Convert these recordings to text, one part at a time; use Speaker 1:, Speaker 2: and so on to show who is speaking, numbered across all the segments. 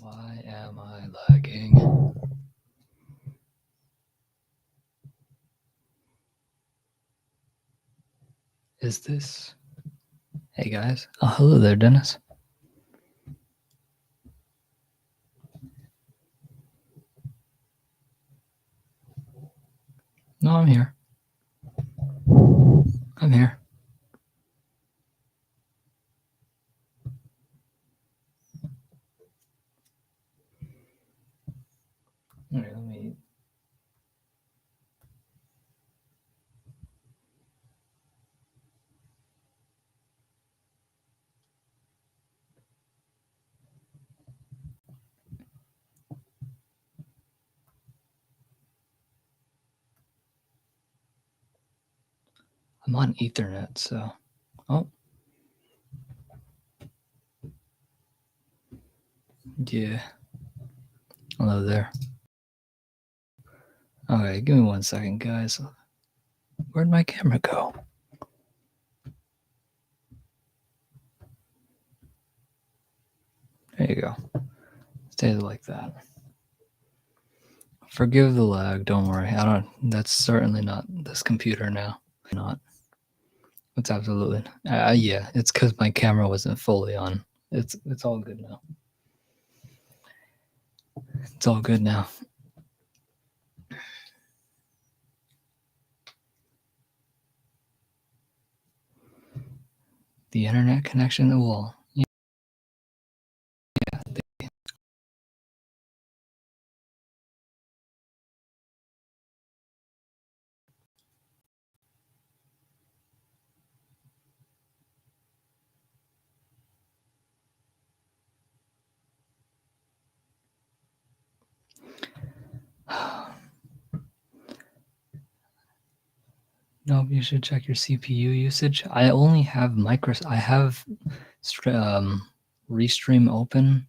Speaker 1: Why am I lagging? Is this... Hey guys. Oh, hello there, Dennis. No, I'm here. I'm here. All right, let me... I'm on Ethernet, so... Oh. Yeah. Hello there. Okay, give me 1 second, guys. Where'd my camera go? There you go. Stay like that. Forgive the lag, don't worry. That's certainly not this computer now. Not. It's absolutely... yeah, it's because my camera wasn't fully on. It's all good now. It's all good now. The internet connection will... Yeah. No, you should check your CPU usage. I only have I have Restream open,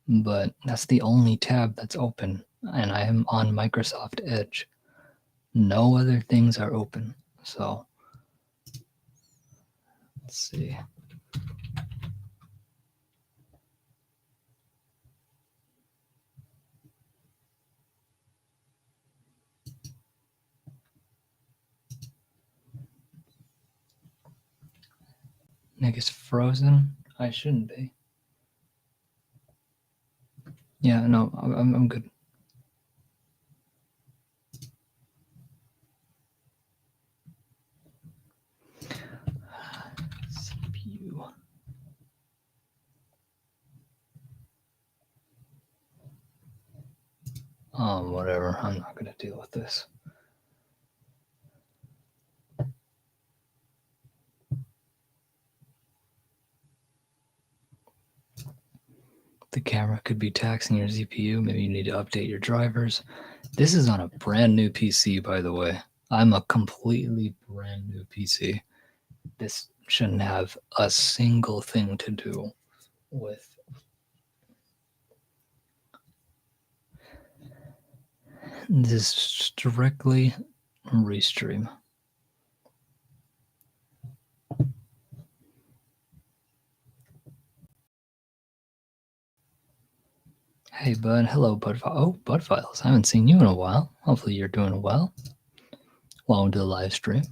Speaker 1: but that's the only tab that's open, and I am on Microsoft Edge. No other things are open, so let's see. Nick is frozen. I shouldn't be. Yeah, no, I'm good. CPU. Whatever. I'm not gonna deal with this. The camera could be taxing your CPU. Maybe you need to update your drivers. This is on a brand new PC, by the way. I'm a completely brand new PC. This shouldn't have a single thing to do with this. Strictly Restream. Hey, bud. Hello, Bud. Oh, Bud Files. I haven't seen you in a while. Hopefully, you're doing well. Welcome to the live stream.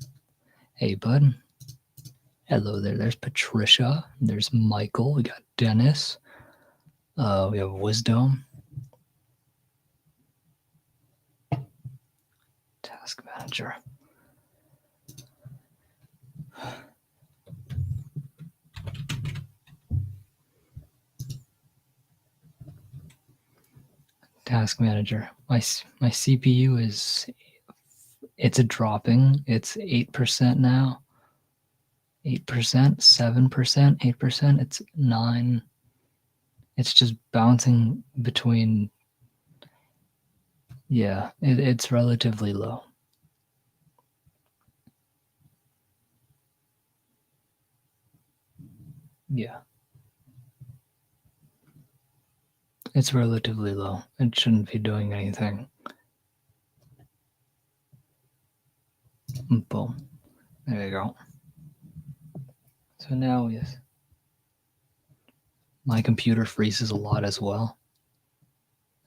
Speaker 1: Hey, bud. Hello there. There's Patricia. There's Michael. We got Dennis. We have Wisdom. Task Manager. Task Manager. My CPU is... It's dropping. It's 8% now. 8%, 7%, 8%. It's 9. It's just bouncing between... Yeah, it's relatively low. Yeah. It's relatively low. It shouldn't be doing anything. Boom. There you go. So now, yes. My computer freezes a lot as well.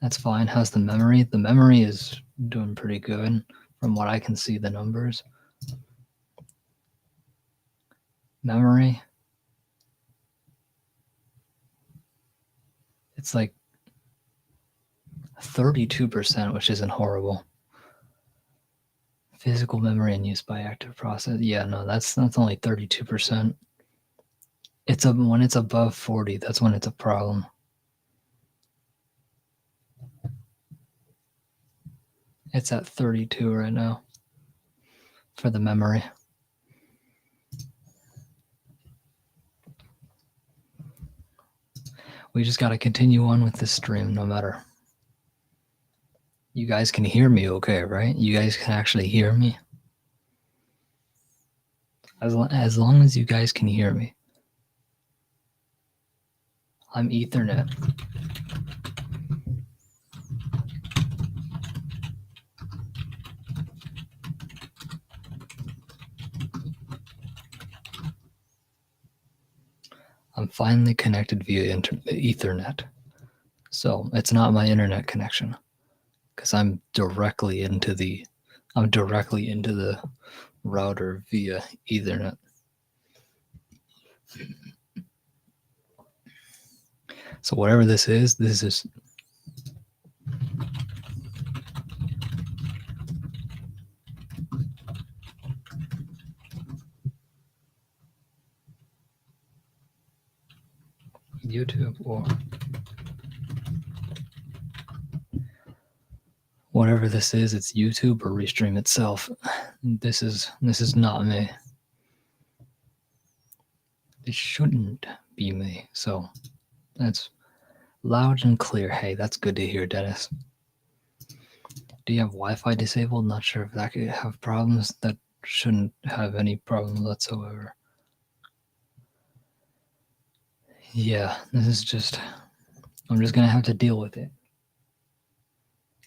Speaker 1: That's fine. How's the memory? The memory is doing pretty good from what I can see the numbers. Memory. It's like 32%, which isn't horrible. Physical memory and use by active process. Yeah, no, that's only 32%. It's when it's above 40, that's when it's a problem. It's at 32 right now for the memory. We just got to continue on with this stream no matter. You guys can hear me okay, right? You guys can actually hear me? As long as you guys can hear me. I'm Ethernet. I'm finally connected via Ethernet. So it's not my internet connection because I'm directly into the router via Ethernet. So whatever this is YouTube or whatever this is, it's YouTube or Restream itself. This is not me. It shouldn't be me. So that's loud and clear. Hey, that's good to hear, Dennis. Do you have Wi-Fi disabled? Not sure if that could have problems. That shouldn't have any problem whatsoever. Yeah, this is just, I'm just gonna have to deal with it.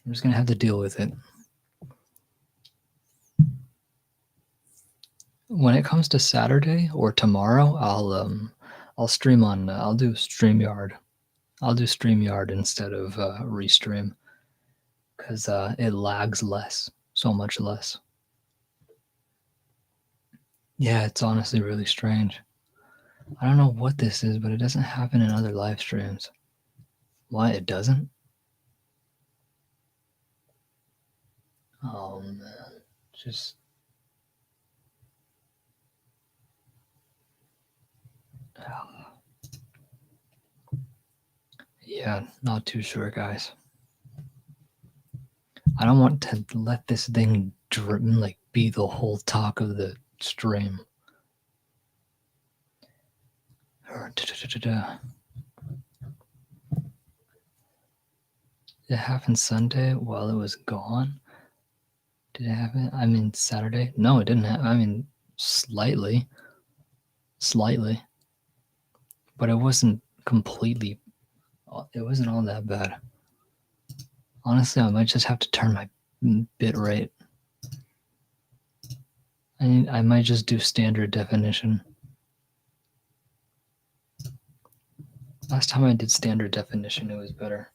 Speaker 1: I'm just gonna have to deal with it. When it comes to Saturday or tomorrow, I'll stream on. I'll do StreamYard. I'll do StreamYard instead of Restream because it lags less, so much less. Yeah, it's honestly really strange. I don't know what this is, but it doesn't happen in other live streams. Why it doesn't? Oh man, just yeah, not too sure, guys. I don't want to let this thing like be the whole talk of the stream. Did it happen Sunday while it was gone? Did it happen? I mean, Saturday? No, it didn't happen. I mean, slightly. But it wasn't completely, it wasn't all that bad. Honestly, I might just have to turn my bit rate. I might just do standard definition. Last time I did standard definition, it was better.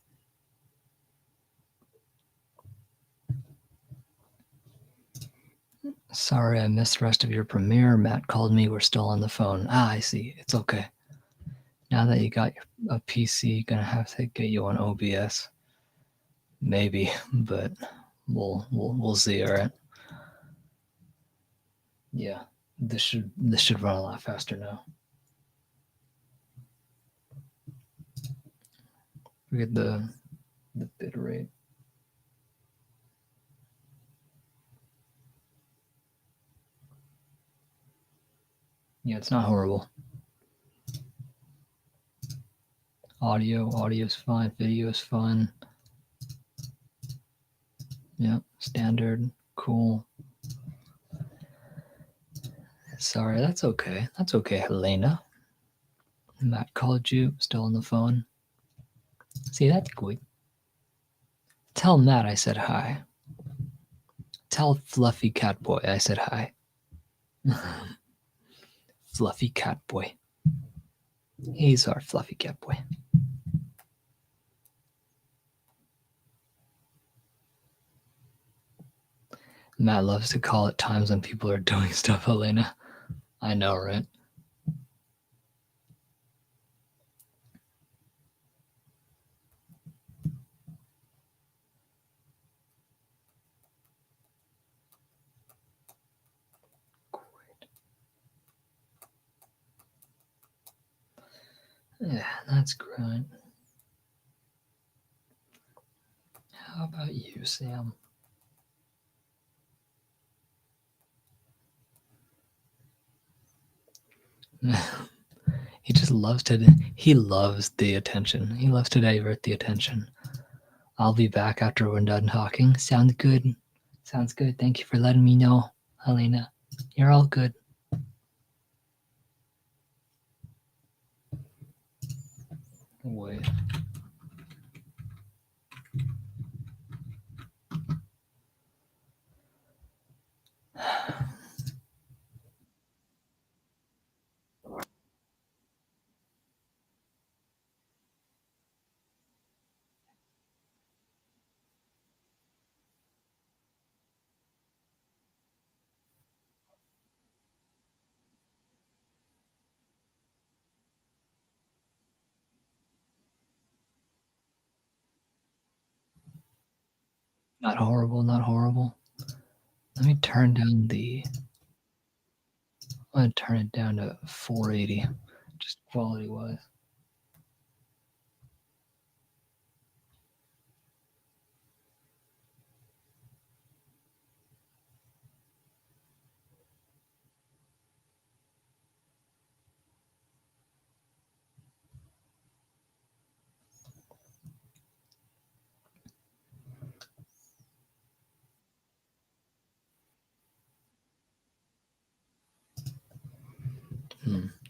Speaker 1: Sorry, I missed the rest of your premiere. Matt called me. We're still on the phone. Ah, I see. It's okay. Now that you got a PC, gonna have to get you on OBS. Maybe, but we'll see. All right. Yeah, this should run a lot faster now. Forget the bit rate. Yeah, it's not horrible. Audio's fine. Video's fine. Yeah, standard, cool. Sorry, that's okay. That's okay, Helena. Matt called you, still on the phone. See, that's good. Tell Matt I said hi. Tell Fluffy Cat Boy I said hi. Fluffy Cat Boy. He's our Fluffy Cat Boy. Matt loves to call it times when people are doing stuff, Elena. I know, right? Yeah, that's great. How about you, Sam? He just loves to. He loves the attention. He loves to divert the attention. I'll be back after we're done talking. Sounds good. Sounds good. Thank you for letting me know, Helena. You're all good. Wait. Not horrible. Not horrible. Let me turn down the. I'm gonna turn it down to 480, just quality wise.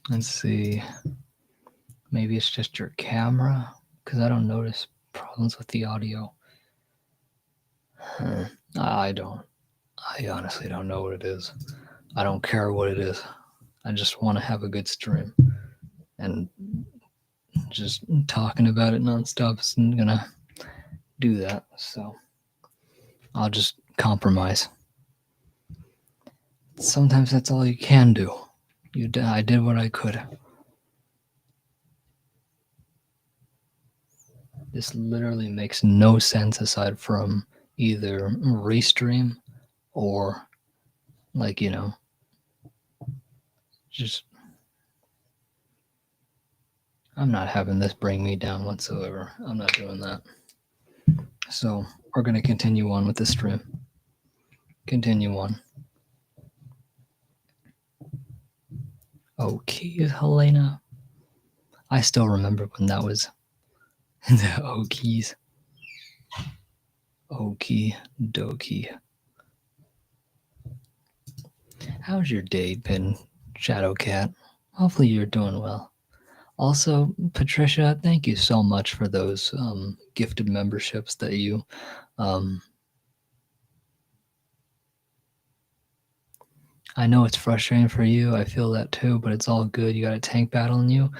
Speaker 1: Let's see. Maybe it's just your camera, because I don't notice problems with the audio. I don't. I honestly don't know what it is. I don't care what it is. I just want to have a good stream. And just talking about it nonstop isn't going to do that. So I'll just compromise. Sometimes that's all you can do. I did what I could. This literally makes no sense aside from either restream or, like, just. I'm not having this bring me down whatsoever. I'm not doing that. So we're going to continue on with the stream. Continue on. Okay, Helena. I still remember when that was the Okies. Okie dokie. How's your day been, Shadowcat? Hopefully you're doing well. Also, Patricia, thank you so much for those gifted memberships that you. I know it's frustrating for you. I feel that too, but it's all good. You got a tank battle in you.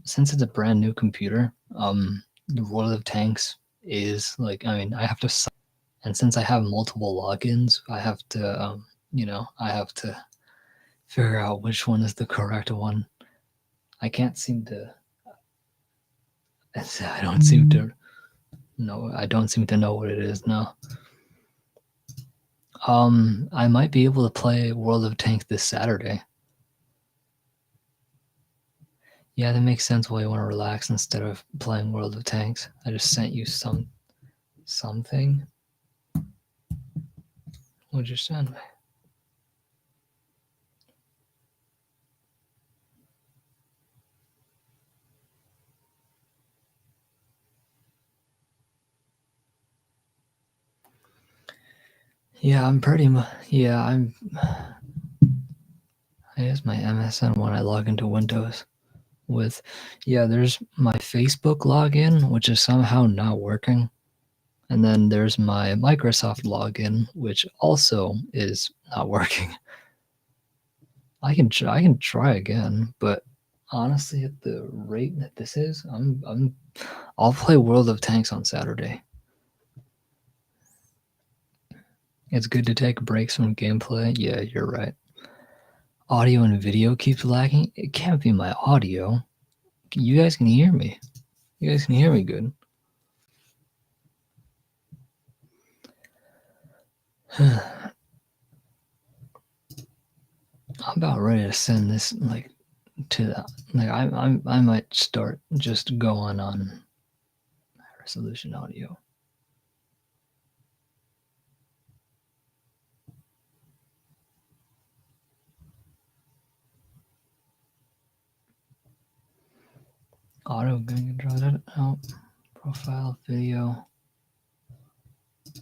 Speaker 1: Since it's a brand new computer, the World of Tanks is like, I mean, I have to, and since I have multiple logins, I have to, I have to figure out which one is the correct one. I can't seem to. I don't seem to know. I don't seem to know what it is now. I might be able to play World of Tanks this Saturday. Yeah, that makes sense why you want to relax instead of playing World of Tanks. I just sent you something. What'd you send me? Yeah, I'm pretty much. Yeah, I'm. Here's my MSN when I log into Windows. With, yeah, there's my Facebook login, which is somehow not working. And then there's my Microsoft login, which also is not working. I can try again, but honestly, at the rate that this is, I'll play World of Tanks on Saturday. It's good to take breaks from gameplay. Yeah, you're right. Audio and video keeps lagging. It can't be my audio. You guys can hear me. You guys can hear me good. I'm about ready to send this like to the like I might start just going on high resolution audio. Auto going to draw that out. Profile video.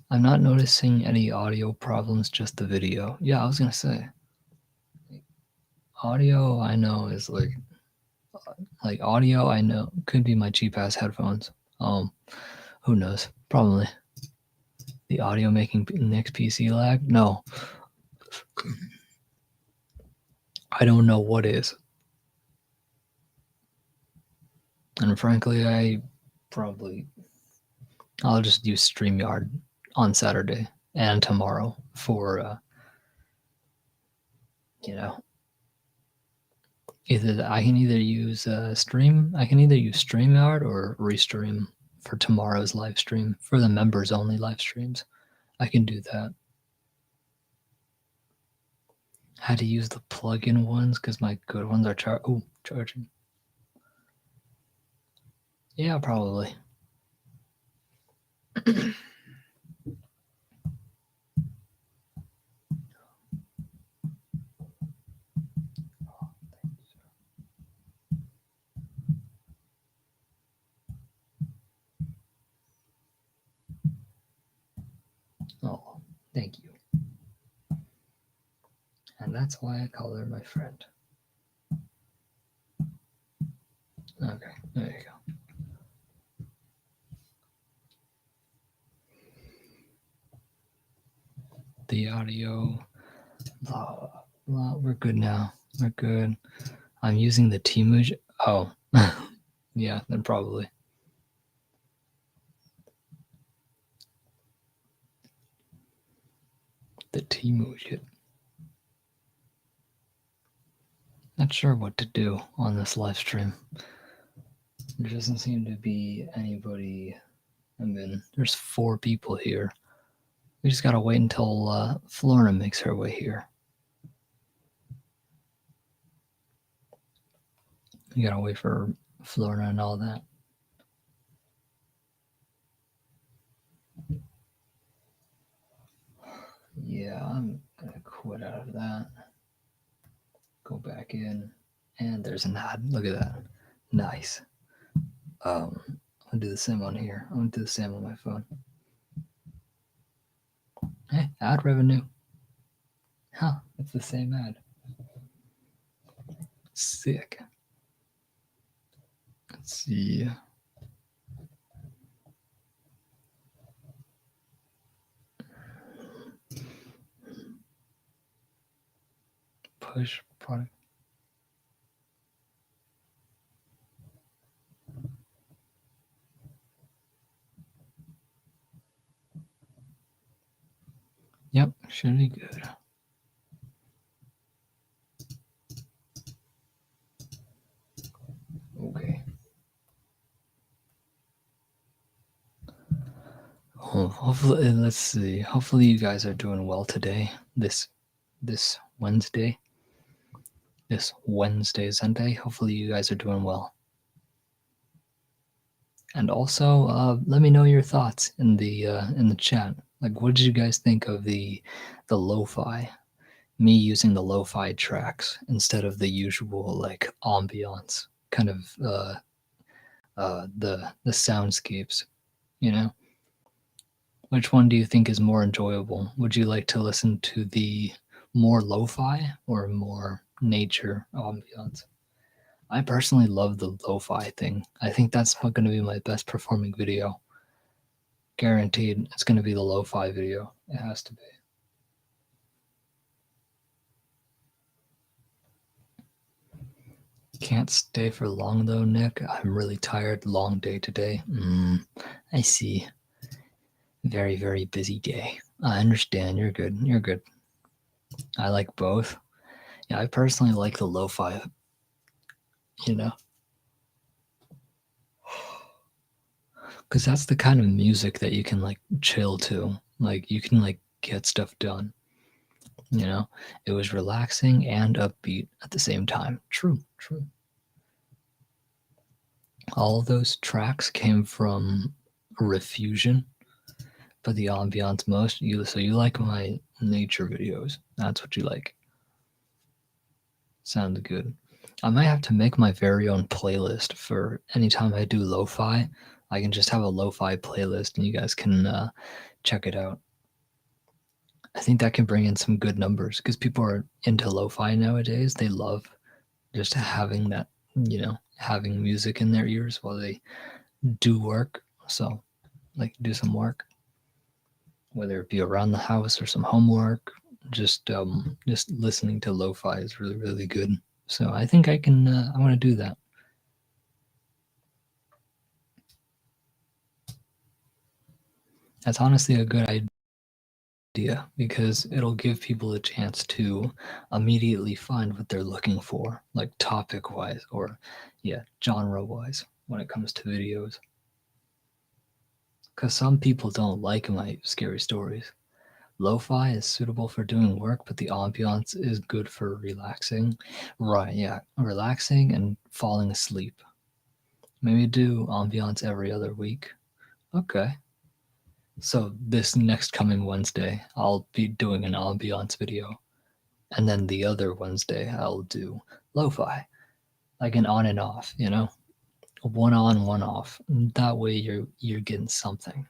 Speaker 1: I'm not noticing any audio problems, just the video. Yeah, I was gonna say. Audio I know is like audio I know could be my cheap ass headphones. Who knows? Probably. The audio making Nick's PC lag? No. I don't know what is. And frankly, I'll just use StreamYard on Saturday and tomorrow for I can either use StreamYard or Restream for tomorrow's live stream for the members only live streams. I can do that. Had to use the plug-in ones because my good ones are charging. Yeah, probably. Oh, thank you. And that's why I call her my friend. Okay, there you go. The audio, blah, blah, blah. We're good now. We're good. I'm using the Timu. Oh, yeah, then probably. The Timu shit. Not sure what to do on this live stream. There doesn't seem to be anybody. I mean, there's 4 people here. We just gotta wait until Florna makes her way here. You gotta wait for Florna and all that. Yeah, I'm gonna quit out of that. Go back in, and there's an ad. Look at that. Nice. I'm gonna do the same on here. I'm gonna do the same on my phone. Hey, ad revenue. Huh, it's the same ad. Sick. Let's see. Push product. Yep, should be good. Okay. Hopefully, let's see. Hopefully, you guys are doing well today. This Wednesday. This Wednesday, ZenDay. Hopefully, you guys are doing well. And also, let me know your thoughts in the chat. Like, what did you guys think of the lo-fi? Me using the lo-fi tracks instead of the usual like ambiance kind of the soundscapes. You know, which one do you think is more enjoyable? Would you like to listen to the more lo-fi or more nature ambiance? I personally love the lo-fi thing. I think that's going to be my best performing video. Guaranteed, it's going to be the lo-fi video. It has to be. Can't stay for long though, Nick. I'm really tired. Long day today. I see. Very, very busy day. I understand. You're good. You're good. I like both. Yeah, I personally like the lo-fi, you know, because that's the kind of music that you can like chill to. Like you can like get stuff done. You know, it was relaxing and upbeat at the same time. True, true. All of those tracks came from Refusion, but the ambiance most. So you like my nature videos? That's what you like. Sounds good. I might have to make my very own playlist for anytime I do lo-fi. I can just have a lo-fi playlist, and you guys can check it out. I think that can bring in some good numbers because people are into lo-fi nowadays. They love just having that, having music in their ears while they do work. So, like, do some work, whether it be around the house or some homework. Just listening to lo-fi is really really good. So I think I can. I want to do that. That's honestly a good idea because it'll give people a chance to immediately find what they're looking for, like topic wise or, yeah, genre wise when it comes to videos. Because some people don't like my scary stories. Lo-fi is suitable for doing work, but the ambiance is good for relaxing. Right, yeah, relaxing and falling asleep. Maybe do ambiance every other week. Okay. So this next coming Wednesday, I'll be doing an ambiance video, and then the other Wednesday I'll do lo-fi, like an on and off, one on, one off. That way you're getting something.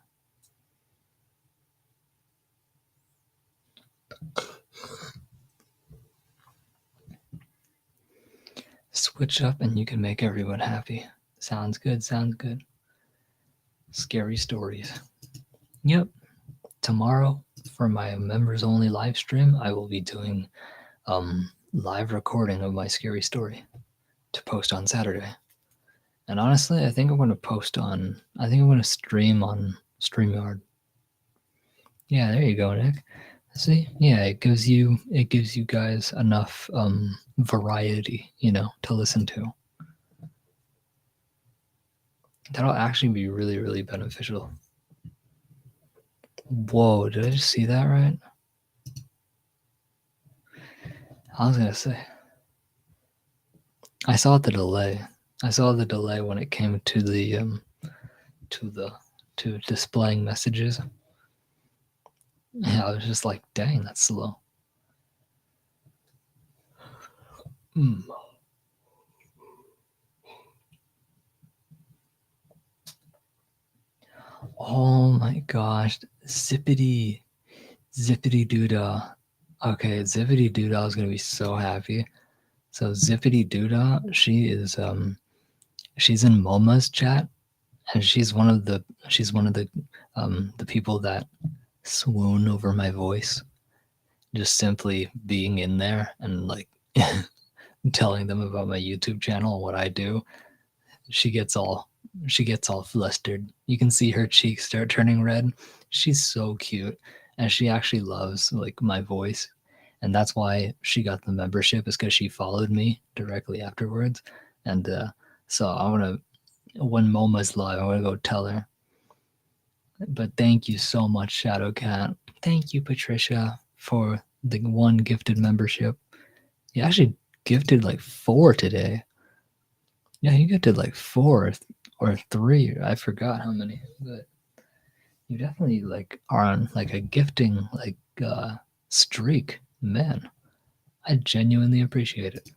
Speaker 1: Switch up, and you can make everyone happy. Sounds good. Sounds good. Scary stories. Yep. Tomorrow for my members only live stream, I will be doing live recording of my scary story to post on Saturday. And honestly, I think I'm going to stream on StreamYard. Yeah, there you go, Nick. See, yeah, it gives you guys enough variety, to listen to. That'll actually be really, really beneficial. Whoa, did I just see that right? I was gonna say, I saw the delay. I saw the delay when it came to the to displaying messages. Yeah, I was just like, dang, that's slow. Mm. Oh my gosh, zippity doodah. Okay, zippity doodah is gonna be so happy. So zippity doodah, she's in Moma's chat, and she's one of the people that swoon over my voice, just simply being in there and like telling them about my YouTube channel and what I do. She gets all flustered. You can see her cheeks start turning red. She's so cute, and she actually loves like my voice, and that's why she got the membership, is because she followed me directly afterwards. And so I want to, when Moma's live, I want to go tell her. But thank you so much, Shadowcat. Thank you, Patricia, for the one gifted membership. You actually gifted like 4 today. Yeah, you gifted like 4 or 3. I forgot how many, but you definitely like are on like a gifting like streak, man. I genuinely appreciate it.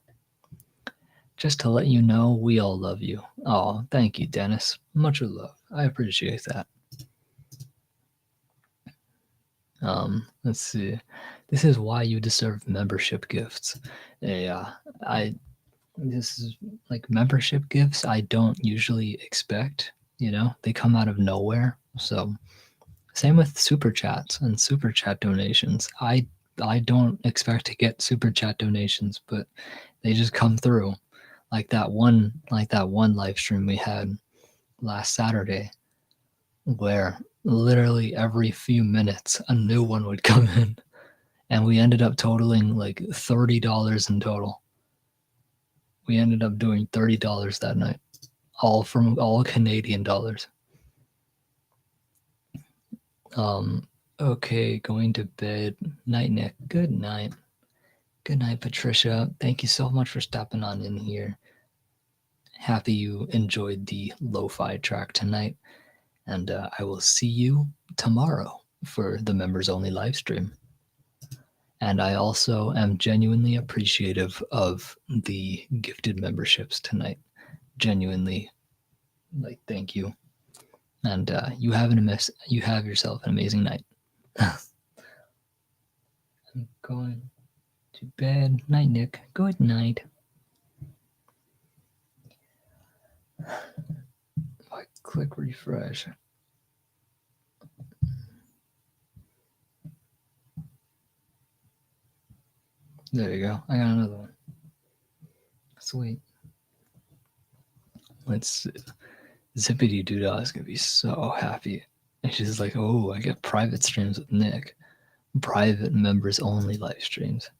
Speaker 1: Just to let you know, we all love you. Oh, thank you, Dennis. Much love. I appreciate that. Let's see. This is why you deserve membership gifts. Yeah, this is like membership gifts I don't usually expect, they come out of nowhere. So same with super chats and super chat donations. I don't expect to get super chat donations, but they just come through. Like that one live stream we had last Saturday, where literally every few minutes a new one would come in, and we ended up totaling like $30 in total. We ended up doing $30 that night, all Canadian dollars. Okay, going to bed. Night, Nick. Good night. Good night, Patricia. Thank you so much for stopping on in here. Happy you enjoyed the lo-fi track tonight, and I will see you tomorrow for the members only live stream. And I also am genuinely appreciative of the gifted memberships tonight. Genuinely, like, thank you. And you have yourself an amazing night. I'm going to bed. Night, Nick. Good night. If I click refresh. There you go. I got another one. Sweet. Let's see. Zippity Doodah is gonna be so happy. And she's like, oh, I get private streams with Nick. Private members only live streams.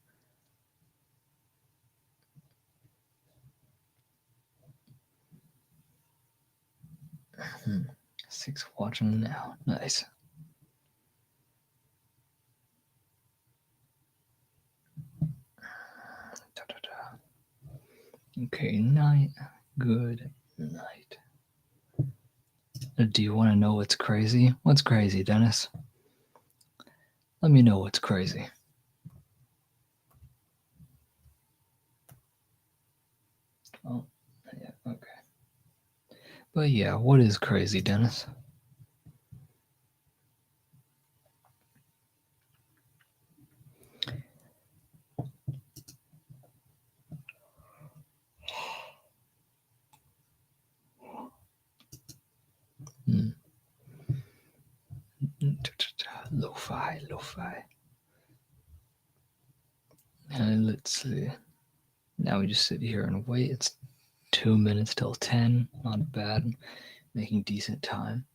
Speaker 1: Six watching now. Nice. Okay, night. Good night. Do you want to know what's crazy? What's crazy, Dennis? Let me know what's crazy. Oh, yeah, okay. But yeah, what is crazy, Dennis? Lo-fi. And let's see. Now we just sit here and wait. It's 2 minutes till 10. Not bad. Making decent time.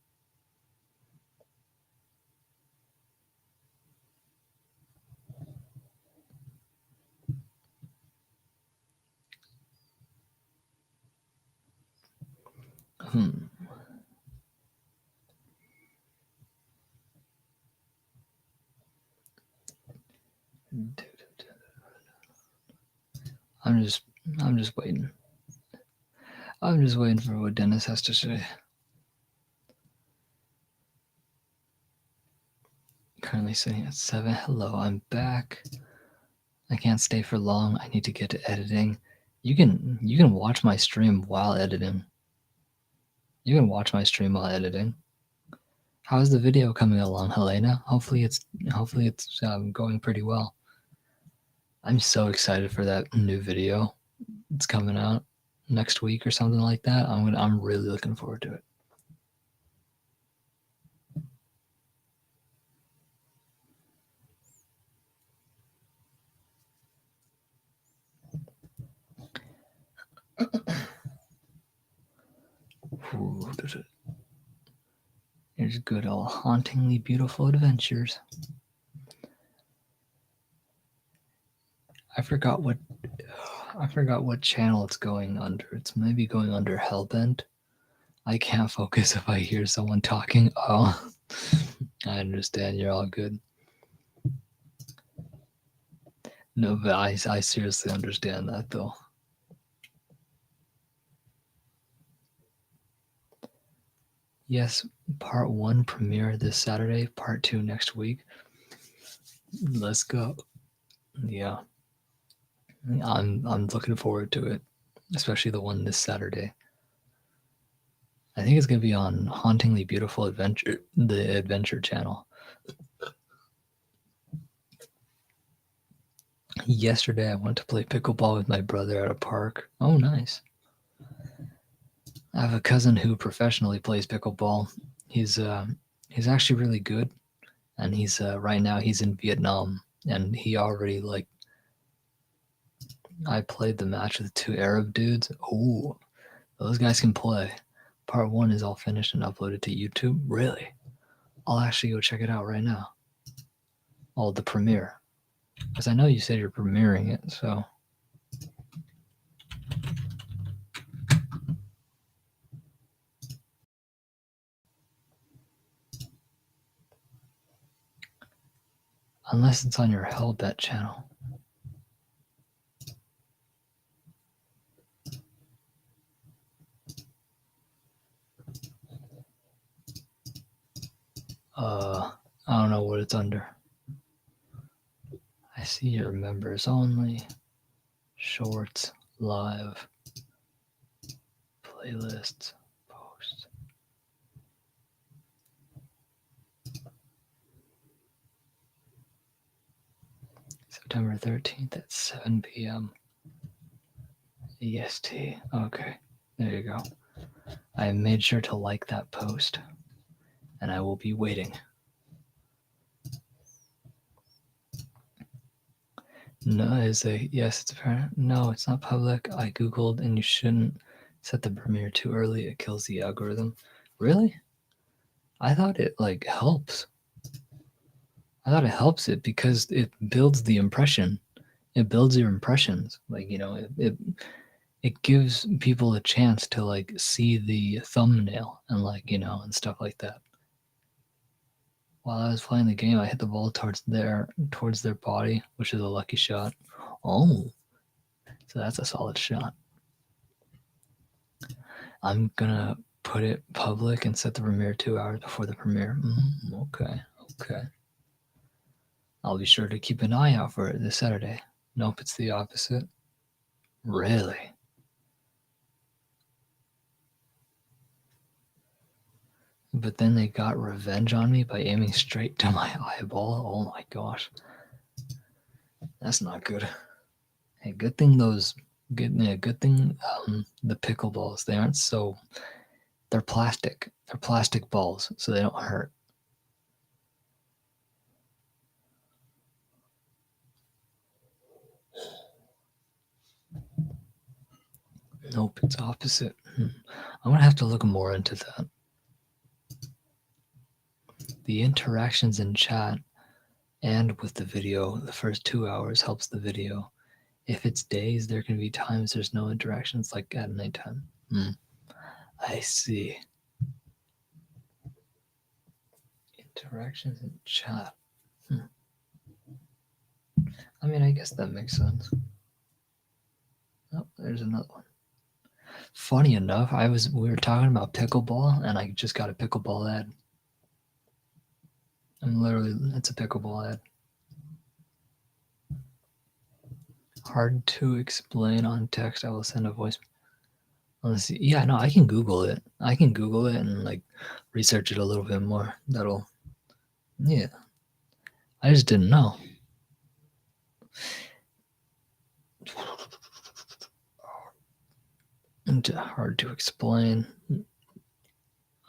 Speaker 1: I'm just waiting. I'm just waiting for what Dennis has to say. Currently sitting at 7. Hello, I'm back. I can't stay for long. I need to get to editing. You can watch my stream while editing. You can watch my stream while editing. How's the video coming along, Helena? Hopefully it's going pretty well. I'm so excited for that new video. It's coming out next week or something like that. I'm really looking forward to it. Here's good old hauntingly beautiful adventures. I forgot what channel it's going under. It's maybe going under Hellbent. I can't focus if I hear someone talking. Oh, I understand. You're all good. No, but I seriously understand that though. Yes, part 1 premiere this Saturday, part 2 next week. Let's go. Yeah. I'm looking forward to it, especially the one this Saturday. I think it's gonna be on Hauntingly Beautiful Adventure, the Adventure channel. Yesterday I went to play pickleball with my brother at a park. Oh, nice. I have a cousin who professionally plays pickleball. He's actually really good, and he's right now he's in Vietnam, and he already like. I played the match with 2 Arab dudes. Oh, those guys can play. Part 1 is all finished and uploaded to YouTube. Really? I'll actually go check it out right now. Oh, the premiere. Because I know you said you're premiering it, so. Unless it's on your Hellbet channel. I don't know what it's under. I see your members only, shorts, live, playlists, post. September 13th at 7 p.m. EST. Okay, there you go. I made sure to like that post, and I will be waiting. No, yes, it's apparent. No, it's not public. I googled, and you shouldn't set the premiere too early. It kills the algorithm. Really? I thought it helps. I thought it helps it because it builds the impression. It builds your impressions. It gives people a chance to see the thumbnail and and stuff like that. While I was playing the game, I hit the ball towards their body, which is a lucky shot. Oh, so that's a solid shot. I'm gonna put it public and set the premiere 2 hours before the premiere. Okay. I'll be sure to keep an eye out for it this Saturday. Nope, it's the opposite. Really? But then they got revenge on me by aiming straight to my eyeball. Oh my gosh. That's not good. Hey, good thing the pickleballs, they aren't so, they're plastic. They're plastic balls, so they don't hurt. Nope, it's opposite. I'm gonna have to look more into that. The interactions in chat and with the video, the first 2 hours helps the video. If it's days, there can be times there's no interactions, like at nighttime. I see. Interactions in chat. I mean, I guess that makes sense. Oh, there's another one. Funny enough, we were talking about pickleball, and I just got a pickleball ad. It's a pickleball ad. Hard to explain on text. I will send a voice. Let's see. Yeah, no, I can Google it. I can Google it and research it a little bit more. Yeah. I just didn't know. Hard to explain.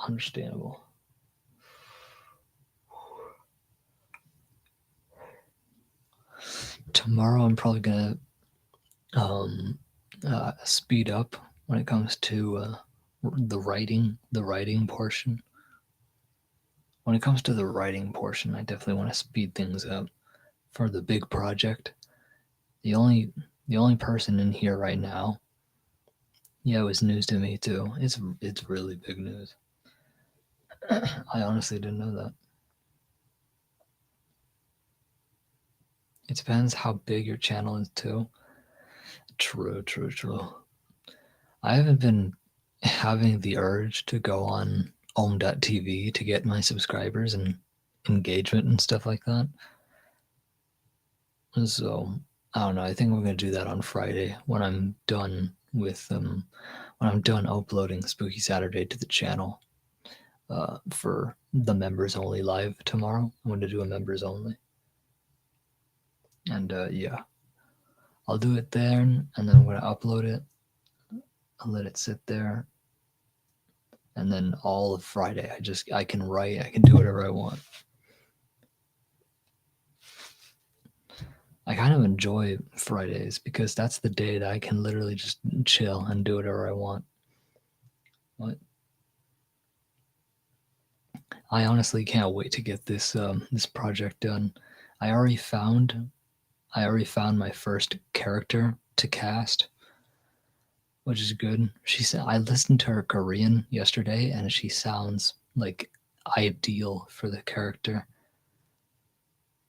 Speaker 1: Understandable. Tomorrow I'm probably gonna speed up when it comes to the writing portion. When it comes to the writing portion, I definitely want to speed things up for the big project. The only person in here right now, yeah, it was news to me too. It's really big news. I honestly didn't know that. It depends how big your channel is too. True. I haven't been having the urge to go on Ohm.tv to get my subscribers and engagement and stuff like that. So I don't know. I think we're gonna do that on Friday when I'm done with when I'm done uploading Spooky Saturday to the channel for the members only live tomorrow. I'm gonna do a members only, and yeah, I'll do it there, and then I'm gonna upload it. I'll let it sit there, and then all of Friday, I can write. I can do whatever I want. I kind of enjoy Fridays because that's the day that I can literally just chill and do whatever I want. What? I honestly can't wait to get this project done. I already found my first character to cast, which is good. She said I listened to her Korean yesterday, and she sounds like ideal for the character.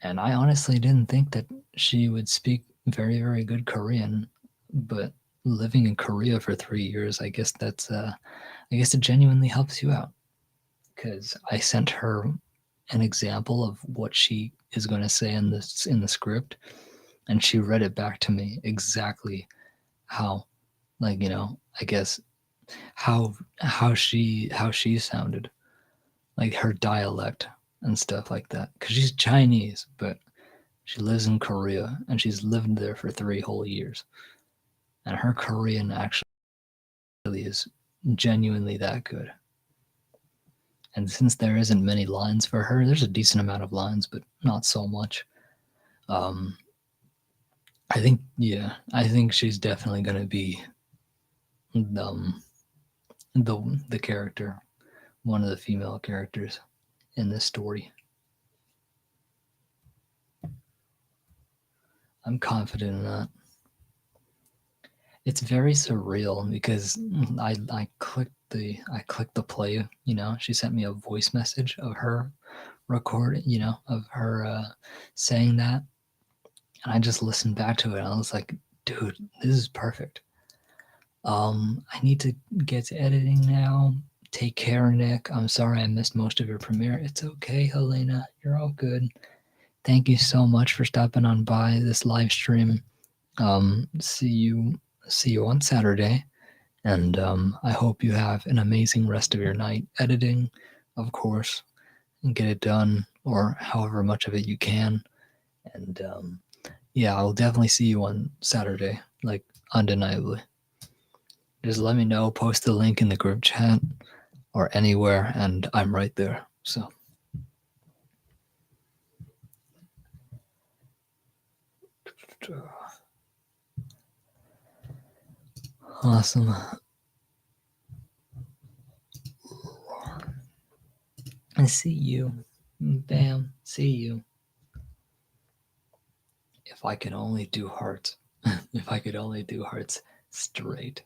Speaker 1: And I honestly didn't think that she would speak very, very good Korean, but living in Korea for 3 years, I guess it genuinely helps you out. Because I sent her an example of what she is going to say in the script, and she read it back to me exactly how, like, I guess how she sounded, like her dialect and stuff like that. Because she's Chinese, but she lives in Korea and she's lived there for 3 whole years, and her Korean actually is genuinely that good. And since there isn't many lines for her, there's a decent amount of lines, but not so much. Um, I think she's definitely gonna be um, the character, one of the female characters in this story. I'm confident in that. It's very surreal because I clicked the play. She sent me a voice message of her recording. Of her saying that, and I just listened back to it. And I was like, dude, this is perfect. I need to get to editing now. Take care, Nick. I'm sorry I missed most of your premiere. It's okay, Helena. You're all good. Thank you so much for stopping on by this live stream. See you on Saturday, and I hope you have an amazing rest of your night editing, of course, and get it done, or however much of it you can. And yeah, I'll definitely see you on Saturday, like undeniably. Just let me know, post the link in the group chat or anywhere, and I'm right there. So awesome. I see you. Bam. See you. If I could only do hearts. If I could only do hearts straight.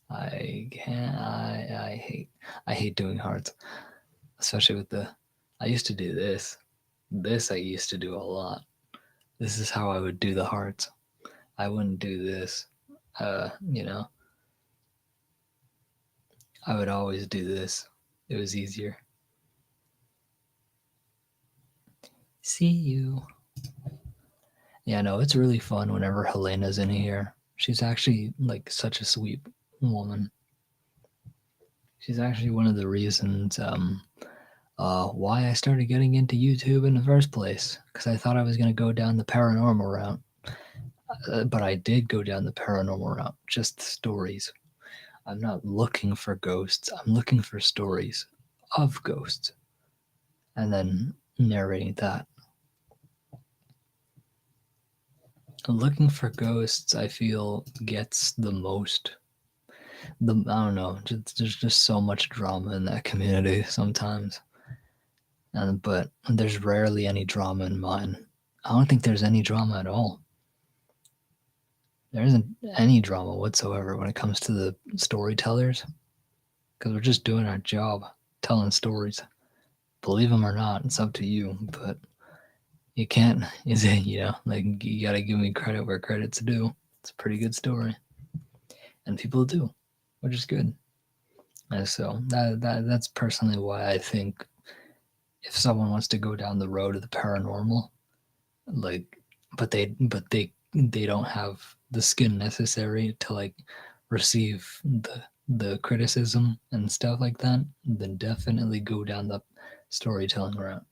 Speaker 1: I can't. I hate doing hearts, especially with the. I used to do this. This I used to do a lot. This is how I would do the hearts. I wouldn't do this. You know, I would always do this. It was easier. See you. Yeah, no, it's really fun whenever Helena's in here. She's actually like such a sweet woman. She's actually one of the reasons why I started getting into YouTube in the first place. Because I thought I was going to go down the paranormal route. But I did go down the paranormal route, just stories. I'm not looking for ghosts, I'm looking for stories of ghosts and then narrating that. Looking for ghosts, I feel, gets the most. I don't know, there's just so much drama in that community sometimes. But there's rarely any drama in mine. I don't think there's any drama at all. There isn't any drama whatsoever when it comes to the storytellers, because we're just doing our job, telling stories. Believe them or not, it's up to you. But you can't, is it? Like, you gotta give me credit where credit's due. It's a pretty good story, and people do, which is good. And so that's personally why I think if someone wants to go down the road of the paranormal, like, but they don't have the skin necessary to like receive the criticism and stuff like that, then definitely go down the storytelling route.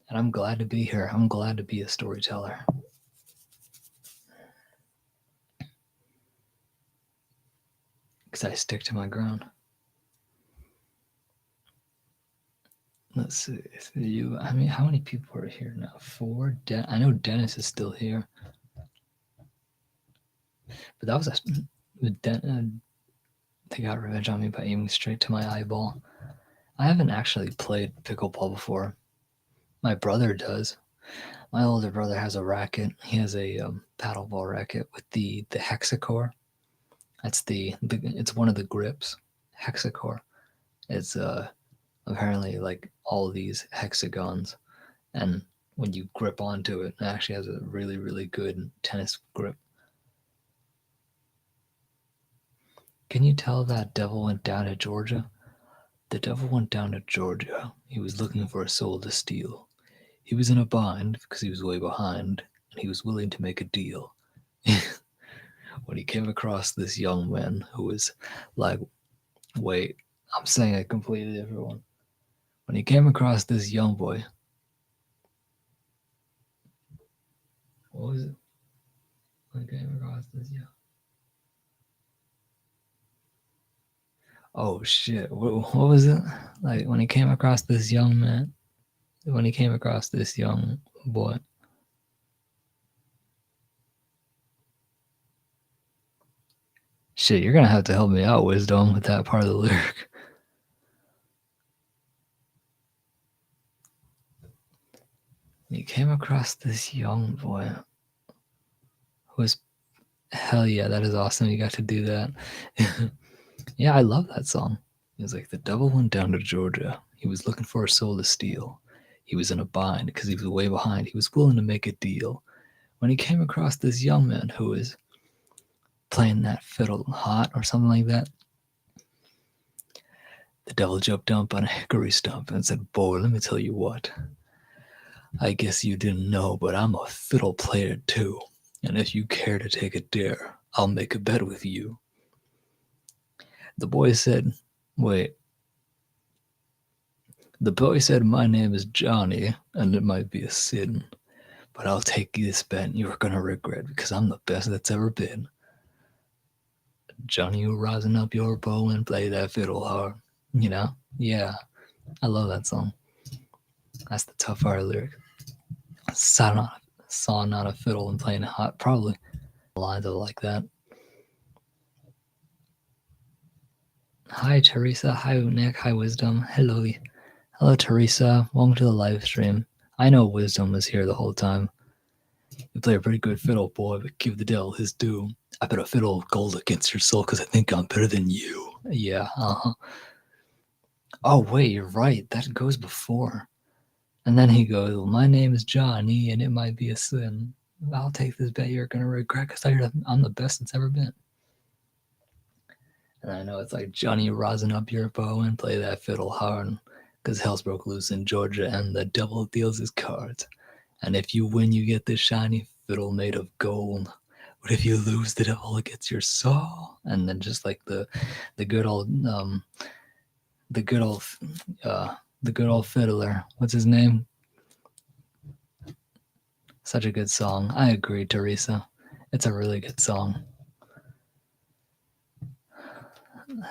Speaker 1: And I'm glad to be here. I'm glad to be a storyteller. Because I stick to my ground. Let's see. I mean, how many people are here now? 4? I know Dennis is still here. But that was They got revenge on me by aiming straight to my eyeball. I haven't actually played pickleball before. My brother does. My older brother has a racket. He has a paddleball racket with the hexacore. That's it's one of the grips. Hexacore. It's apparently like all these hexagons, and when you grip onto it, it actually has a really, really good tennis grip. Can you tell that devil went down to Georgia? The devil went down to Georgia. He was looking for a soul to steal. He was in a bind because he was way behind, and he was willing to make a deal. When he came across this young man who was like, wait, I'm saying a completely different one. When he came across this young boy, what was it? When he came across this young. Oh shit! What was it? Like when he came across this young man, when he came across this young boy. Shit, you're gonna have to help me out, Wisdom, with that part of the lyric. He came across this young boy who was hell yeah, that is awesome. You got to do that. Yeah, I love that song. He was like, the devil went down to Georgia. He was looking for a soul to steal. He was in a bind because he was way behind. He was willing to make a deal. When he came across this young man who was playing that fiddle hot or something like that, the devil jumped up on a hickory stump and said, boy, let me tell you what. I guess you didn't know, but I'm a fiddle player too. And if you care to take a dare, I'll make a bet with you. The boy said, wait. The boy said, my name is Johnny, and it might be a sin, but I'll take this bet you're gonna regret because I'm the best that's ever been. Johnny, you rising up your bow and play that fiddle hard. You know? Yeah. I love that song. That's the tough part lyric. Sawing on a fiddle and playing it hot. Probably lines are like that. Hi, Teresa. Hi, Nick. Hi, Wisdom. Hello, Teresa. Welcome to the live stream. I know Wisdom was here the whole time. You play a pretty good fiddle, boy, but give the devil his due. I bet a fiddle of gold against your soul because I think I'm better than you. Yeah, uh-huh. Oh, wait, you're right. That goes before. And then he goes, well, my name is Johnny, and it might be a sin. I'll take this bet you're going to regret because I'm the best it's ever been. And I know it's like, Johnny, rising up your bow and play that fiddle hard because hell's broke loose in Georgia and the devil deals his cards. And if you win, you get this shiny fiddle made of gold. But if you lose, the devil gets your soul. And then just like the good old the good old fiddler. What's his name? Such a good song. I agree, Teresa. It's a really good song.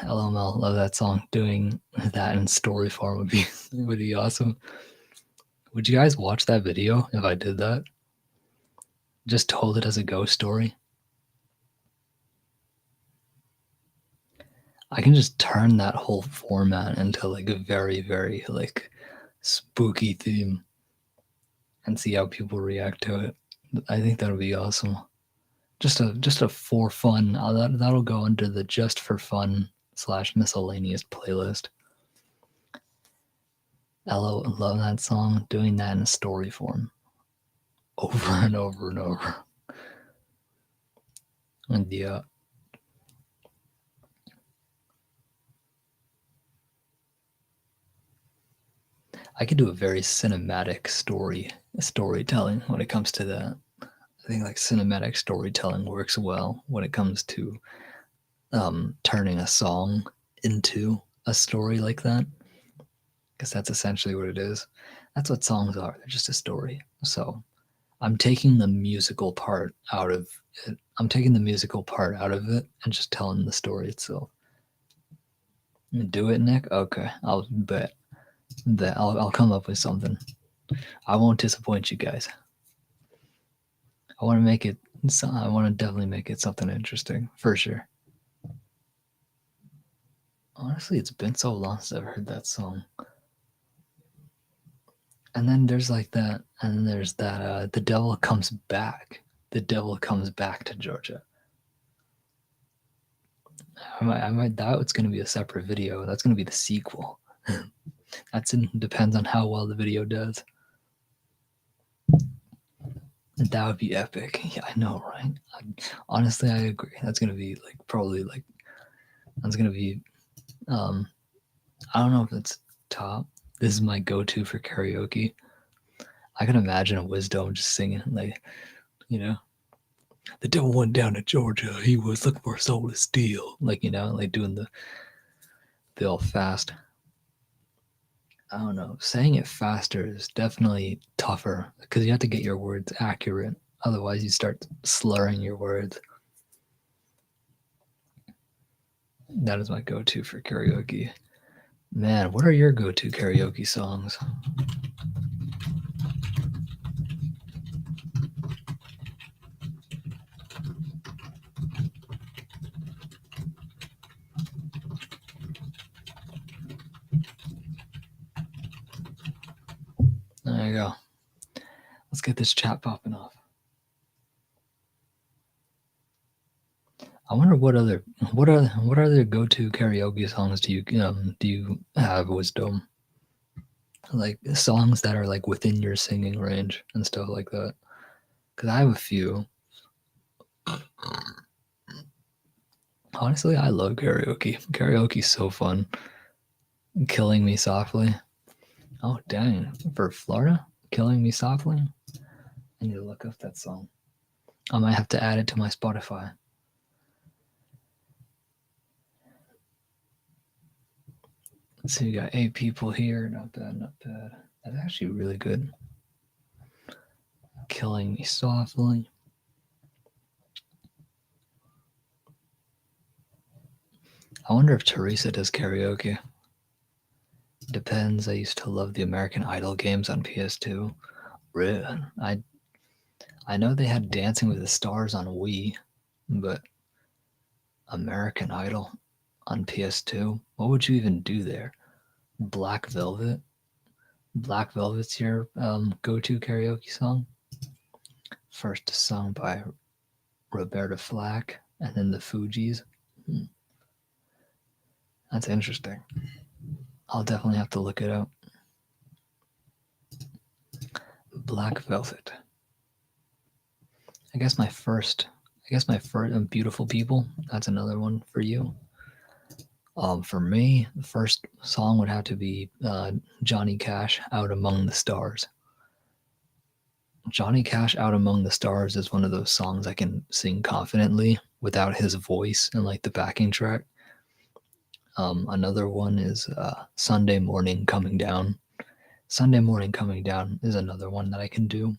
Speaker 1: LML, love that song. Doing that in story form would be awesome. Would you guys watch that video if I did that? Just told it as a ghost story. I can just turn that whole format into like a very, very like spooky theme and see how people react to it. I think that would be awesome. Just a for fun. That'll go under the just for fun / miscellaneous playlist. Elo, love that song. Doing that in a story form, over and over and over. And yeah. I could do a very cinematic storytelling when it comes to that. I think like cinematic storytelling works well when it comes to turning a song into a story like that, because that's essentially what it is. That's what songs are. They're just a story. So I'm taking the musical part out of it. I'm taking the musical part out of it and just telling the story itself. Do it, Nick? Okay, I'll bet that I'll come up with something. I won't disappoint you guys. I want to make it. I want to definitely make it something interesting for sure. Honestly, it's been so long since I've heard that song. And then there's like that, and then there's that. The devil comes back. The devil comes back to Georgia. I might doubt it's going to be a separate video. That's going to be the sequel. Depends on how well the video does. That would be epic. Yeah, I know, right? Honestly, I agree. That's going to be like probably like that's going to be. I don't know if it's top. This is my go-to for karaoke. I can imagine a Wisdom just singing like, you know, the devil went down to Georgia. He was looking for a soul to steal. Like, like doing the all fast. I don't know. Saying it faster is definitely tougher because you have to get your words accurate. Otherwise, you start slurring your words. That is my go-to for karaoke. Man, what are your go-to karaoke songs? There you go. Let's get this chat popping off. I wonder what other go-to karaoke songs do you have, Wisdom? Like songs that are like within your singing range and stuff like that. Because I have a few. Honestly, I love karaoke. Karaoke's so fun. Killing Me Softly. Oh dang! For Florida, Killing Me Softly. I need to look up that song. I might have to add it to my Spotify. Let's see, we got 8 people here. Not bad, not bad. That's actually really good. Killing Me Softly. I wonder if Teresa does karaoke. Depends. I used to love the American Idol games on PS2. Really? I know they had Dancing with the Stars on Wii, but American Idol on PS2? What would you even do there? Black Velvet? Black Velvet's your go-to karaoke song? First sung by Roberta Flack, and then the Fugees. That's interesting. I'll definitely have to look it up. Black Velvet. I guess my first Beautiful People. That's another one for you. For me, the first song would have to be Johnny Cash, Out Among the Stars. Johnny Cash, Out Among the Stars is one of those songs I can sing confidently without his voice and like the backing track. Another one is Sunday Morning Coming Down. Sunday Morning Coming Down is another one that I can do.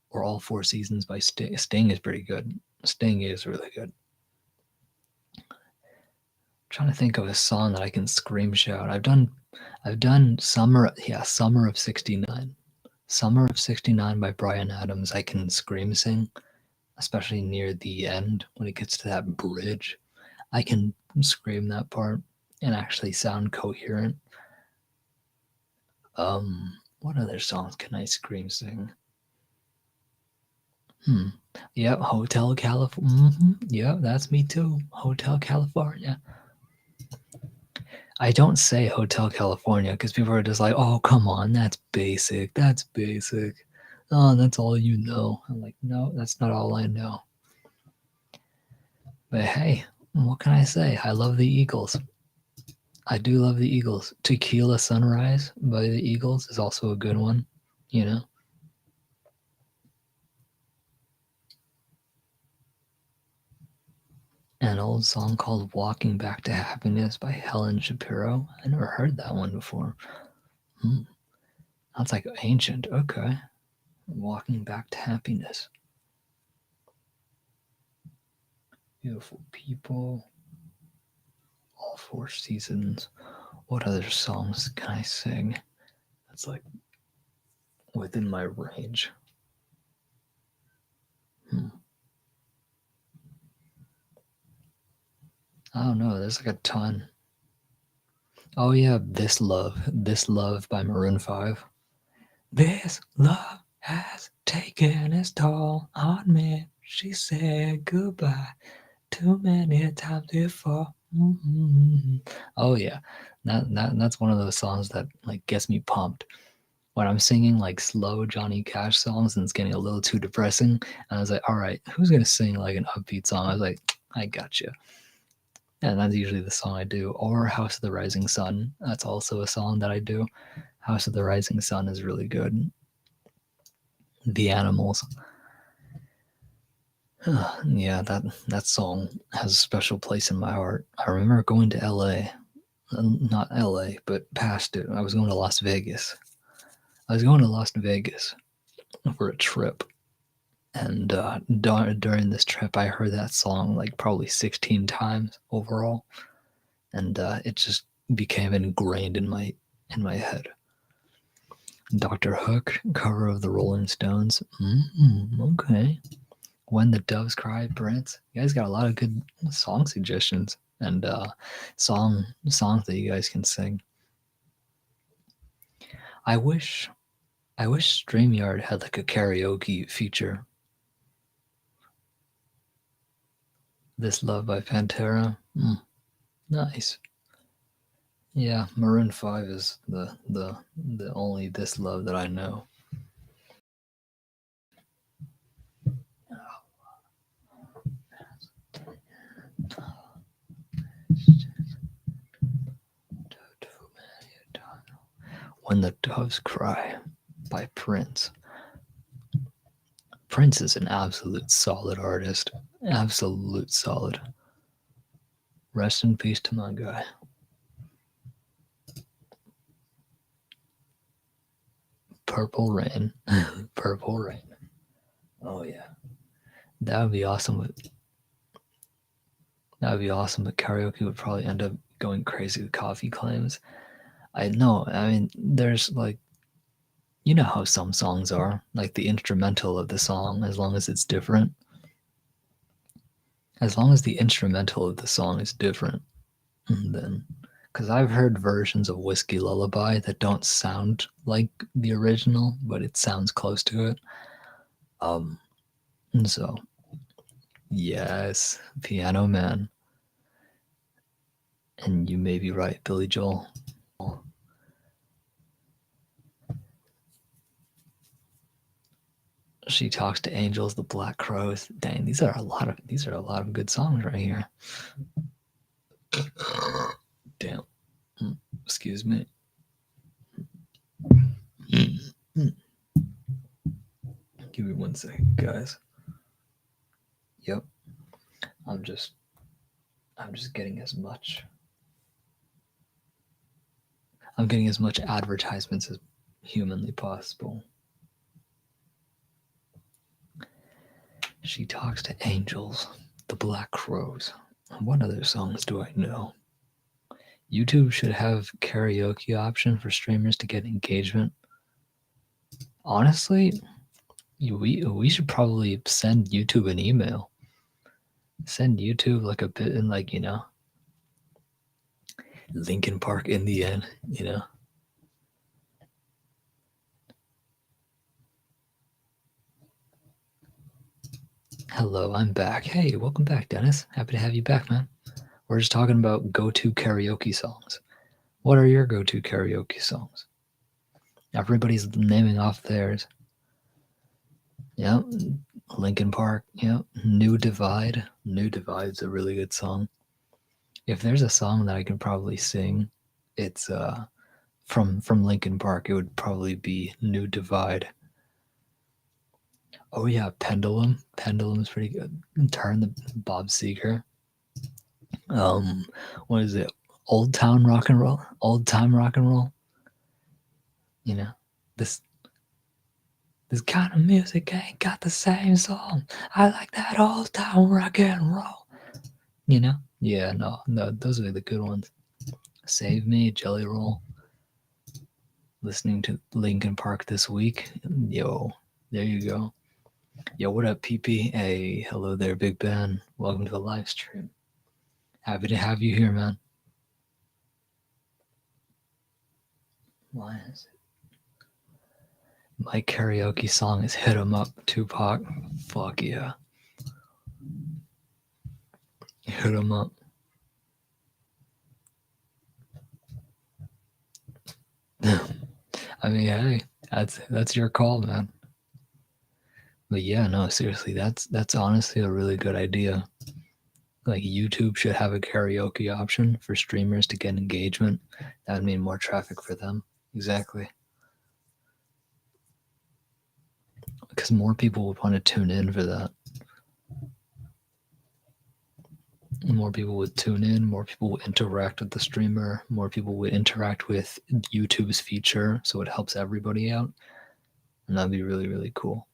Speaker 1: Or All Four Seasons by Sting. Sting is pretty good. Sting is really good. Trying to think of a song that I can scream shout. I've done Summer of 69. Summer of 69 by Bryan Adams. I can scream sing, especially near the end when it gets to that bridge. I can scream that part and actually sound coherent. What other songs can I scream sing? Yep, Hotel California. Yep, that's me too. Hotel California. I don't say Hotel California because people are just like, oh, come on, that's basic. That's basic. Oh, that's all you know. I'm like, no, that's not all I know. But hey, what can I say? I love the Eagles. I do love the Eagles. Tequila Sunrise by the Eagles is also a good one, you know? An old song called Walking Back to Happiness by Helen Shapiro. I never heard that one before. That's like ancient. Okay. Walking Back to Happiness. Beautiful People. All Four Seasons. What other songs can I sing that's like within my range? I don't know. There's like a ton. Oh yeah, This Love by Maroon 5. This love has taken its toll on me. She said goodbye too many times before. Mm-hmm. Oh yeah, that's one of those songs that like gets me pumped when I'm singing like slow Johnny Cash songs and it's getting a little too depressing. And I was like, all right, who's gonna sing like an upbeat song? I was like, I got you. And that's usually the song I do. Or House of the Rising Sun. That's also a song that I do. House of the Rising Sun is really good. The Animals. Yeah, that song has a special place in my heart. I remember going to LA, not LA, but past it. I was going to Las Vegas. I was going to Las Vegas for a trip, and during this trip, I heard that song like probably 16 times overall, and it just became ingrained in my head. Dr. Hook cover of the Rolling Stones. Okay. When the Doves Cry, Prince. You guys got a lot of good song suggestions and songs that you guys can sing. I wish StreamYard had like a karaoke feature. This Love by Pantera. Nice. Yeah, Maroon 5 is the only This Love that I know. When the Doves Cry by Prince. Prince is an absolute solid artist. Absolute solid. Rest in peace to my guy. Purple Rain. Purple Rain. Oh yeah. That would be awesome. That would be awesome, but karaoke would probably end up going crazy with coffee claims. I know. I mean, there's like, you know how some songs are, like the instrumental of the song, as long as it's different. As long as the instrumental of the song is different, then. Because I've heard versions of Whiskey Lullaby that don't sound like the original, but it sounds close to it. And so, yes, Piano Man. And you may be right, Billy Joel. She Talks to Angels, The Black Crows. Dang, these are a lot of good songs right here. Damn. Excuse me. Give me 1 second, guys. Yep. I'm just getting as much. I'm getting as much advertisements as humanly possible. She Talks to Angels, The Black Crows. What other songs do I know? YouTube should have karaoke option for streamers to get engagement. Honestly, we should probably send YouTube an email. Send YouTube like a bit in like, Linkin Park in the end. Hello, I'm back. Hey, welcome back, Dennis. Happy to have you back, man. We're just talking about go-to karaoke songs. What are your go-to karaoke songs? Everybody's naming off theirs. Yep. Linkin Park. Yep. New Divide. New Divide's a really good song. If there's a song that I can probably sing, it's from Linkin Park. It would probably be New Divide. Oh yeah, Pendulum. Pendulum's pretty good. Turn the Bob Seger. What is it? Old Town Rock and Roll. Old Time Rock and Roll. You know, this kind of music ain't got the same song. I like that old time rock and roll. Yeah, no, those are the good ones. Save Me, Jelly Roll. Listening to Linkin Park this week. Yo, there you go. Yo, what up, PP? Hey, hello there, Big Ben. Welcome to the live stream. Happy to have you here, man. Why is it? My karaoke song is "Hit 'Em Up," Tupac. Fuck yeah. Hit 'em up. I mean, hey, that's your call, man. But yeah, no, seriously, that's honestly a really good idea. Like YouTube should have a karaoke option for streamers to get engagement. That would mean more traffic for them. Exactly. Because more people would want to tune in for that. More people would tune in, more people would interact with the streamer, more people would interact with YouTube's feature, so it helps everybody out. And that'd be really, really cool.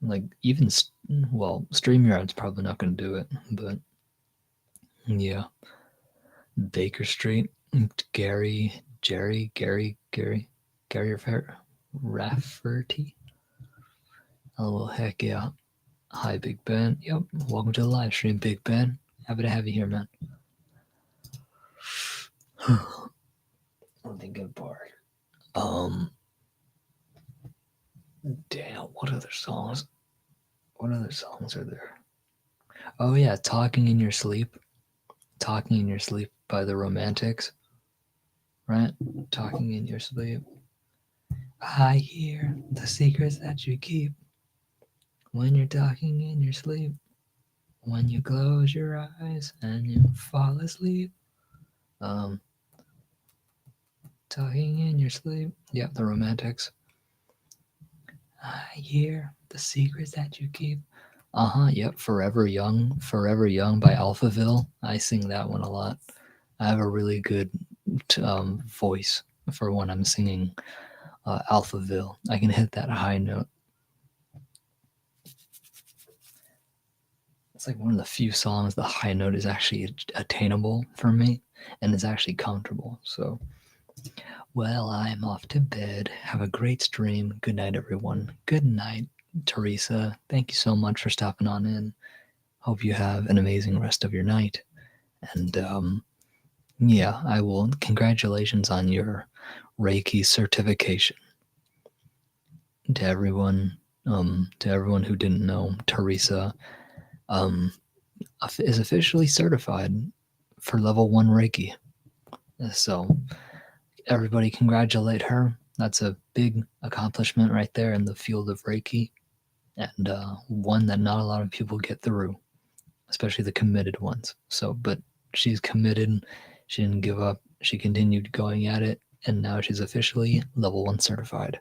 Speaker 1: Like, even, well, StreamYard's probably not going to do it, but yeah. Baker Street, Gary Rafferty. Oh, heck yeah. Hi, Big Ben. Yep, welcome to the live stream, Big Ben. Happy to have you here, man. I'm thinking part. Damn, what other songs? What other songs are there? Oh yeah, Talking in Your Sleep. Talking in Your Sleep by the Romantics. Right? Talking in Your Sleep. I hear the secrets that you keep when you're talking in your sleep. When you close your eyes and you fall asleep. Talking in your sleep. Yep, the Romantics. I hear the secrets that you keep. Yep, Forever Young by Alphaville. I sing that one a lot. I have a really good voice for when I'm singing Alphaville. I can hit that high note. It's like one of the few songs the high note is actually attainable for me and is actually comfortable. So, well, I'm off to bed. Have a great stream. Good night, everyone. Good night, Teresa. Thank you so much for stopping on in. Hope you have an amazing rest of your night. And yeah, I will. Congratulations on your Reiki certification. To everyone who didn't know, Teresa is officially certified for level 1 Reiki. So everybody congratulate her. That's a big accomplishment right there in the field of Reiki, and one that not a lot of people get through, especially the committed ones. So, but she's committed. She didn't give up. She continued going at it, and now she's officially level 1 certified.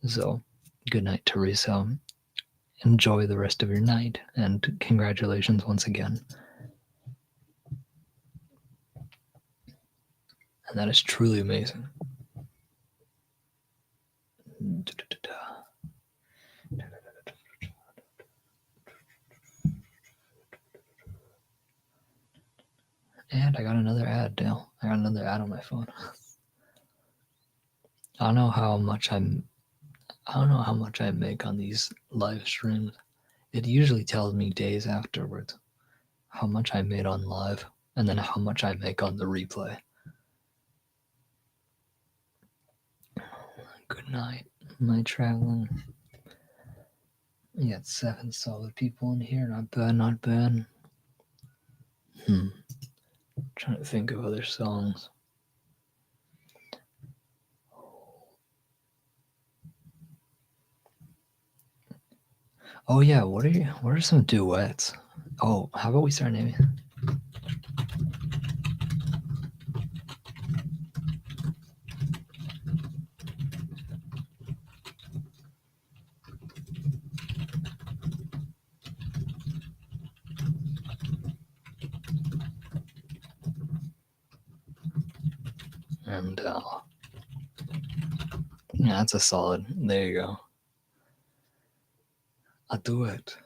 Speaker 1: So, good night, Teresa. Enjoy the rest of your night, and congratulations once again. And that is truly amazing. And I got another ad, Dale. I got another ad on my phone. I don't know how much I make on these live streams. It usually tells me days afterwards how much I made on live and then how much I make on the replay. Good night, my traveling. You got 7 solid people in here. Not bad, not bad. Trying to think of other songs. Oh yeah, what are some duets? Oh, how about we start naming? And yeah, that's a solid. There you go. A duet.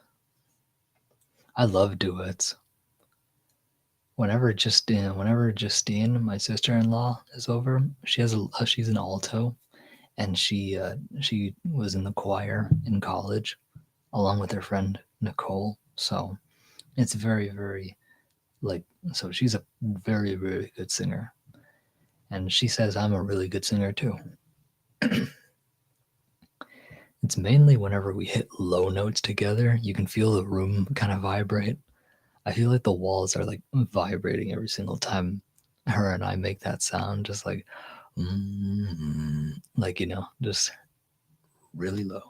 Speaker 1: I love duets. Whenever Justine, my sister-in-law, is over, she's an alto, and she was in the choir in college, along with her friend Nicole. So it's very, very so she's a very, very good singer, And she says I'm a really good singer too. It's mainly whenever we hit low notes together, you can feel the room kind of vibrate. I feel like the walls are like vibrating every single time her and I make that sound, just like, like, just really low.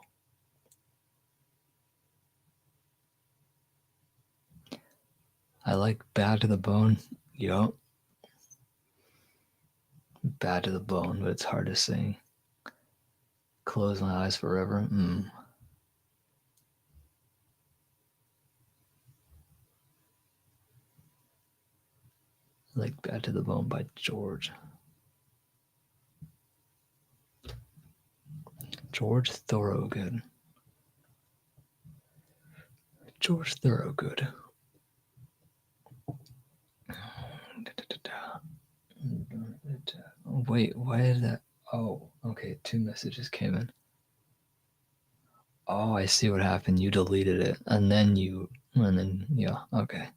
Speaker 1: I like Bad to the Bone. Yup. Bad to the Bone, but it's hard to sing. Close my eyes forever. I like Bad to the Bone by George. George Thorogood. George Thorogood. Wait, why is that? Oh, okay. 2 messages came in. Oh, I see what happened. You deleted it, and then yeah, okay.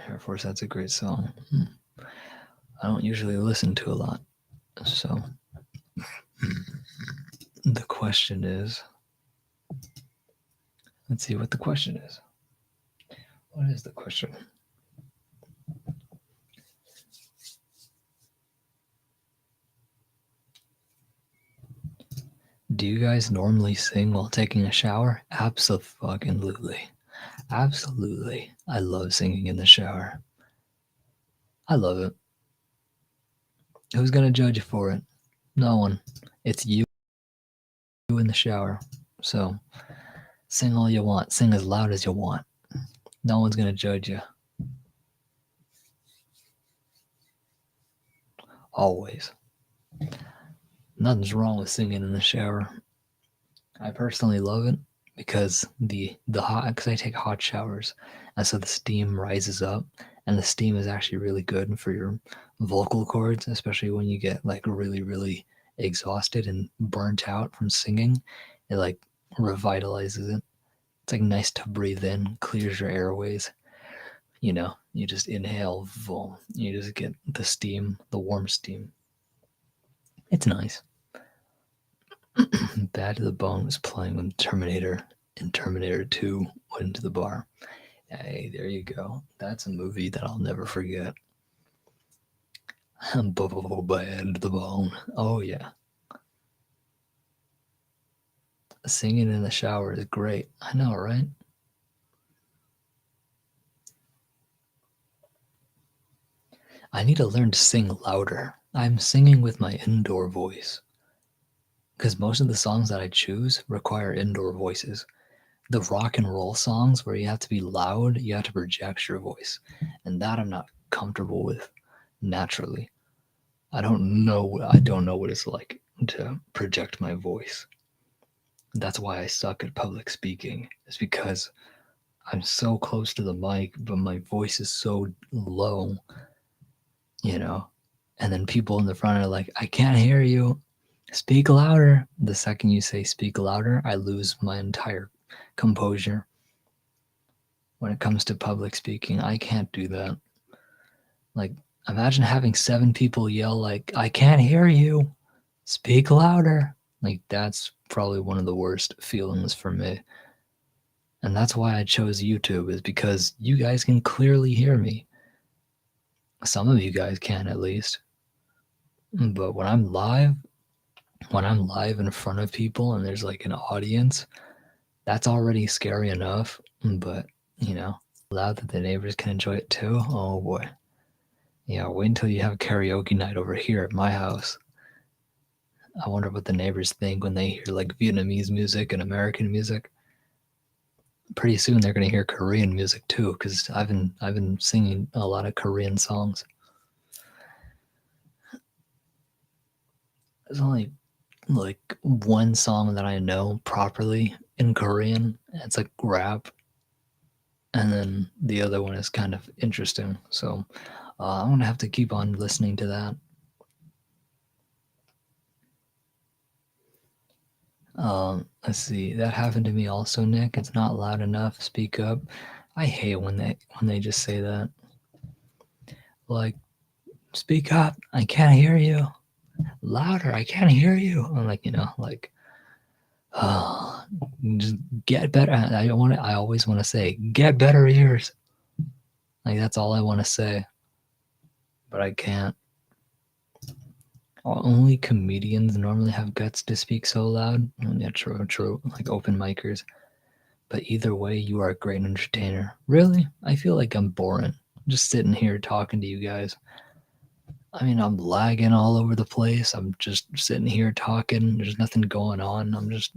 Speaker 1: Air Force, that's a great song. I don't usually listen to a lot, so the question is, let's see what the question is. What is the question? Do you guys normally sing while taking a shower? Absolutely. Absolutely. I love singing in the shower. I love it. Who's going to judge you for it? No one. It's you in the shower. So sing all you want. Sing as loud as you want. No one's going to judge you. Always. Nothing's wrong with singing in the shower. I personally love it because because I take hot showers, and so the steam rises up, and the steam is actually really good for your vocal cords, especially when you get like really really exhausted and burnt out from singing. It like revitalizes it. It's like nice to breathe in, clears your airways. You just inhale, boom, you just get the steam, the warm steam. It's nice. Bad to the Bone was playing when Terminator and Terminator 2 went into the bar. Hey, there you go. That's a movie that I'll never forget. Bad to the Bone. Oh, yeah. Singing in the shower is great. I know, right? I need to learn to sing louder. I'm singing with my indoor voice. Because most of the songs that I choose require indoor voices. The rock and roll songs where you have to be loud, you have to project your voice. And that I'm not comfortable with naturally. I don't know what it's like to project my voice. That's why I suck at public speaking. It's because I'm so close to the mic, but my voice is so low, you know. And then people in the front are like, "I can't hear you. Speak louder." The second you say speak louder, I lose my entire composure. When it comes to public speaking, I can't do that. Like, imagine having 7 people yell like, "I can't hear you. Speak louder." Like, that's probably one of the worst feelings for me. And that's why I chose YouTube, is because you guys can clearly hear me. Some of you guys can, at least. But when I'm live in front of people and there's like an audience, that's already scary enough. But, loud that the neighbors can enjoy it too. Oh boy. Yeah, wait until you have karaoke night over here at my house. I wonder what the neighbors think when they hear like Vietnamese music and American music. Pretty soon they're gonna hear Korean music too, because I've been singing a lot of Korean songs. There's only like one song that I know properly in Korean. It's like rap, and then the other one is kind of interesting. So I'm gonna have to keep on listening to that. Let's see. That happened to me also, Nick. It's not loud enough. Speak up. I hate when they just say that. Like, speak up, I can't hear you. Louder, I can't hear you. I'm like, like, oh, just get better. I always want to say, get better ears. Like, that's all I want to say. But I can't. Only comedians normally have guts to speak so loud. Yeah, true. Like open micers. But either way, you are a great entertainer. Really? I feel like I'm boring. Just sitting here talking to you guys. I mean, I'm lagging all over the place. I'm just sitting here talking. There's nothing going on. I'm just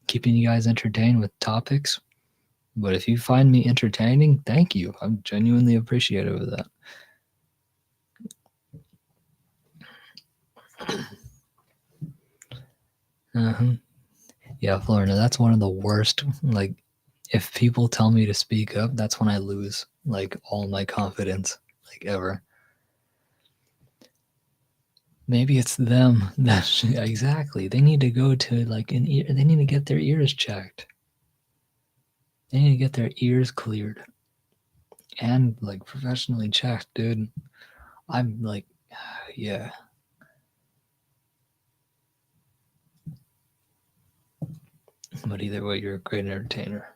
Speaker 1: keeping you guys entertained with topics. But if you find me entertaining, thank you. I'm genuinely appreciative of that. Uh-huh. Yeah, Florida, that's one of the worst. Like, if people tell me to speak up, that's when I lose, like, all my confidence, like, ever. Maybe it's them. That's exactly. They need to go to, like, an ear. They need to get their ears checked. They need to get their ears cleared and, like, professionally checked, dude. I'm like, yeah. But either way, you're a great entertainer.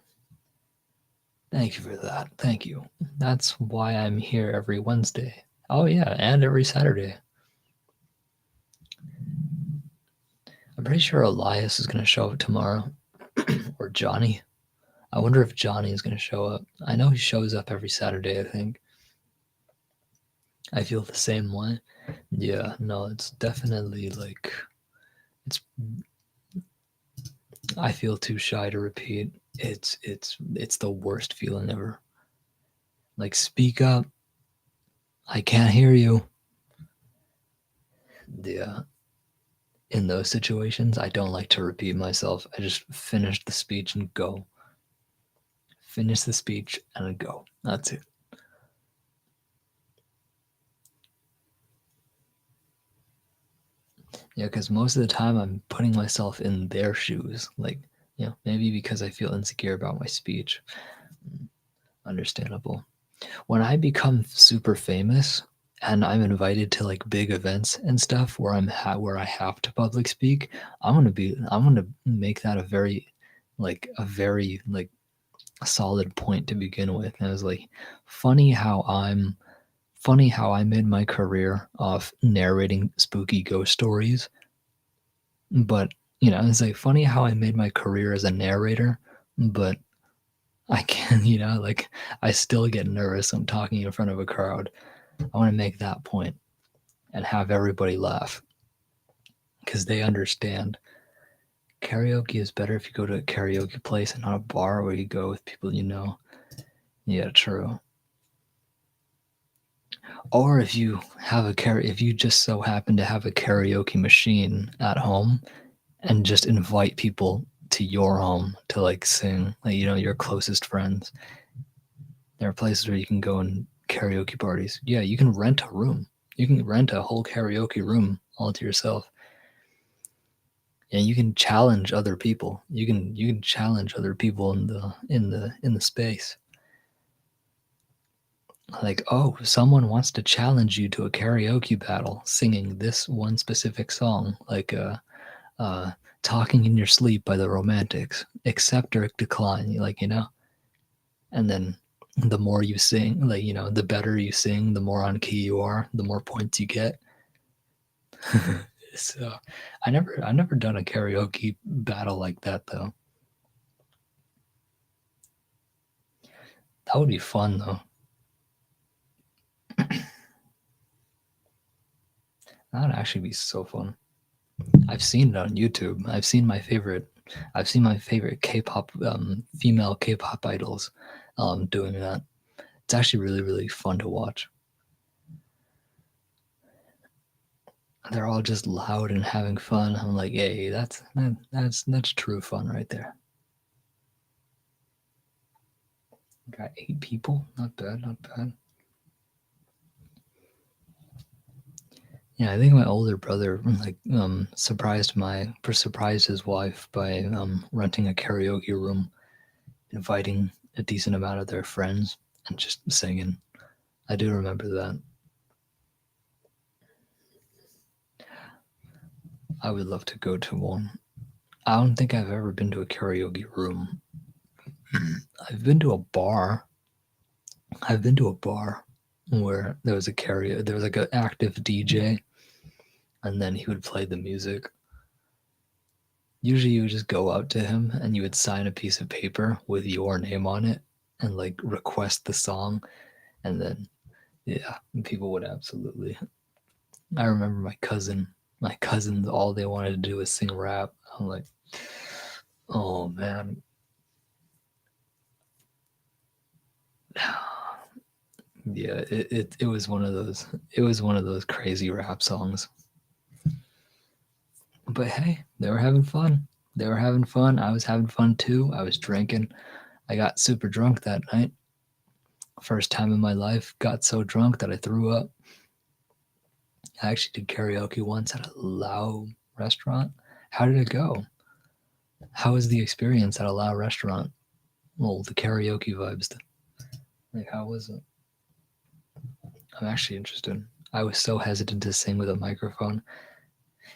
Speaker 1: Thank you for that. Thank you. That's why I'm here every Wednesday. Oh, yeah, and every Saturday. I'm pretty sure Elias is going to show up tomorrow. Or Johnny. I wonder if Johnny is going to show up. I know he shows up every Saturday, I think. I feel the same way. Yeah, no, it's definitely like it's I feel too shy to repeat. It's the worst feeling ever. Like, speak up. I can't hear you. Yeah. In those situations, I don't like to repeat myself. I just finish the speech and go. Finish the speech and go. That's it. Yeah, because most of the time I'm putting myself in their shoes. Like, maybe because I feel insecure about my speech. Understandable. When I become super famous and I'm invited to like big events and stuff where where I have to public speak, I'm gonna make that a very like solid point to begin with. And it's like funny how I'm funny how I made my career off narrating spooky ghost stories, but it's like funny how I made my career as a narrator, but I can, like I still get nervous. I'm talking in front of a crowd. I want to make that point and have everybody laugh because they understand karaoke is better if you go to a karaoke place and not a bar where you go with people you know. Yeah, true. Or if you just so happen to have a karaoke machine at home and just invite people to your home to like sing, like your closest friends. There are places where you can go and karaoke parties. Yeah, you can rent a room. You can rent a whole karaoke room all to yourself. And you can challenge other people. You can challenge other people in the space. Like, oh, someone wants to challenge you to a karaoke battle singing this one specific song, like uh Talking in Your Sleep by the Romantics. Accept or decline, and then the more you sing, like, the better you sing, the more on key you are, the more points you get. So I never done a karaoke battle like that though. That would be fun though. That would actually be so fun. I've seen it on YouTube. I've seen my favorite K-pop female K-pop idols doing that. It's actually really really fun to watch. They're all just loud and having fun. I'm like, hey, that's true fun right there. Got 8 people. Not bad. Not bad. Yeah, I think my older brother like surprised his wife by renting a karaoke room, inviting a decent amount of their friends, and just singing. I do remember that. I would love to go to one. I don't think I've ever been to a karaoke room. I've been to a bar. I've been to a bar where there was like an active DJ, and then he would play the music. Usually you would just go up to him and you would sign a piece of paper with your name on it and like request the song, and then yeah, people would absolutely. I remember my cousins, all they wanted to do was sing rap. I'm like, oh man. Yeah, it was one of those crazy rap songs. But hey, they were having fun. They were having fun. I was having fun too. I was drinking. I got super drunk that night. First time in my life, got so drunk that I threw up. I actually did karaoke once at a Lao restaurant. How did it go? How was the experience at a Lao restaurant? Well, the karaoke vibes. Like, how was it? I'm actually interested. I was so hesitant to sing with a microphone.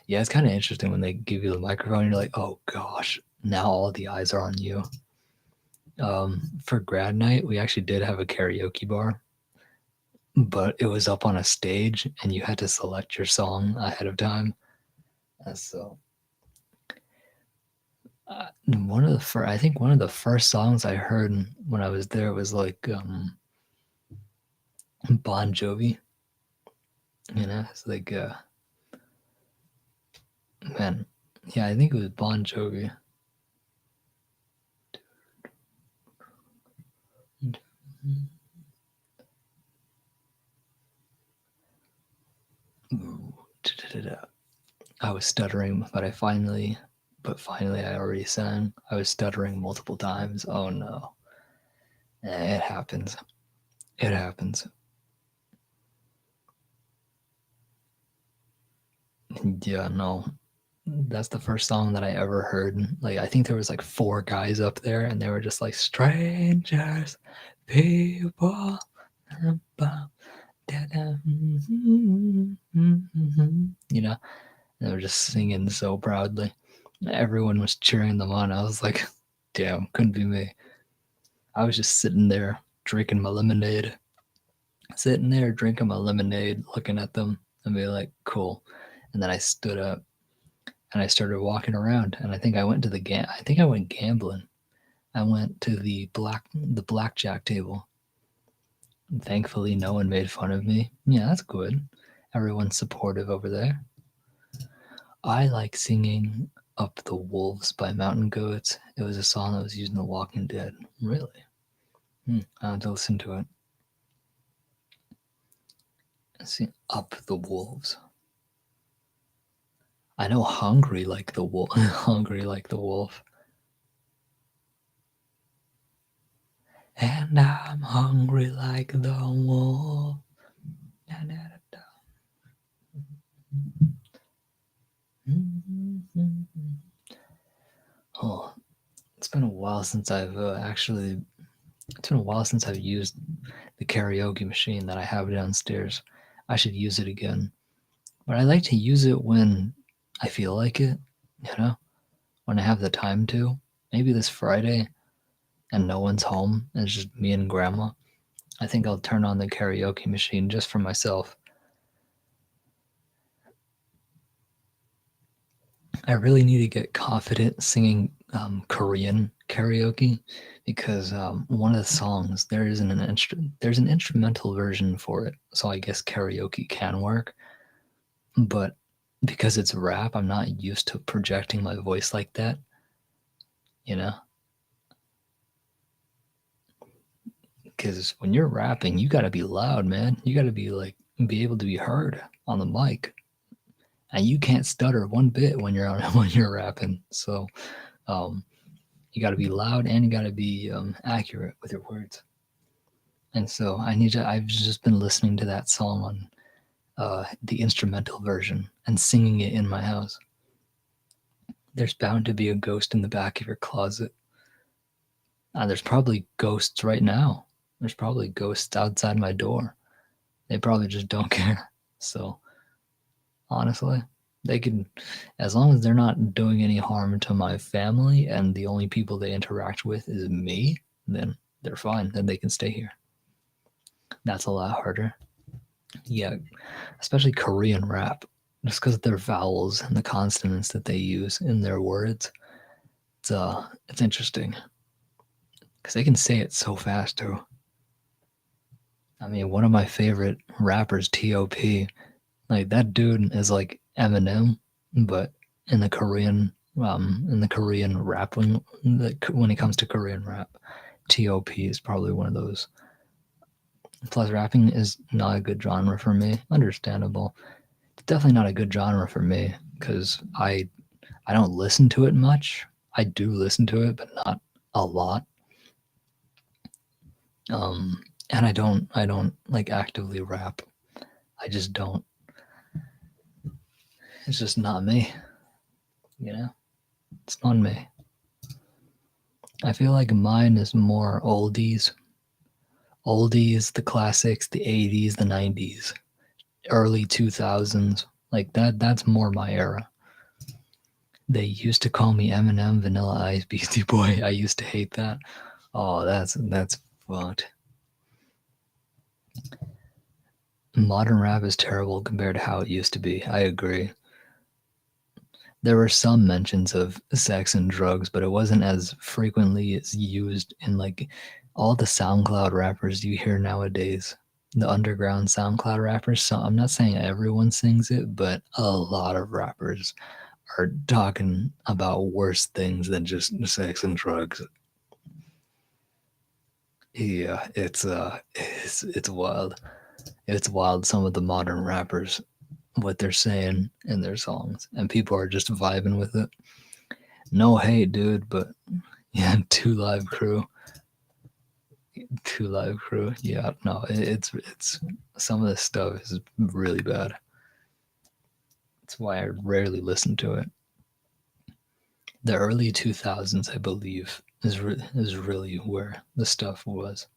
Speaker 1: Yeah, it's kind of interesting when they give you the microphone. You're like, oh gosh, now all the eyes are on you. For grad night, we actually did have a karaoke bar, but it was up on a stage, and you had to select your song ahead of time. So, I think one of the first songs I heard when I was there was like Bon Jovi. You know, it's like man, yeah, I think it was Bon Jovi. I was stuttering, but finally I already sang. I was stuttering multiple times. Oh no. It happens. It happens. Yeah, no. That's the first song that I ever heard. Like, I think there was like 4 guys up there, and they were just like strangers, people. You know, they were just singing so proudly. Everyone was cheering them on. I was like, damn, couldn't be me. I was just sitting there drinking my lemonade, looking at them and be like, cool. And then I stood up and I started walking around, and I think I went gambling. I went to the blackjack table. And thankfully, no one made fun of me. Yeah, that's good. Everyone's supportive over there. I like singing "Up the Wolves" by Mountain Goats. It was a song that was used in The Walking Dead. Really? I have to listen to it. Sing "Up the Wolves." I know "Hungry Like the Wolf." Hungry like the wolf. And I'm hungry like the wolf. Oh, it's been a while since I've It's been a while since I've used the karaoke machine that I have downstairs. I should use it again. But I like to use it when I feel like it, you know, when I have the time to. Maybe this Friday and no one's home and it's just me and grandma. I think I'll turn on the karaoke machine just for myself. I really need to get confident singing Korean karaoke because one of the songs there's an instrumental version for it, so I guess karaoke can work. But because it's rap, I'm not used to projecting my voice like that. You know, because when you're rapping, you got to be loud, man. You got to be able to be heard on the mic, and you can't stutter one bit when you're when you're rapping. So um, you got to be loud and you got to be accurate with your words. And so I've just been listening to that song on the instrumental version and singing it in my house. There's bound to be a ghost in the back of your closet. There's probably ghosts right now. There's probably ghosts outside my door. They probably just don't care. So, honestly, They can, as long as they're not doing any harm to my family and the only people they interact with is me, then they're fine. Then they can stay here. That's a lot harder. Yeah, especially Korean rap, just because of their vowels and the consonants that they use in their words. It's interesting because they can say it so fast too. I mean, one of my favorite rappers, T.O.P., like that dude is like Eminem, but in the Korean rap when it comes to Korean rap, T.O.P. is probably one of those. Plus, rapping is not a good genre for me. Understandable. It's definitely not a good genre for me because I don't listen to it much. I do listen to it, but not a lot. And I don't like actively rap. I just don't. It's just not me. You know, it's not me. I feel like mine is more oldies, the classics, the 80s, the 90s, early 2000s. Like that's more my era. They used to call me Eminem, Vanilla Ice, Beastie Boy. I used to hate that. Oh, that's fucked. Modern rap is terrible compared to how it used to be. I agree. There were some mentions of sex and drugs, but it wasn't as frequently as used in like all the SoundCloud rappers you hear nowadays. The underground SoundCloud rappers. So I'm not saying everyone sings it, but a lot of rappers are talking about worse things than just sex and drugs. Yeah, it's wild. It's wild some of the modern rappers what they're saying in their songs and people are just vibing with it. No hate, dude, but yeah, two live crew. Yeah, no, it's some of this stuff is really bad. That's why I rarely listen to it. The early 2000s, I believe, is really where the stuff was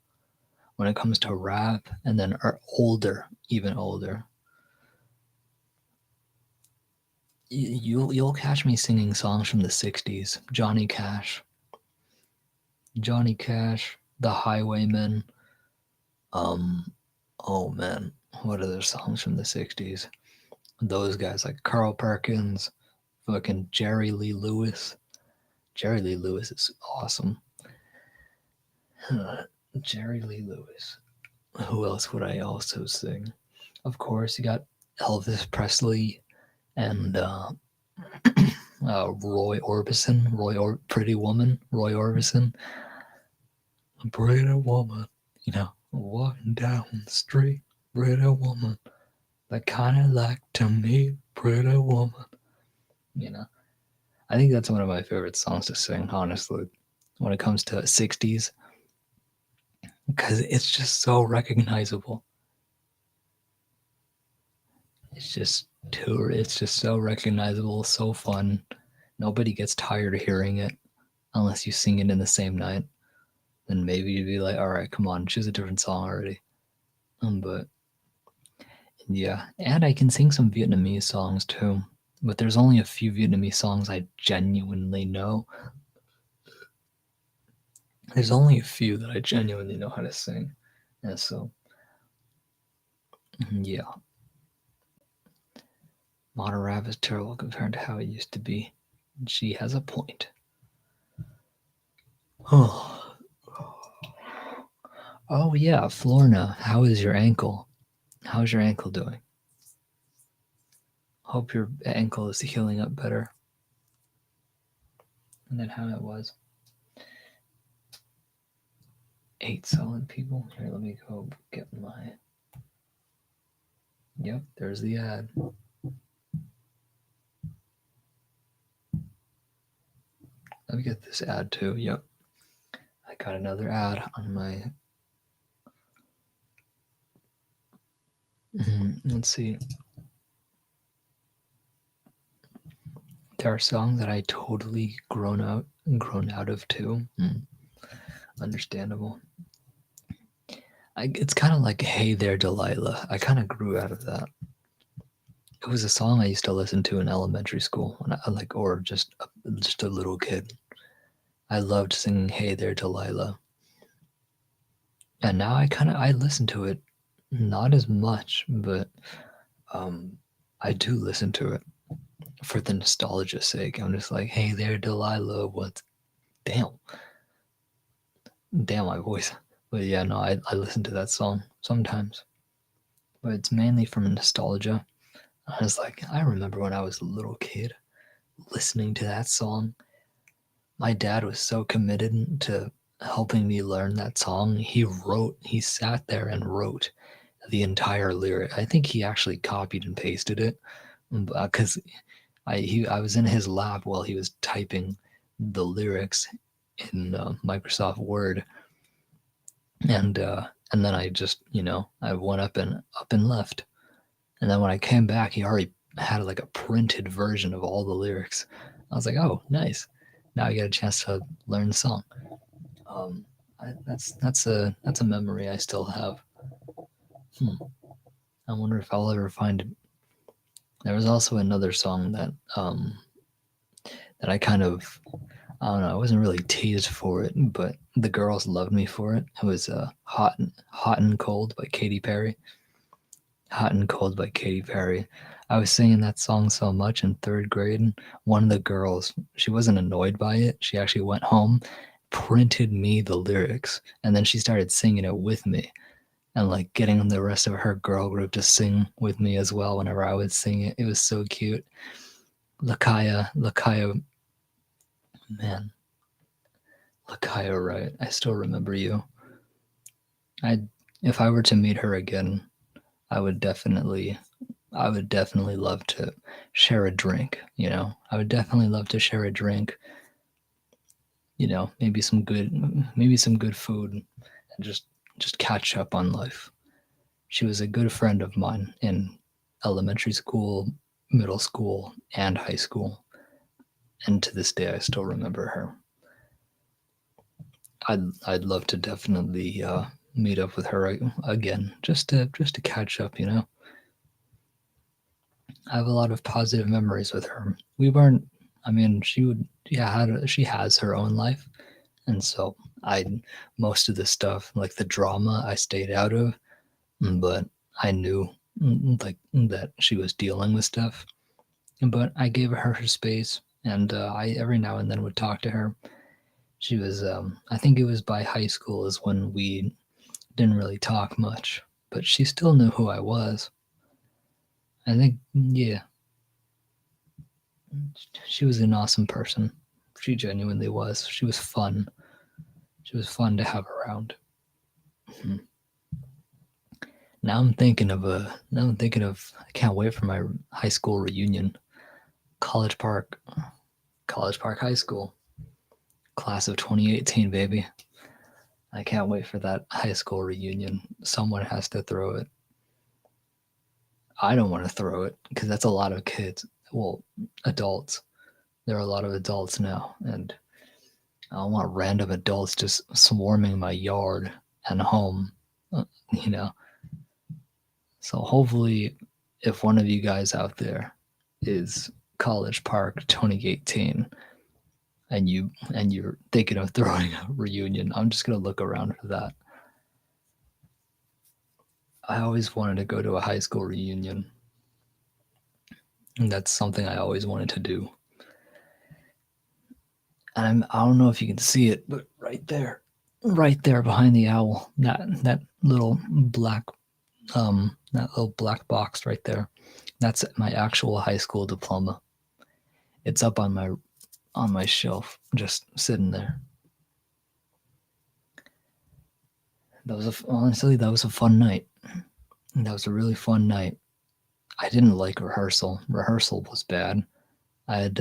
Speaker 1: when it comes to rap, and then older, even older. You'll catch me singing songs from the 60s. Johnny Cash, The Highwaymen. Oh man, what are the songs from the 60s? Those guys like Carl Perkins, fucking Jerry Lee Lewis. Jerry Lee Lewis is awesome. Jerry Lee Lewis. Who else would I also sing? Of course, you got Elvis Presley and Roy Orbison, Pretty Woman, Roy Orbison. Pretty woman, walking down the street, pretty woman, that kind of like to me, pretty woman. You know, I think that's one of my favorite songs to sing, honestly, when it comes to 60s, because it's just so recognizable. It's just so recognizable, so fun. Nobody gets tired of hearing it unless you sing it in the same night. Then maybe you'd be like, all right, come on, choose a different song already. But yeah, and I can sing some Vietnamese songs too. But there's only a few Vietnamese songs I genuinely know. There's only a few that I genuinely know how to sing. And so, yeah. Modern rap is terrible compared to how it used to be. She has a point. Oh, oh yeah, Florna, how is your ankle? How's your ankle doing? Hope your ankle is healing up better than how it was. 8 solid people. Here, let me go get my. Yep, there's the ad. Let me get this ad too. Yep. I got another ad on my. Let's see. There are songs that I totally grown out of too. Understandable. It's kind of like "Hey There, Delilah." I kind of grew out of that. It was a song I used to listen to in elementary school when or just a little kid. I loved singing "Hey There, Delilah," and now I listen to it, not as much, but um, I do listen to it for the nostalgia's sake. I'm just like, "Hey there, Delilah." What? Damn, damn my voice. But yeah, no, I listen to that song sometimes, but it's mainly from nostalgia. I was like, I remember when I was a little kid listening to that song. My dad was so committed to helping me learn that song. He sat there and wrote the entire lyric. I think he actually copied and pasted it because I was in his lab while he was typing the lyrics in Microsoft Word, and then I just I went up and left, and then when I came back, he already had like a printed version of all the lyrics. I was like, oh, nice. Now I get a chance to learn the song. Um, that's a memory I still have. Hmm. I wonder if I'll ever find it. There was also another song that I kind of I don't know. I wasn't really teased for it, but the girls loved me for it. It was Hot and Cold by Katy Perry. Hot and Cold by Katy Perry. I was singing that song so much in third grade. And one of the girls, she wasn't annoyed by it. She actually went home, printed me the lyrics, and then she started singing it with me and like getting the rest of her girl group to sing with me as well whenever I would sing it. It was so cute. Lakaya, man, Lakaya, right? I still remember you. I, if I were to meet her again, I would definitely, I would definitely love to share a drink. I would definitely love to share a drink. Maybe some good food, and just catch up on life. She was a good friend of mine in elementary school, middle school, and high school, and to this day, I still remember her. I'd love to definitely meet up with her again, just to catch up. I have a lot of positive memories with her. We weren't. I mean, she has her own life, and so I most of the stuff like the drama I stayed out of, but I knew like that she was dealing with stuff. But I gave her her space, and I every now and then would talk to her. She was, I think it was by high school is when we didn't really talk much, but she still knew who I was. I think, yeah, she was an awesome person. She genuinely was. She was fun. She was fun to have around. Mhm. Now I'm thinking of. I can't wait for my high school reunion. College Park, College Park High School, class of 2018, baby. I can't wait for that high school reunion. Someone has to throw it. I don't want to throw it because that's a lot of kids. Well, adults. There are a lot of adults now, and I don't want random adults just swarming my yard and home. uh, You know. So hopefully, if one of you guys out there is College Park 2018, and you're thinking of throwing a reunion, I'm just gonna look around for that. I always wanted to go to a high school reunion, and that's something I always wanted to do. And I don't know if you can see it, but right there behind the owl, that little black box right there, that's my actual high school diploma. It's up on my shelf, just sitting there. Honestly, that was a fun night. That was a really fun night. I didn't like rehearsal. Rehearsal was bad. I had.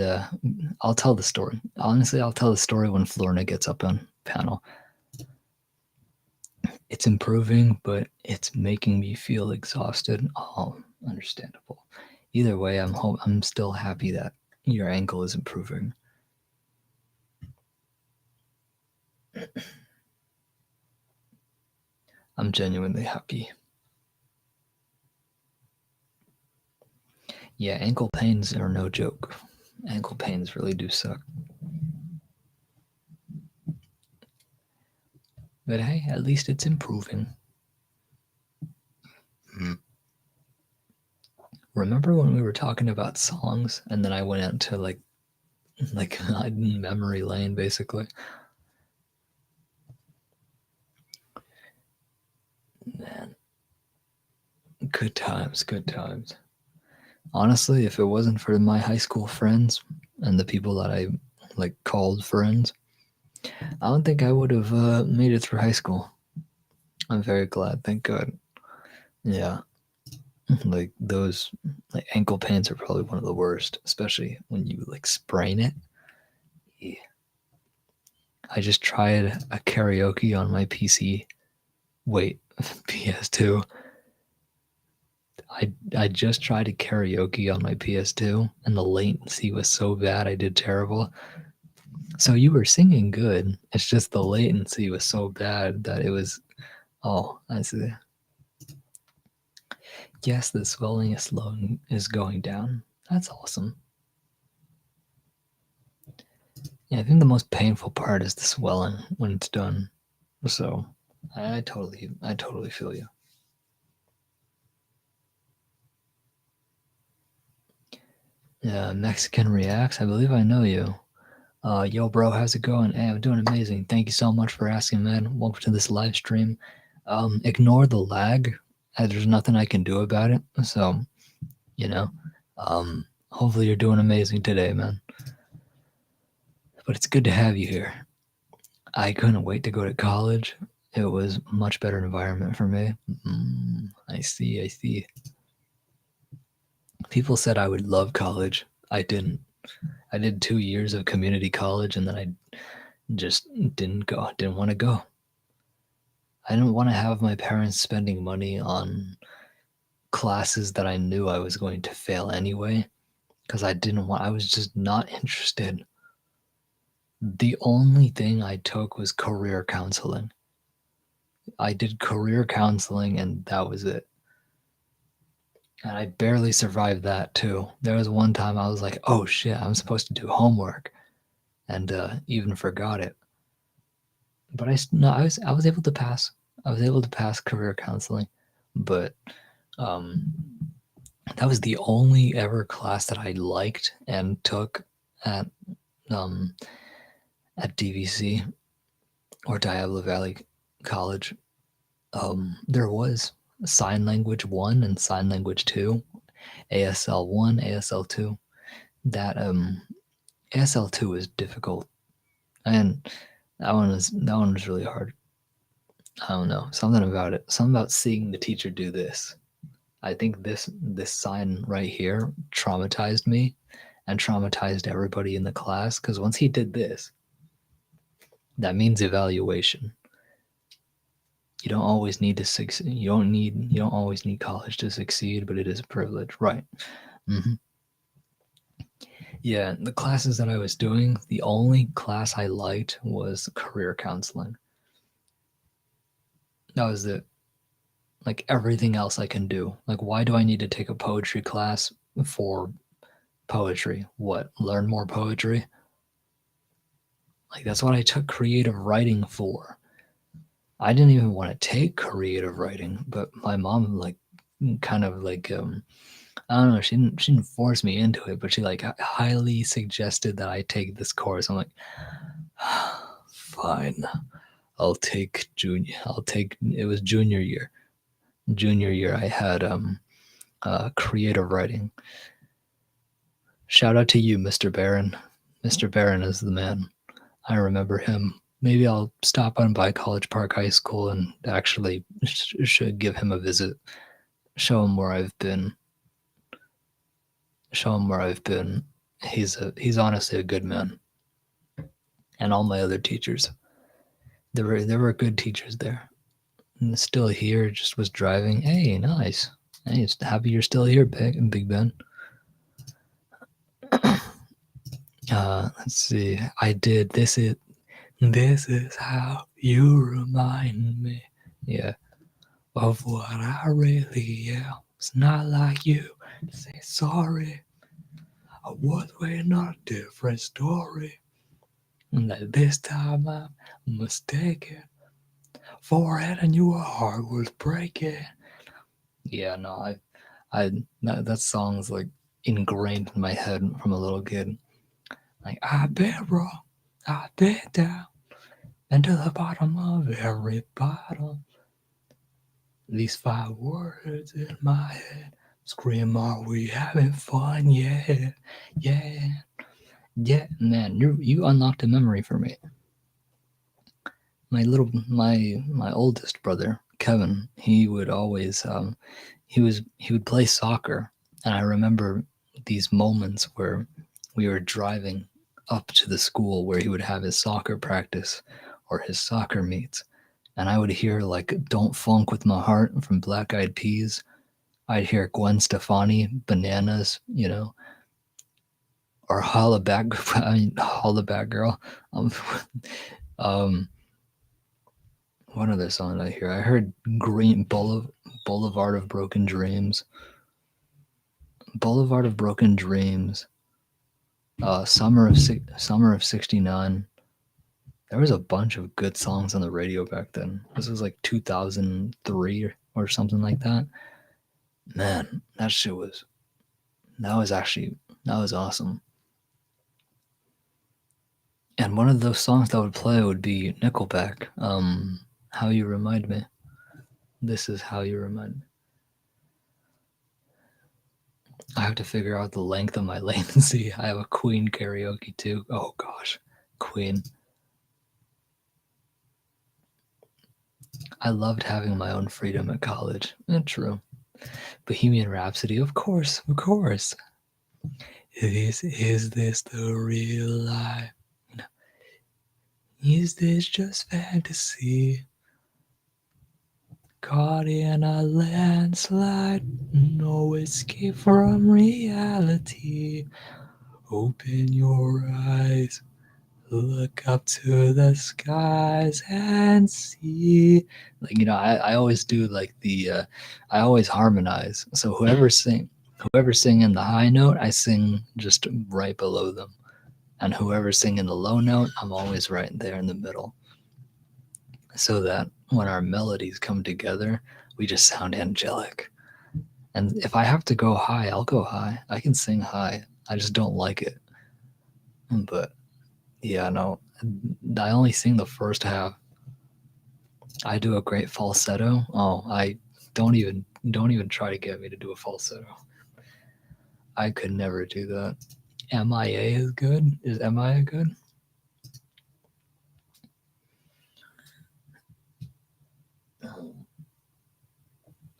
Speaker 1: I'll tell the story. Honestly, I'll tell the story when Florina gets up on panel. It's improving, but it's making me feel exhausted. Oh, understandable. Either way, I'm still happy that your ankle is improving. I'm genuinely happy. Yeah, ankle pains are no joke. Ankle pains really do suck. But hey, at least it's improving. Remember when we were talking about songs and then I went out to like memory lane basically? Man, good times, good times. Honestly, if it wasn't for my high school friends and the people that I like called friends, I don't think I would have made it through high school. I'm very glad, thank God. Yeah, like those like ankle pains are probably one of the worst, especially when you like sprain it. Yeah. I just tried a karaoke on my PC. Wait, PS2. I just tried a karaoke on my PS2 and the latency was so bad I did terrible. So you were singing good. It's just the latency was so bad that it was. Oh, I see. Yes, the swelling is going down. That's awesome. Yeah, I think the most painful part is the swelling when it's done. So I totally feel you. Yeah, Mexican reacts. I believe I know you. Yo, bro, how's it going? Hey, I'm doing amazing. Thank you so much for asking, man. Welcome to this live stream. Ignore the lag. There's nothing I can do about it. So, you know, hopefully you're doing amazing today, man. But it's good to have you here. I couldn't wait to go to college. It was a much better environment for me. I see, I see. People said I would love college. I didn't. I did 2 years of community college and then I just didn't go. Didn't want to go. I didn't want to have my parents spending money on classes that I knew I was going to fail anyway because I was just not interested. The only thing I took was career counseling. I did career counseling and that was it. And I barely survived that too. There was one time I was like, oh shit, I'm supposed to do homework and even forgot it. But no, I was able to pass. I was able to pass career counseling, but um, that was the only ever class that I liked and took at um, at DVC or Diablo Valley College. There was sign language 1 and sign language 2, ASL 1, ASL 2. That ASL 2 is difficult, and that one was really hard. I don't know, something about it, something about seeing the teacher do this. I think this sign right here traumatized me and traumatized everybody in the class because once he did this, that means evaluation. You don't always need to succeed. You don't always need college to succeed, but it is a privilege, right? hmm Yeah, the classes that I was doing, the only class I liked was career counseling. That was it. Like everything else I can do. Like, why do I need to take a poetry class for poetry? What? Learn more poetry? Like, that's what I took creative writing for. I didn't even want to take creative writing, but my mom, like, kind of like, I don't know, she didn't force me into it, but she, like, highly suggested that I take this course. I'm like, fine, it was junior year. Junior year, I had creative writing. Shout out to you, Mr. Barron. Mr. Barron is the man. I remember him. Maybe I'll stop on by College Park High School and actually should give him a visit. Show him where I've been. Show him where I've been. He's honestly a good man. And all my other teachers. There were good teachers there. And still here, just was driving. Hey, nice. Hey, happy you're still here, Big Ben. Let's see. I did this is how you remind me. Yeah. Of what I really am. It's not like you. to say sorry. I was waiting on a different story. And that this time I'm mistaken. Forehead and your heart was breaking. Yeah, no, that song's like ingrained in my head from a little kid. Like, I've been wrong, I've been down, and to the bottom of every bottle. These 5 words in my head scream, are we having fun? Yeah, yeah, yeah. Man, you unlocked a memory for me. My oldest brother, Kevin, he would always he would play soccer, and I remember these moments where we were driving up to the school where he would have his soccer practice or his soccer meets, and I would hear like "Don't Funk with My Heart" from Black Eyed Peas. I'd hear Gwen Stefani, Bananas, or Holla Back, Holla Back Girl. Um, um, what other song did I hear? I heard Boulevard of Broken Dreams. Boulevard of Broken Dreams. Summer of '69. There was a bunch of good songs on the radio back then. This was like 2003 or something like that. Man, that was awesome. And one of those songs that would play would be Nickelback. How You Remind Me. This is How You Remind Me. I have to figure out the length of my latency. I have a Queen karaoke too. Oh gosh, Queen. I loved having my own freedom at college. True. Bohemian Rhapsody, of course, of course. Is this the real life? Is this just fantasy? Caught in a landslide, no escape from reality. Open your eyes, look up to the skies and see. Like, I always do like I always harmonize. So whoever's singing the high note, I sing just right below them. And whoever's singing the low note, I'm always right there in the middle. So that when our melodies come together, we just sound angelic. And if I have to go high, I'll go high. I can sing high. I just don't like it. But yeah, no, I only sing the first half. I do a great falsetto. Oh, I don't even try to get me to do a falsetto. I could never do that. MIA is good. Is MIA good?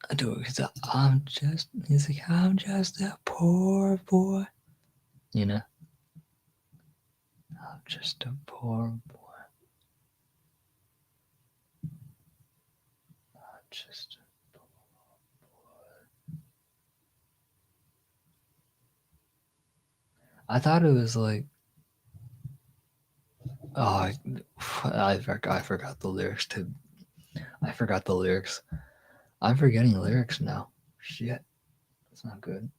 Speaker 1: I do it because he's like, I'm just a poor boy. I'm just a poor boy. I'm just a poor boy. I thought it was like, oh, I forgot the lyrics to. I forgot the lyrics. I'm forgetting lyrics now. Shit, that's not good.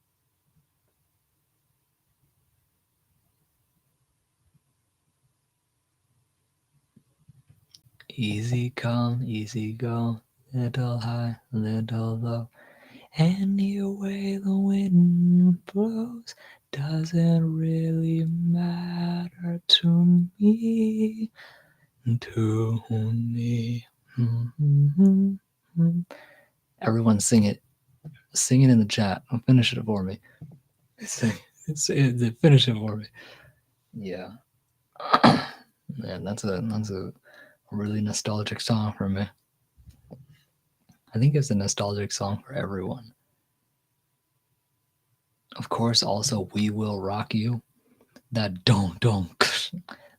Speaker 1: Easy come, easy go, little high, little low. Any way the wind blows doesn't really matter to me. To me. Everyone sing it. Sing it in the chat. Finish it for me. Finish it for me. Yeah. Man, that's a really nostalgic song for me. I think it's a nostalgic song for everyone. Of course, also We Will Rock You. That don't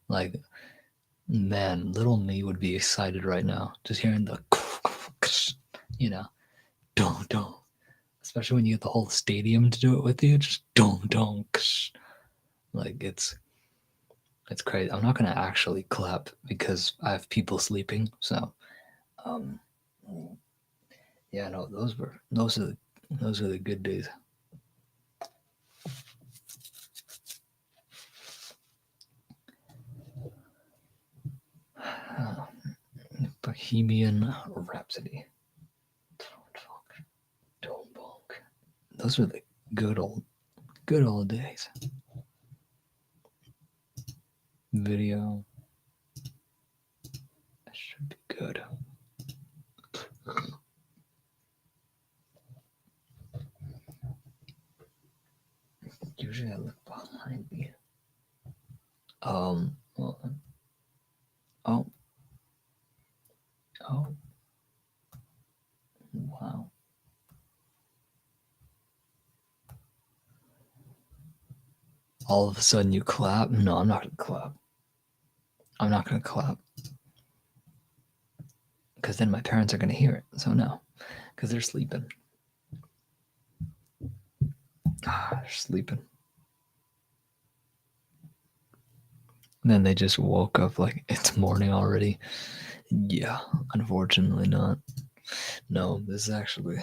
Speaker 1: like, man, little me would be excited right now just hearing the you know don't, especially when you get the whole stadium to do it with you. Just don't like it's crazy. I'm not gonna actually clap because I have people sleeping. So um yeah, no, those are the good days. Bohemian Rhapsody. Don't bulk. Those were the good old days. Video. That should be good. Usually I look behind me. Well, oh. Wow. All of a sudden you clap? No, I'm not gonna clap. I'm not gonna clap. Because then my parents are gonna hear it. So no. Because they're sleeping. They're sleeping. And then they just woke up like it's morning already. Yeah, unfortunately not. No, this is actually,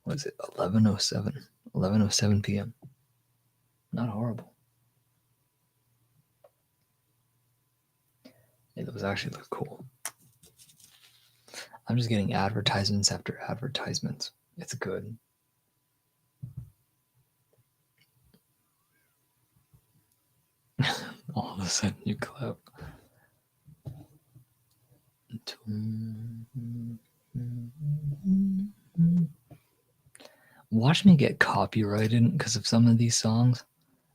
Speaker 1: what is it, 11:07? 11:07 p.m. Not horrible. Yeah, those actually look cool. I'm just getting advertisements after advertisements. It's good. All of a sudden you clap. Watch me get copyrighted because of some of these songs.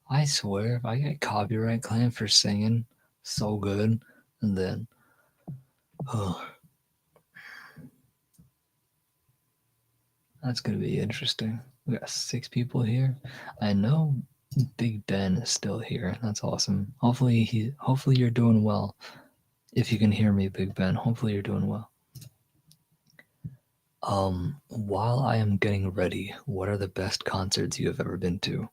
Speaker 1: I swear, if I get copyright claim for singing so good, and then, that's gonna be interesting. We got 6 people here. I know Big Ben is still here. That's awesome. Hopefully you're doing well. If you can hear me, Big Ben, hopefully you're doing well. While I am getting ready, what are the best concerts you have ever been to?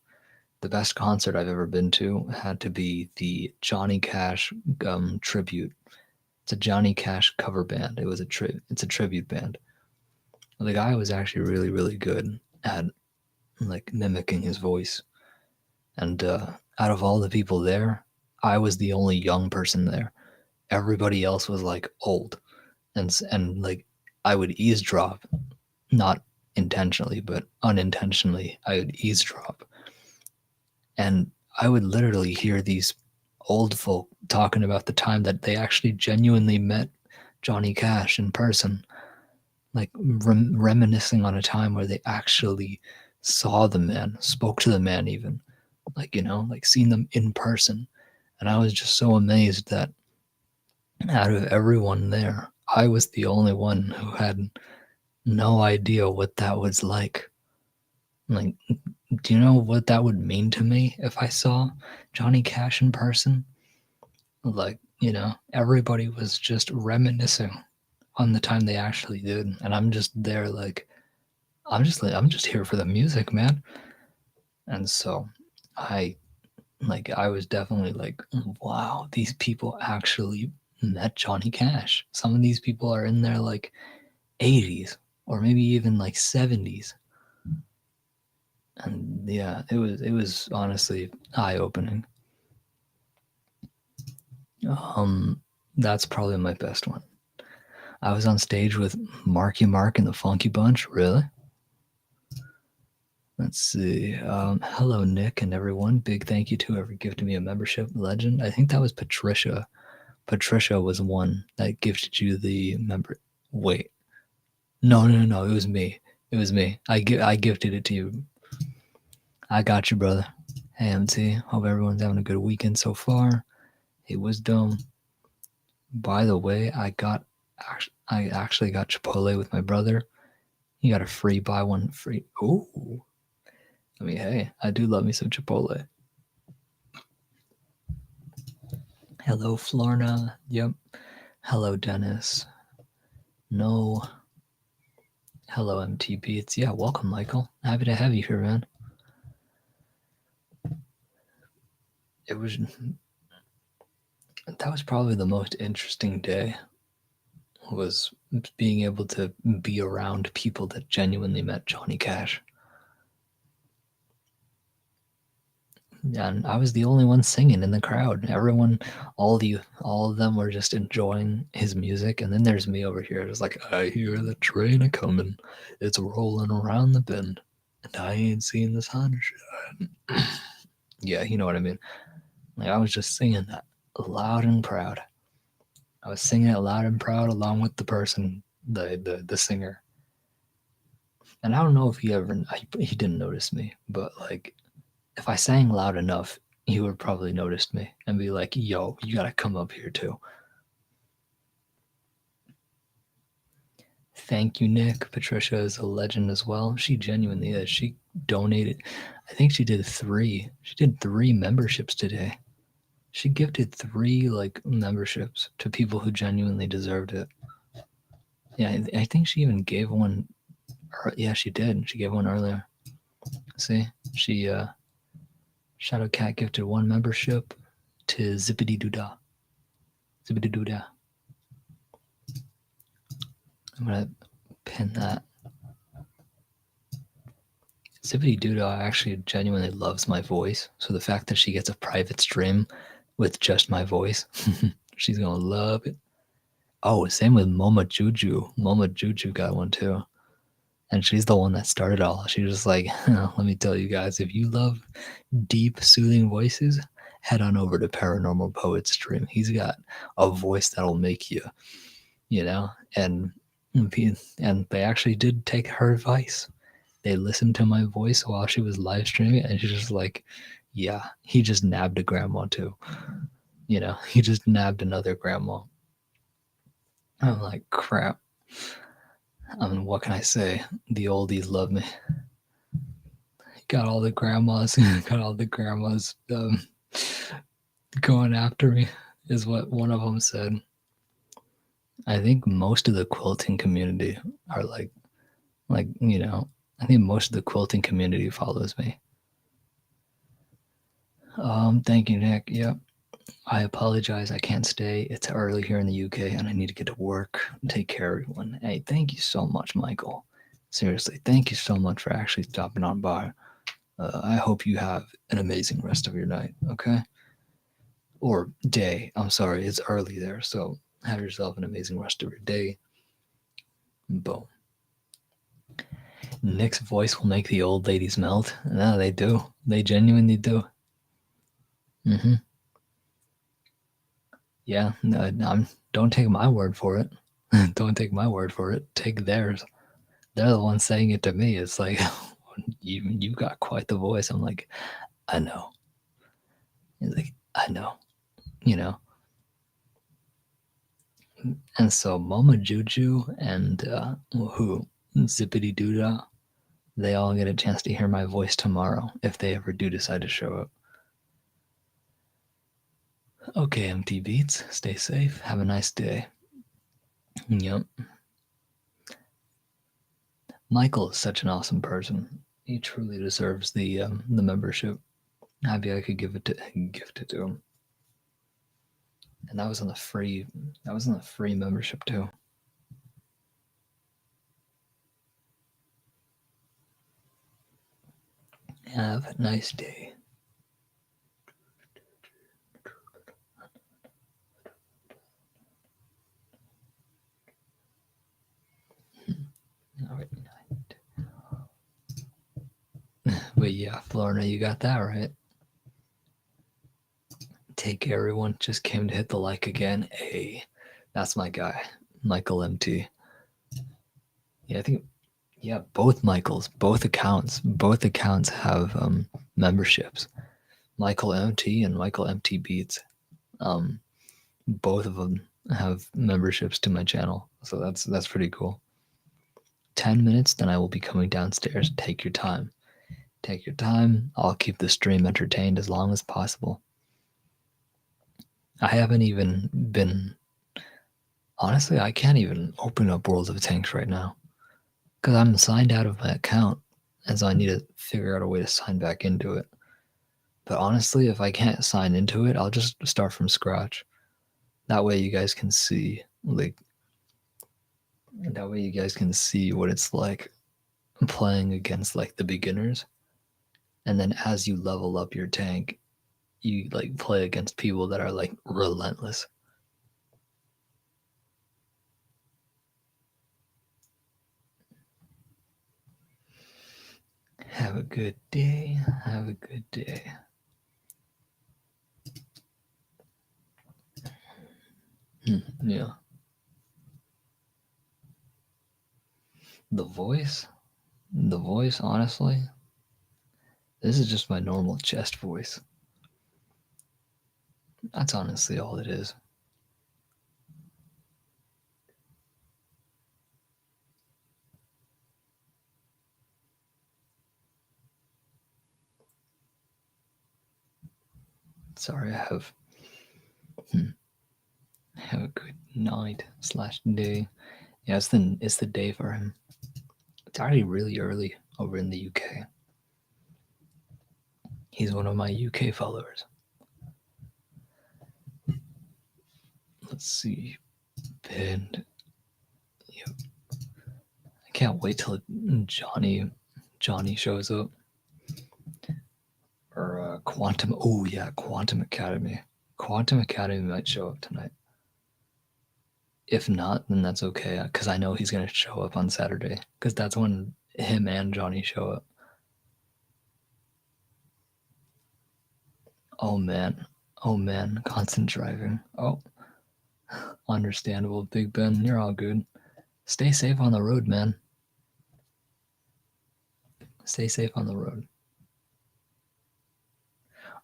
Speaker 1: The best concert I've ever been to had to be the Johnny Cash tribute. It's a Johnny Cash cover band. It's a tribute band. The guy was actually really, really good at like mimicking his voice. And out of all the people there, I was the only young person there. Everybody else was like old, and like I would eavesdrop, not intentionally, but unintentionally. I would eavesdrop, and I would literally hear these old folk talking about the time that they actually genuinely met Johnny Cash in person, like reminiscing on a time where they actually saw the man, spoke to the man, even like like seen them in person. And I was just so amazed that out of everyone there, I was the only one who had no idea what that was like. Like, do you know what that would mean to me if I saw Johnny Cash in person? Like, everybody was just reminiscing on the time they actually did, and I'm just there like I'm just here for the music, man. And so I I was definitely like, wow, these people actually met Johnny Cash. Some of these people are in their like 80s or maybe even like 70s. And yeah, it was honestly eye-opening. That's probably my best one. I was on stage with Marky Mark and the Funky Bunch. Really? Let's see. Hello, Nick and everyone. Big thank you to whoever gifted me a membership. Legend. I think that was Patricia. Patricia was one that gifted you the member. Wait. No. It was me. It was me. I gifted it to you. I got you, brother. Hey, MT. Hope everyone's having a good weekend so far. Hey, Wisdom. By the way, I actually got Chipotle with my brother. You got a free buy one free. Ooh. I mean, hey, I do love me some Chipotle. Hello, Florna. Yep. Hello, Dennis. No. Hello, MT Beats. Yeah, welcome, Michael. Happy to have you here, man. That was probably the most interesting day, was being able to be around people that genuinely met Johnny Cash. And I was the only one singing in the crowd. Everyone, all of them were just enjoying his music, and then there's me over here, just like, I hear the train a coming, it's rolling around the bend, and I ain't seen the sun shine. Yeah, you know what I mean. Like, I was just singing that loud and proud. I was singing it loud and proud along with the person, the singer. And I don't know if he didn't notice me, but like, if I sang loud enough, he would probably notice me and be like, yo, you gotta come up here too. Thank you, Nick. Patricia is a legend as well. She genuinely is. She donated, I think she did three. She did three memberships today. She gifted three like memberships to people who genuinely deserved it. Yeah, I think she even gave one. Yeah, she did. She gave one earlier. See, she Shadow Cat gifted one membership to Zippity Doodah. Zippity Doodah. I'm gonna pin that. Zippity Doodah actually genuinely loves my voice, so the fact that she gets a private stream with just my voice, she's gonna love it. Oh, same with Moma Juju. Moma Juju got one too. And she's the one that started all. She was like, let me tell you guys, if you love deep, soothing voices, head on over to Paranormal Poet's stream. He's got a voice that'll make you, you know? And they actually did take her advice. They listened to my voice while she was live streaming, and she's just like, yeah, he just nabbed a grandma too. You know, he just nabbed another grandma. I'm like, crap. I mean, what can I say? The oldies love me. Got all the grandmas, going after me, is what one of them said. I think most of the quilting community are like, you know, I think most of the quilting community follows me. Thank you, Nick. Yep. I apologize. I can't stay. It's early here in the UK and I need to get to work. Take care, everyone. Hey, thank you so much, Michael. Seriously, thank you so much for actually stopping on by. I hope you have an amazing rest of your night, okay? Or day. I'm sorry, it's early there. So have yourself an amazing rest of your day. Boom. Nick's voice will make the old ladies melt. No, they do. They genuinely do. Mm-hmm. Yeah, no, don't take my word for it. Don't take my word for it. Take theirs. They're the ones saying it to me. It's like, you got quite the voice. I'm like, I know. He's like, I know. You know. And so Mama Juju and who Zippity Doodah, they all get a chance to hear my voice tomorrow if they ever do decide to show up. Okay, MT Beats, stay safe. Have a nice day. Yep. Michael is such an awesome person. He truly deserves the membership. Maybe I could gift it to him. And that was on the free membership too. Have a nice day. But yeah, Florida, you got that right. Take care, everyone. Just came to hit the like again. Hey, that's my guy, Michael MT. Yeah, I think, yeah, both Michaels, both accounts have memberships. Michael MT and Michael MT Beats. Both of them have memberships to my channel, so that's pretty cool. 10 minutes, then I will be coming downstairs. Take your time. Take your time. I'll keep the stream entertained as long as possible. I haven't even been. Honestly, I can't even open up World of Tanks right now because I'm signed out of my account, and so I need to figure out a way to sign back into it. But honestly, if I can't sign into it, I'll just start from scratch. That way, you guys can see what it's like playing against like the beginners, And then as you level up your tank, you like play against people that are like relentless. Have a good day. Have a good day. Yeah. The voice, honestly, this is just my normal chest voice. That's honestly all it is. Sorry, I have a good night / day. Yeah, it's the day for him. It's already really early over in the UK. He's one of my UK followers. Let's see. Pinned. Yep. I can't wait till Johnny shows up. Or Quantum. Oh yeah, Quantum Academy. Quantum Academy might show up tonight. If not, then that's okay, because I know he's gonna show up on Saturday, because that's when him and Johnny show up. Oh man, constant driving. Oh, understandable, Big Ben. You're all good. Stay safe on the road, man. Stay safe on the road.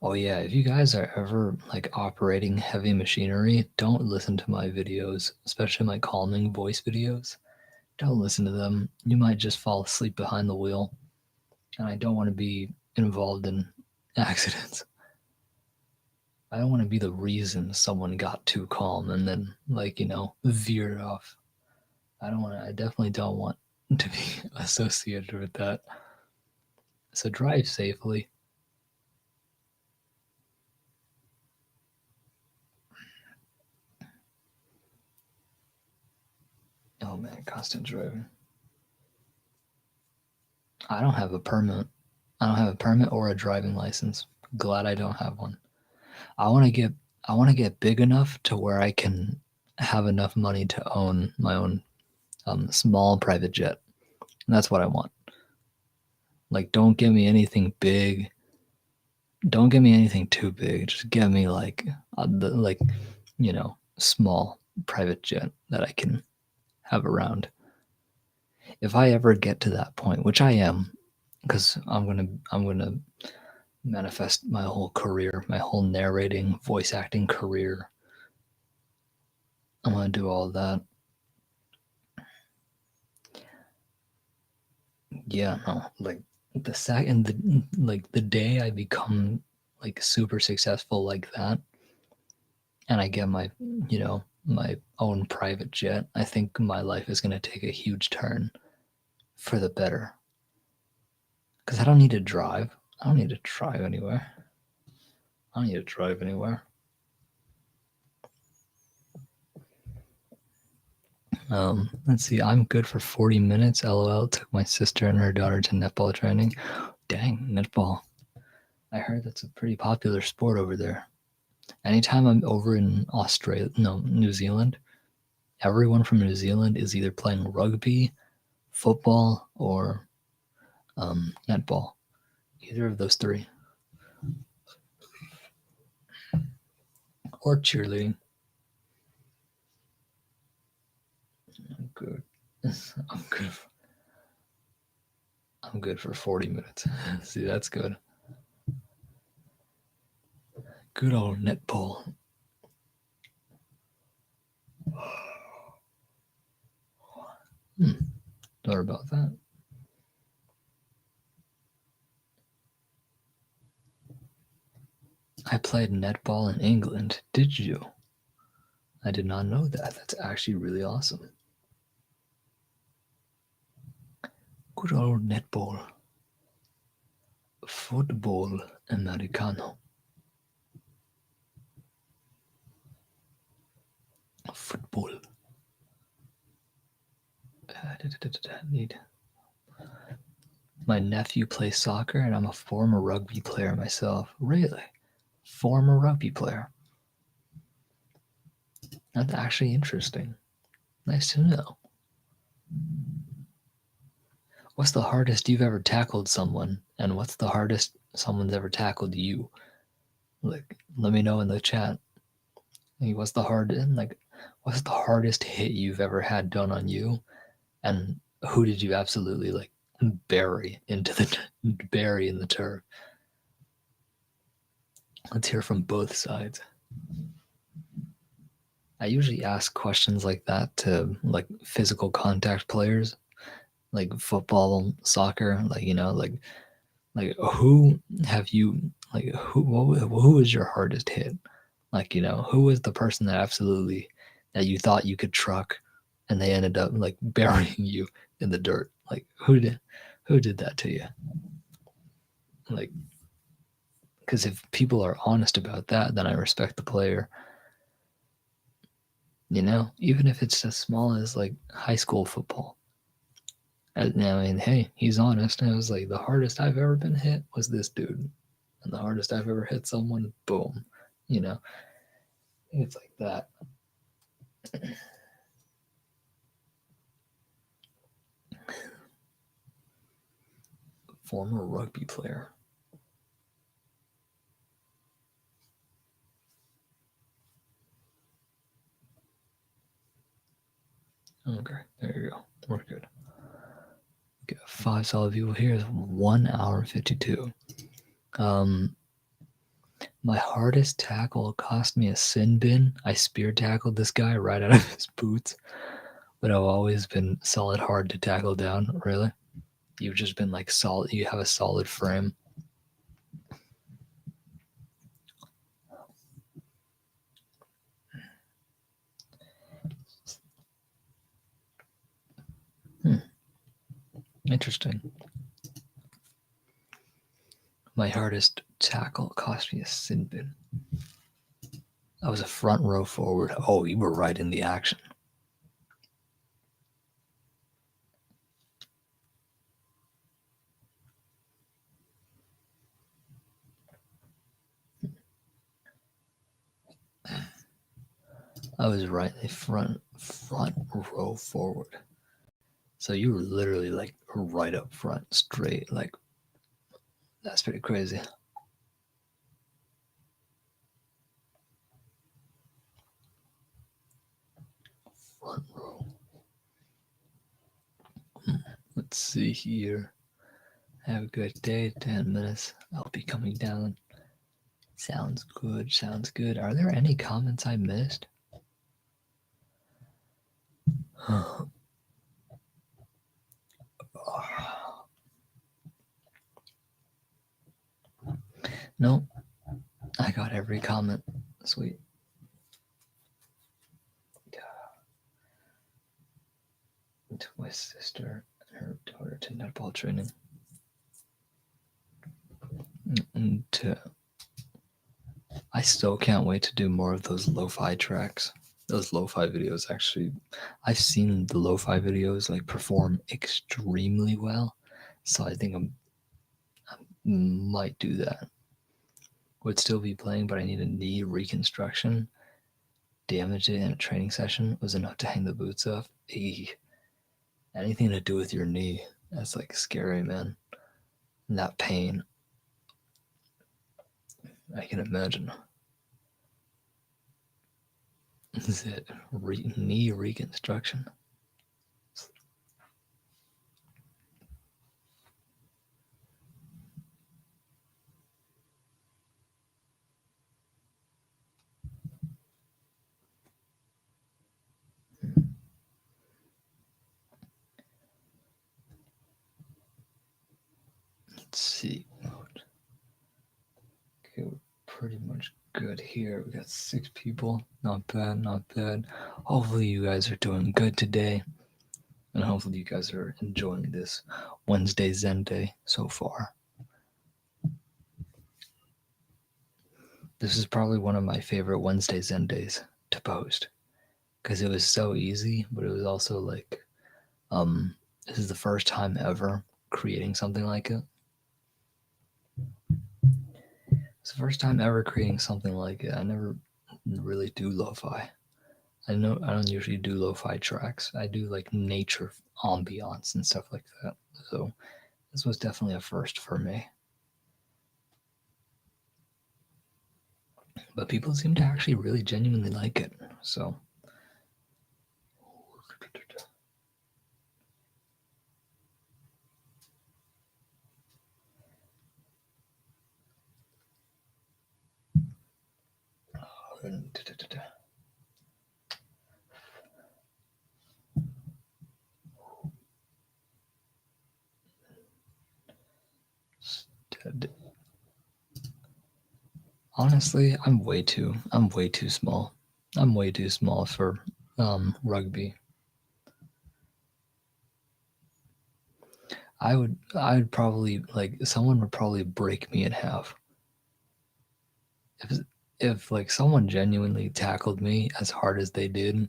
Speaker 1: Oh yeah, if you guys are ever like operating heavy machinery, don't listen to my videos, especially my calming voice videos. Don't listen to them. You might just fall asleep behind the wheel, and I don't want to be involved in accidents. I don't want to be the reason someone got too calm and then veered off. I definitely don't want to be associated with that. So drive safely. Oh man, constant driving. I don't have a permit. I don't have a permit or a driving license. Glad I don't have one. I want to get big enough to where I can have enough money to own my own small private jet. And that's what I want. Like, don't give me anything big. Don't give me anything too big. Just give me small private jet that I can have around. If I ever get to that point, which I am, because I'm gonna manifest my whole career, my whole narrating, voice acting career. I'm gonna do all of that. Yeah, no, like the day I become like super successful like that, and I get my own private jet, I think my life is gonna take a huge turn for the better. Because I don't need to drive. I don't need to drive anywhere. I don't need to drive anywhere. Let's see. I'm good for 40 minutes. LOL. Took my sister and her daughter to netball training. Dang, netball. I heard that's a pretty popular sport over there. Anytime I'm over in New Zealand, everyone from New Zealand is either playing rugby, football, or netball. Either of those three. Or cheerleading. I'm good. I'm good. I'm good for 40 minutes. See, that's good. Good old netball. Thought about that. I played netball in England. Did you? I did not know that. That's actually really awesome. Good old netball. Football Americano. Football. Need. My nephew plays soccer, and I'm a former rugby player myself. Really? Former rugby player. That's actually interesting. Nice to know. What's the hardest you've ever tackled someone, and what's the hardest someone's ever tackled you? Like, let me know in the chat. Like, what's the hardest hit you've ever had done on you, and who did you absolutely like bury in the turf? Let's hear from both sides. I usually ask questions like that to like physical contact players, like football, soccer, like who have you like who was your hardest hit? Like, who was the person that you thought you could truck and they ended up like burying you in the dirt? Like who did that to you? Like, because if people are honest about that, then I respect the player. Even if it's as small as like high school football. I mean, hey, he's honest. And it was like the hardest I've ever been hit was this dude, and the hardest I've ever hit someone, boom. It's like that. Former rugby player. Okay, there you go. We're good. We got 5 solid people here. It's 1 hour and 52. My hardest tackle cost me a sin bin. I spear tackled this guy right out of his boots, but I've always been solid hard to tackle down. Really? You've just been like solid. You have a solid frame. Interesting. My hardest tackle cost me a sin bin. I was a front row forward. Oh, you were right in the action. I was right in the front row forward. So you were literally like right up front, straight. Like, that's pretty crazy. Front row. Let's see here. Have a good day. 10 minutes. I'll be coming down. Sounds good. Sounds good. Are there any comments I missed? No, I got every comment. Sweet. To my sister and her daughter to netball training. And I still can't wait to do more of those lo-fi tracks. Those lo-fi videos, actually, I've seen the lo-fi videos like perform extremely well. So I think I might do that. Would still be playing, but I need a knee reconstruction. Damage it in a training session was enough to hang the boots up. Anything to do with your knee, that's like scary, man. And that pain, I can imagine. Is it knee reconstruction? Let's see. Okay, we're pretty much good here. We got 6 people. Not bad, not bad. Hopefully you guys are doing good today. And hopefully you guys are enjoying this Wednesday ZenDay so far. This is probably one of my favorite Wednesday ZenDays to post. Because it was so easy, but it was also like, this is the first time ever creating something like it. It's the first time ever creating something like it. I never really do lo-fi. I don't usually do lo-fi tracks. I do like nature ambiance and stuff like that. So this was definitely a first for me. But people seem to actually really genuinely like it. So honestly, I'm way too small. I'm way too small for rugby. I'd probably like someone would probably break me in half. If like someone genuinely tackled me as hard as they did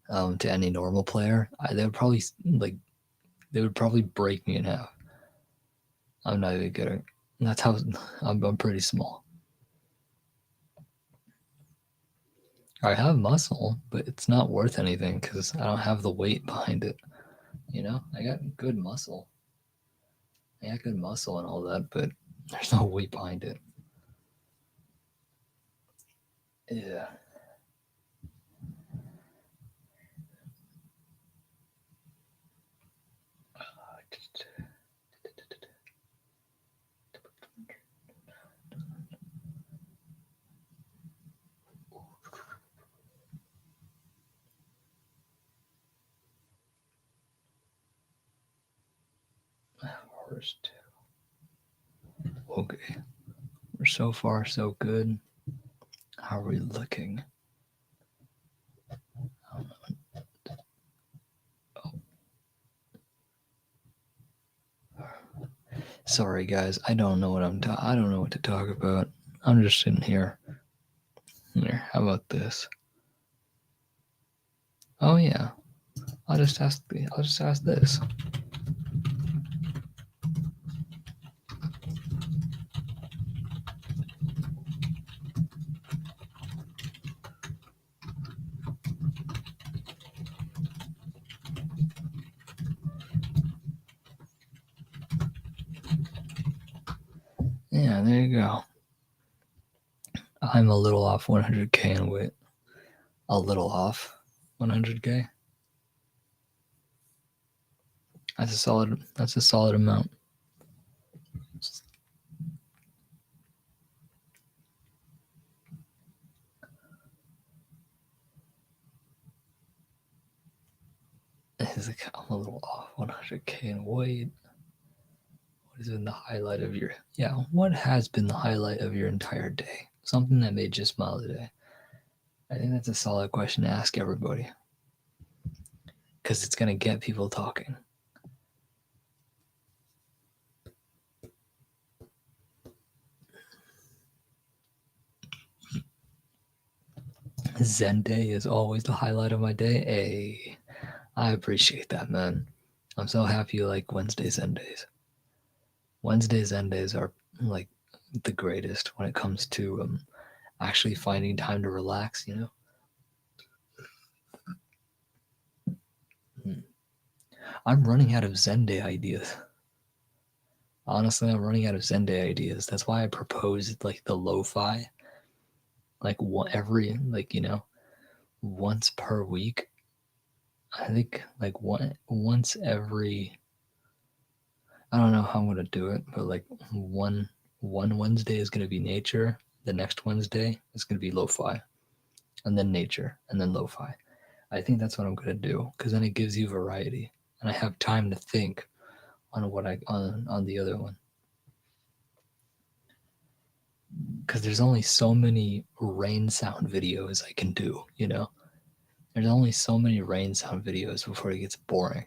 Speaker 1: to any normal player, they would probably break me in half. I'm not even kidding. That's how I'm pretty small. I have muscle, but it's not worth anything because I don't have the weight behind it. You know, I got good muscle. I got good muscle and all that, but there's no weight behind it. Yeah. First. Okay. We're so far so good. How are we looking? Sorry guys, I don't know what I don't know what to talk about. I'm just sitting here. Here, how about this? Oh yeah. I'll just ask this. Yeah, there you go. I'm a little off 100k in weight. A little off 100k. That's a solid amount. I'm a little off 100k in weight. What has been the highlight of your what has been the highlight of your entire day? Something that made you smile today. I think that's a solid question to ask everybody. Because it's gonna get people talking. ZenDay is always the highlight of my day. Hey, I appreciate that, man. I'm so happy you like Wednesday ZenDays. Wednesday ZenDays are like the greatest when it comes to actually finding time to relax, you know? I'm running out of ZenDay ideas. Honestly, I'm running out of ZenDay ideas. That's why I proposed like the lo-fi, like once per week. I think like once every. I don't know how I'm gonna do it, but like one Wednesday is gonna be nature. The next Wednesday is gonna be lo-fi, and then nature, and then lo-fi. I think that's what I'm gonna do because then it gives you variety, and I have time to think on what on the other one. Because there's only so many rain sound videos I can do, you know? There's only so many rain sound videos before it gets boring.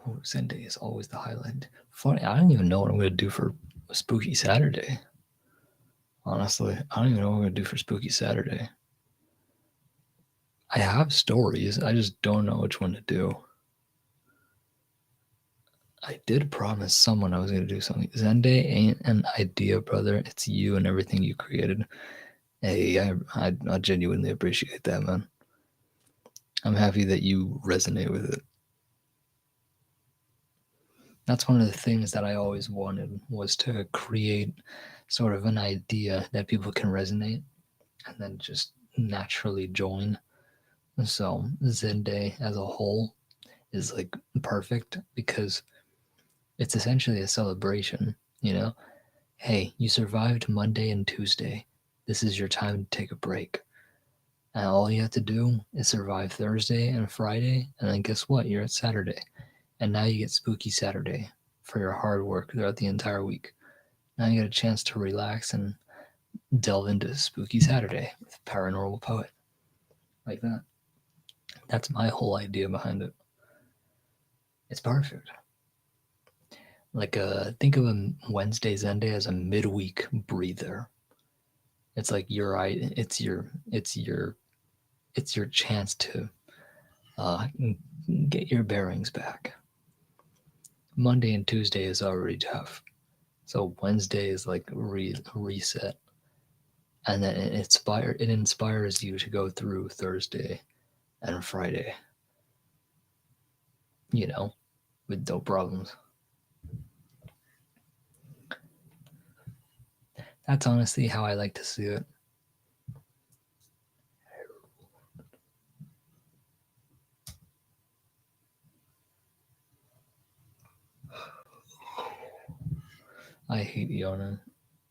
Speaker 1: Oh, ZenDay is always the highlight. Funny, I don't even know what I'm going to do for Spooky Saturday. Honestly, I don't even know what I'm going to do for Spooky Saturday. I have stories. I just don't know which one to do. I did promise someone I was going to do something. ZenDay ain't an idea, brother. It's you and everything you created. Hey, I genuinely appreciate that, man. I'm happy that you resonate with it. That's one of the things that I always wanted, was to create sort of an idea that people can resonate and then just naturally join. So ZenDay as a whole is like perfect because it's essentially a celebration, you know? Hey, you survived Monday and Tuesday. This is your time to take a break. And all you have to do is survive Thursday and Friday, and then guess what? You're at Saturday. And now you get Spooky Saturday for your hard work throughout the entire week. Now you get a chance to relax and delve into Spooky Saturday with Paranormal Poet. Like that. That's my whole idea behind it. It's perfect. Like think of a Wednesday ZenDay as a midweek breather. It's like it's your chance to get your bearings back. Monday and Tuesday is already tough, so Wednesday is like reset, and then it inspires you to go through Thursday and Friday, with no problems. That's honestly how I like to see it. I hate yawning.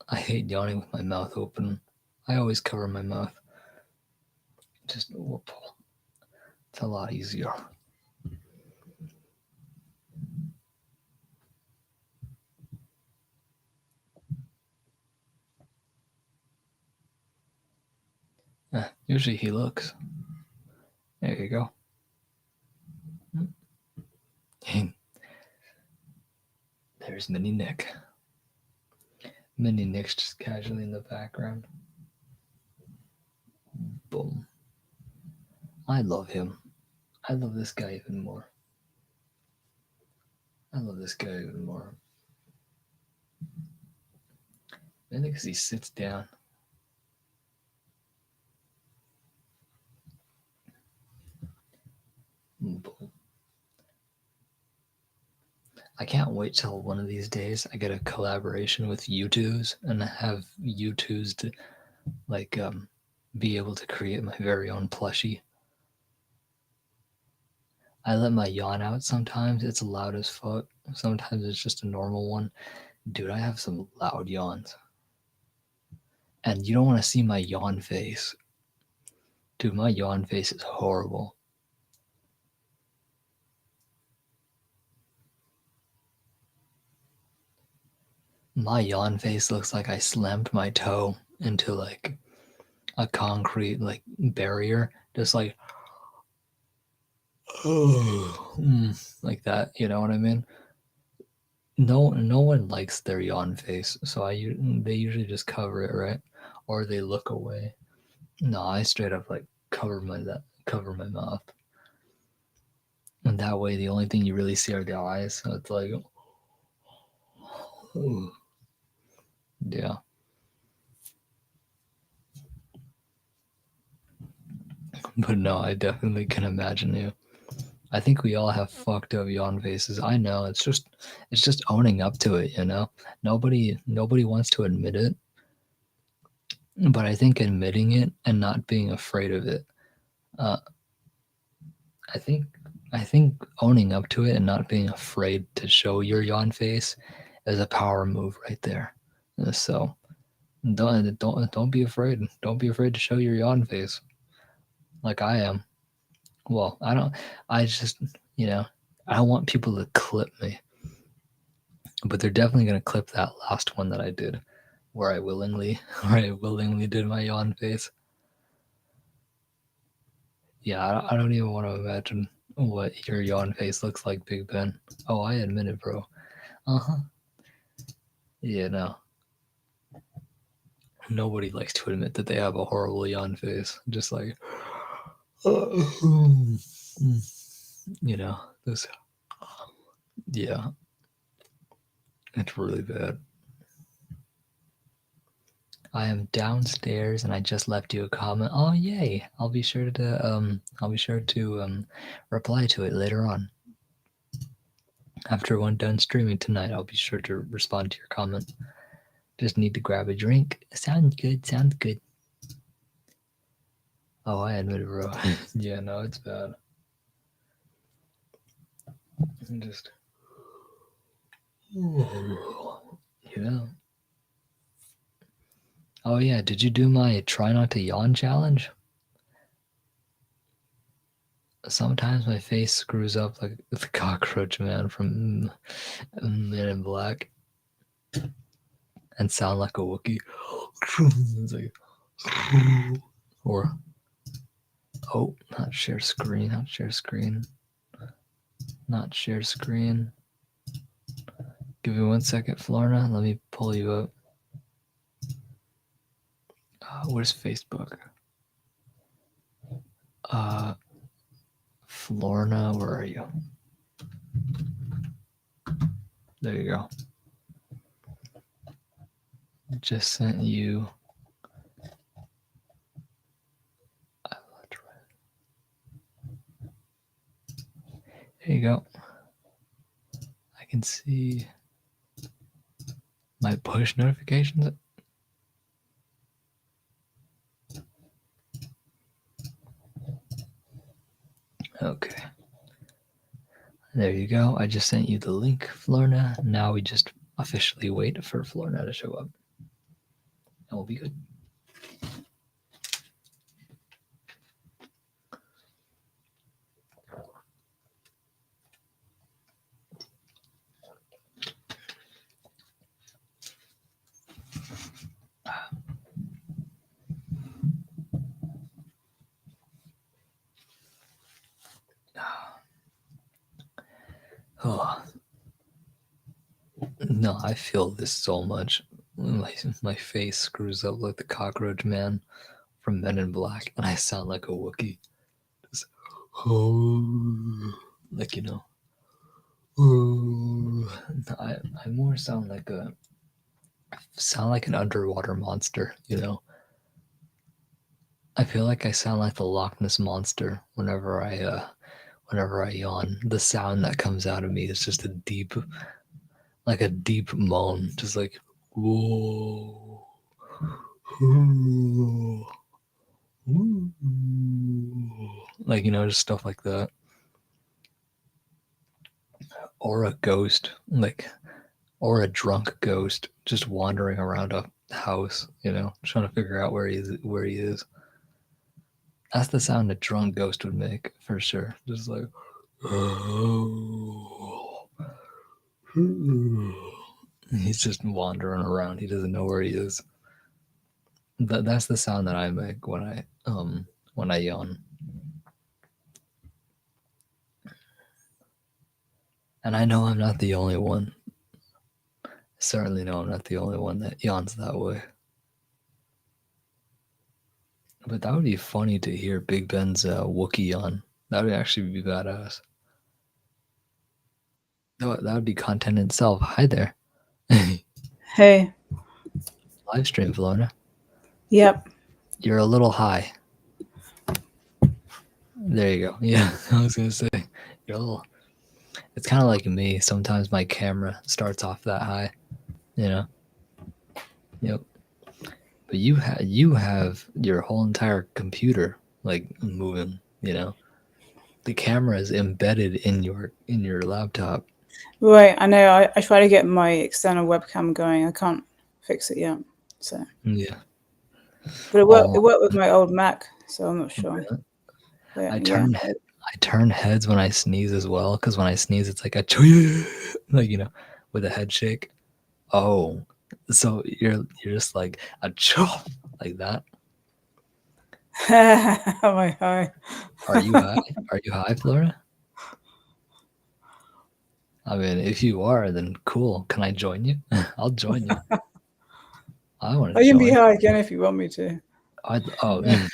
Speaker 1: I hate yawning with my mouth open. I always cover my mouth. Just whoop. It's a lot easier. Usually he looks. There you go. There's Mini Nick. Mini Nick's just casually in the background. Boom. I love him. I love this guy even more. Mainly because he sits down. Boom. I can't wait till one of these days I get a collaboration with U2s and have U2s to be able to create my very own plushie. I let my yawn out sometimes. It's loud as fuck. Sometimes it's just a normal one. Dude, I have some loud yawns. And you don't want to see my yawn face. Dude, my yawn face is horrible. My yawn face looks like I slammed my toe into like a concrete like barrier, just like like that. You know what I mean? No one likes their yawn face, so they usually just cover it, right? Or they look away. No, I straight up like cover my mouth, and that way the only thing you really see are the eyes. So it's like, ooh. Yeah. But no, I definitely can imagine you. I think we all have fucked up yawn faces. I know. It's just owning up to it, you know? Nobody wants to admit it. But I think admitting it and not being afraid of it, uh, I think I think owning up to it and not being afraid to show your yawn face is a power move right there. So don't be afraid. Don't be afraid to show your yawn face, like I am. Well, I don't. I just I don't want people to clip me, but they're definitely gonna clip that last one that I did, where I willingly did my yawn face. Yeah, I don't even want to imagine what your yawn face looks like, Big Ben. Oh, I admit it, bro. Uh huh. Yeah, no. Nobody likes to admit that they have a horrible yawn face. Just like, You know, this, yeah, it's really bad. I am downstairs and I just left you a comment. Oh yay! I'll be sure to reply to it later on. After one done streaming tonight, I'll be sure to respond to your comment. Just need to grab a drink. Sounds good. Sounds good. Oh, I admit it, bro. Yeah, no, it's bad. Just yeah. Oh yeah, did you do my try not to yawn challenge? Sometimes my face screws up like the cockroach man from Men in Black and sound like a Wookiee. It's like, or oh, not share screen, not share screen, not share screen. Give me 1 second, Florna. Let me pull you up. Where's Facebook? Florna, where are you? There you go. Just sent you. There you go. I can see my push notifications. Okay. There you go. I just sent you the link, Florna. Now we just officially wait for Florna to show up. And we'll be good. Oh. No, I feel this so much. My face screws up like the cockroach man from Men in Black, and I sound like a Wookiee. Just, like, you know. I more sound like an underwater monster, you know. I feel like I sound like the Loch Ness monster whenever I yawn. The sound that comes out of me is just a deep moan, just like whoa, like, you know, just stuff like that. Or a ghost, or a drunk ghost just wandering around a house, you know, trying to figure out where he is. That's the sound a drunk ghost would make for sure. Just like, oh. He's just wandering around. He doesn't know where he is. That's the sound that I make when I yawn. And I know I'm not the only one. Certainly know I'm not the only one that yawns that way. But that would be funny to hear Big Ben's Wookiee yawn. That would actually be badass. That would be content itself. Hi there.
Speaker 2: Hey.
Speaker 1: Live stream, Florna.
Speaker 2: Yep.
Speaker 1: You're a little high. There you go. Yeah, I was gonna say you're a little. It's kind of like me. Sometimes my camera starts off that high, you know. Yep. But you have your whole entire computer like moving, you know. The camera is embedded in your laptop.
Speaker 2: Right, I know. I try to get my external webcam going. I can't fix it yet. So
Speaker 1: Yeah.
Speaker 2: But it worked with my old Mac, so I'm not sure.
Speaker 1: I turn heads when I sneeze as well, because when I sneeze, it's like a like, you know, with a head shake. Oh, so you're just like a chop like that.
Speaker 2: Am I high?
Speaker 1: Are you high? Are you high, Flora? I mean, if you are, then cool. Can I join you? I'll join you. I want to
Speaker 2: I can
Speaker 1: join.
Speaker 2: be high again if you want me to.
Speaker 1: Oh,
Speaker 2: Yeah.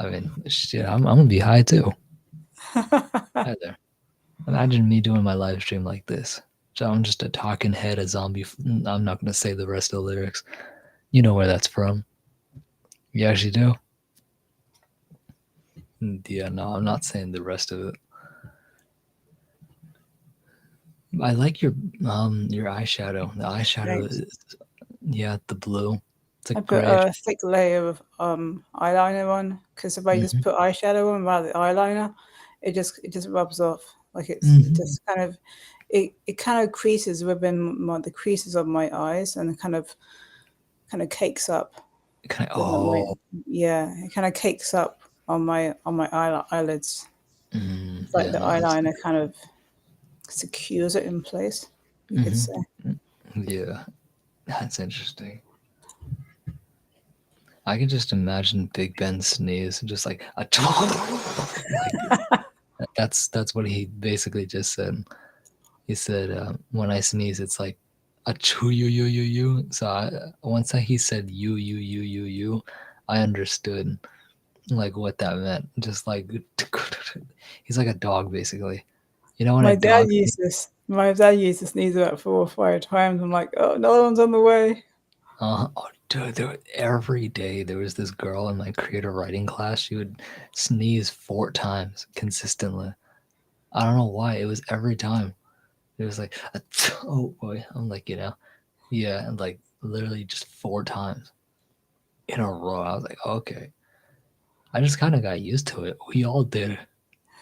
Speaker 1: I mean, shit, I'm gonna be high too. Hi there. Imagine me doing my live stream like this. So I'm just a talking head, a zombie. I'm not gonna say the rest of the lyrics. You know where that's from. You actually do? Yeah, no, I'm not saying the rest of it. I like your eyeshadow. The eyeshadow
Speaker 2: Thanks.
Speaker 1: is, yeah, the blue. It's a
Speaker 2: I put
Speaker 1: great.
Speaker 2: a thick layer of eyeliner on because if I just
Speaker 1: Mm-hmm.
Speaker 2: put eyeshadow on without the eyeliner, it just rubs off. Like it
Speaker 1: Mm-hmm.
Speaker 2: just it kind of creases within the creases of my eyes and it kind of cakes up
Speaker 1: Kind of.
Speaker 2: with my
Speaker 1: Oh.
Speaker 2: yeah, it kind of cakes up on my eyelids. It's like
Speaker 1: Yeah,
Speaker 2: the
Speaker 1: no, that's.
Speaker 2: eyeliner kind of secures it in place, you could
Speaker 1: Mm-hmm.
Speaker 2: say.
Speaker 1: Yeah, that's interesting. I can just imagine Big Ben sneeze, just like a like that's what he basically just said. He said, when I sneeze, it's like a choo you you you you. So once he said you, I understood like what that meant. Just like he's like a dog basically. You know when a
Speaker 2: My dad
Speaker 1: dog.
Speaker 2: used this. My dad used to sneeze about 4 or 5 times. I'm like, oh, another one's on the way.
Speaker 1: Oh, dude, every day there was this girl in my creative writing class. She would sneeze 4 times consistently. I don't know why. It was every time. It was like, oh boy. I'm like, yeah, and like literally just 4 times in a row. I was like, okay. I just kind of got used to it. We all did.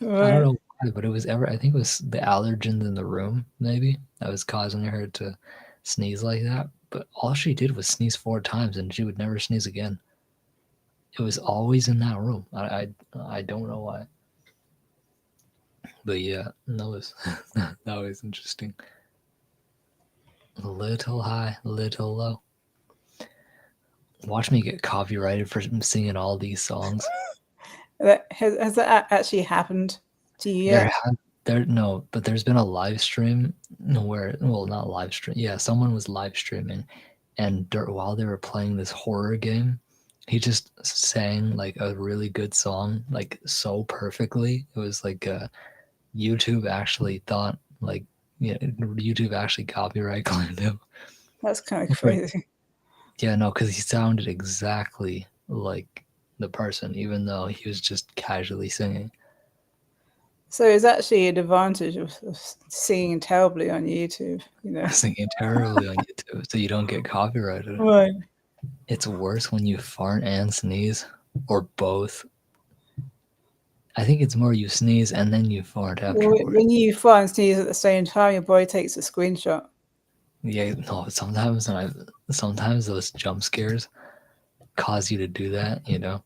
Speaker 1: I don't
Speaker 2: Right.
Speaker 1: know why, but it was I think it was the allergens in the room, maybe, that was causing her to sneeze like that. But all she did was sneeze 4 times and she would never sneeze again. It was always in that room. I don't know why. But yeah, that was that was interesting. Little high, little low. Watch me get copyrighted for singing all these songs.
Speaker 2: Has that actually happened to you
Speaker 1: There
Speaker 2: yet?
Speaker 1: had there no, but there's been a live stream where, well, not live stream. Yeah, someone was live streaming, and while they were playing this horror game, he just sang like a really good song, like so perfectly. It was like YouTube actually thought like, yeah, YouTube actually copyright claimed him.
Speaker 2: That's kind of
Speaker 1: For,
Speaker 2: crazy.
Speaker 1: yeah, no, because he sounded exactly like the person, even though he was just casually singing.
Speaker 2: So it's actually an advantage of singing terribly on YouTube, you know.
Speaker 1: Singing terribly on YouTube, so you don't get copyrighted.
Speaker 2: Right.
Speaker 1: It's worse when you fart and sneeze, or both. I think it's more you sneeze and then you fart
Speaker 2: Well,
Speaker 1: afterward.
Speaker 2: when you fart and sneeze at the same time, your body takes a screenshot.
Speaker 1: Yeah, no, sometimes those jump scares cause you to do that, you know?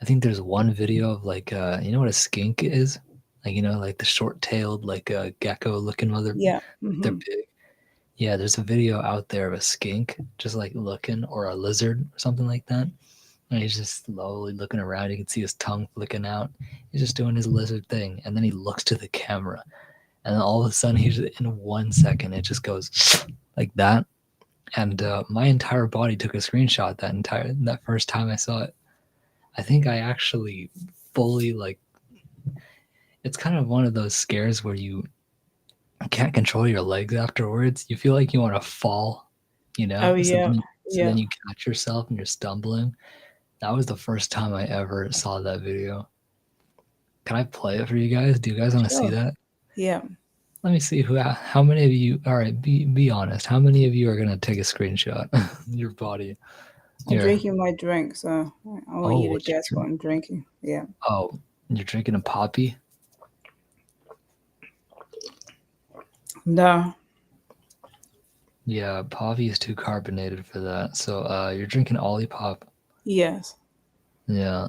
Speaker 1: I think there's one video of like you know what a skink is? Like, like the short-tailed, like gecko looking mother,
Speaker 2: Yeah.
Speaker 1: they're
Speaker 2: Hmm.
Speaker 1: big. Yeah, there's a video out there of a skink just like looking, or a lizard or something like that. And he's just slowly looking around. You can see his tongue flicking out. He's just doing his lizard thing. And then he looks to the camera. And then all of a sudden, he's in 1 second, it just goes like that. And my entire body took a screenshot that first time I saw it. I think I actually fully like. It's kind of one of those scares where you can't control your legs afterwards. You feel like you want to fall,
Speaker 2: Oh
Speaker 1: So
Speaker 2: yeah,
Speaker 1: then
Speaker 2: yeah.
Speaker 1: you catch yourself and you're stumbling. That was the first time I ever saw that video. Can I play it for you guys? Do you guys want to see
Speaker 2: Sure.
Speaker 1: that?
Speaker 2: Yeah.
Speaker 1: Let me see how many of you. All right, be honest. How many of you are gonna take a screenshot? Your body.
Speaker 2: I'm
Speaker 1: Here.
Speaker 2: drinking my drink, so I want
Speaker 1: Oh,
Speaker 2: you to
Speaker 1: what you
Speaker 2: guess what
Speaker 1: drink?
Speaker 2: I'm drinking. Yeah.
Speaker 1: Oh, you're drinking a poppy.
Speaker 2: No.
Speaker 1: Yeah, poppy is too carbonated for that. So you're drinking Olipop.
Speaker 2: Yes.
Speaker 1: Yeah.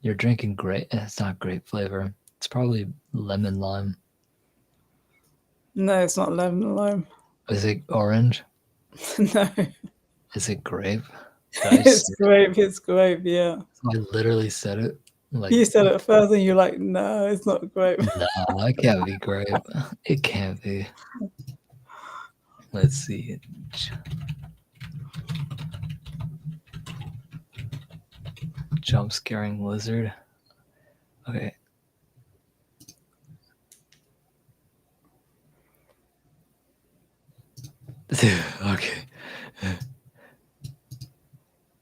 Speaker 1: You're drinking grape. It's not grape flavor. It's probably lemon lime.
Speaker 2: No, it's not lemon lime.
Speaker 1: Is it orange?
Speaker 2: No.
Speaker 1: Is it grape? Did I
Speaker 2: It's
Speaker 1: say it?
Speaker 2: grape. It's grape. Yeah.
Speaker 1: I literally said it. Like,
Speaker 2: You said it first, and you're like, no, it's not grape.
Speaker 1: nah, it can't be grape. It can't be. Let's see. jump scaring lizard. Okay. Okay.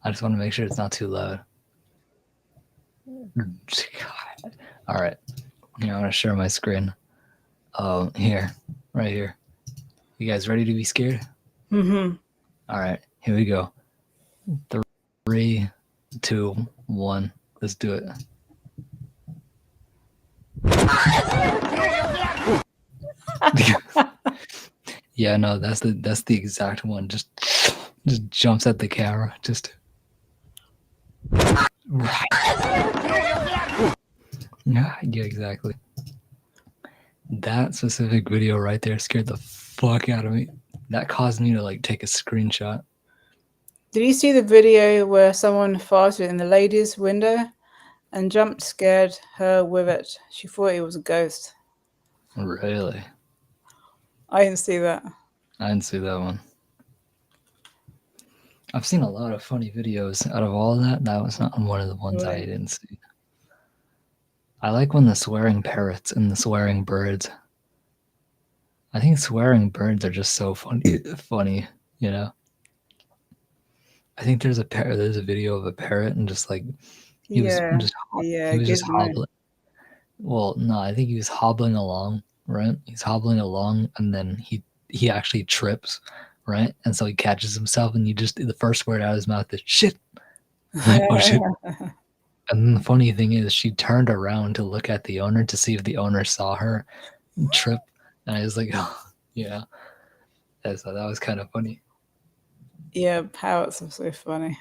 Speaker 1: I just want to make sure it's not too loud. God. All right. Here, I want to share my screen. Here, right here. You guys ready to be scared?
Speaker 2: Mm-hmm.
Speaker 1: All right, here we go. 3, 2, 1. Let's do it. Yeah, no, that's the exact one. Just jumps at the camera. Just yeah, exactly. That specific video right there scared the fuck out of me. That caused me to like take a screenshot.
Speaker 2: Did you see the video where someone farted in the lady's window and jump scared her with it? She thought it was a ghost.
Speaker 1: Really?
Speaker 2: I didn't see that.
Speaker 1: I didn't see that one. I've seen a lot of funny videos. Out of all of that, that was not one of the ones I didn't see. I like when the swearing parrots and the swearing birds. I think swearing birds are just so funny, you know. I think there's a video of a parrot and just like he was just hobbling. Well, no, I think he was hobbling along, right? He's hobbling along and then he actually trips, right? And so he catches himself and the first word out of his mouth is shit. Like, oh shit. And then the funny thing is she turned around to look at the owner to see if the owner saw her trip. And I was like, oh, yeah. So that was kind of funny.
Speaker 2: Yeah, parrots are so funny.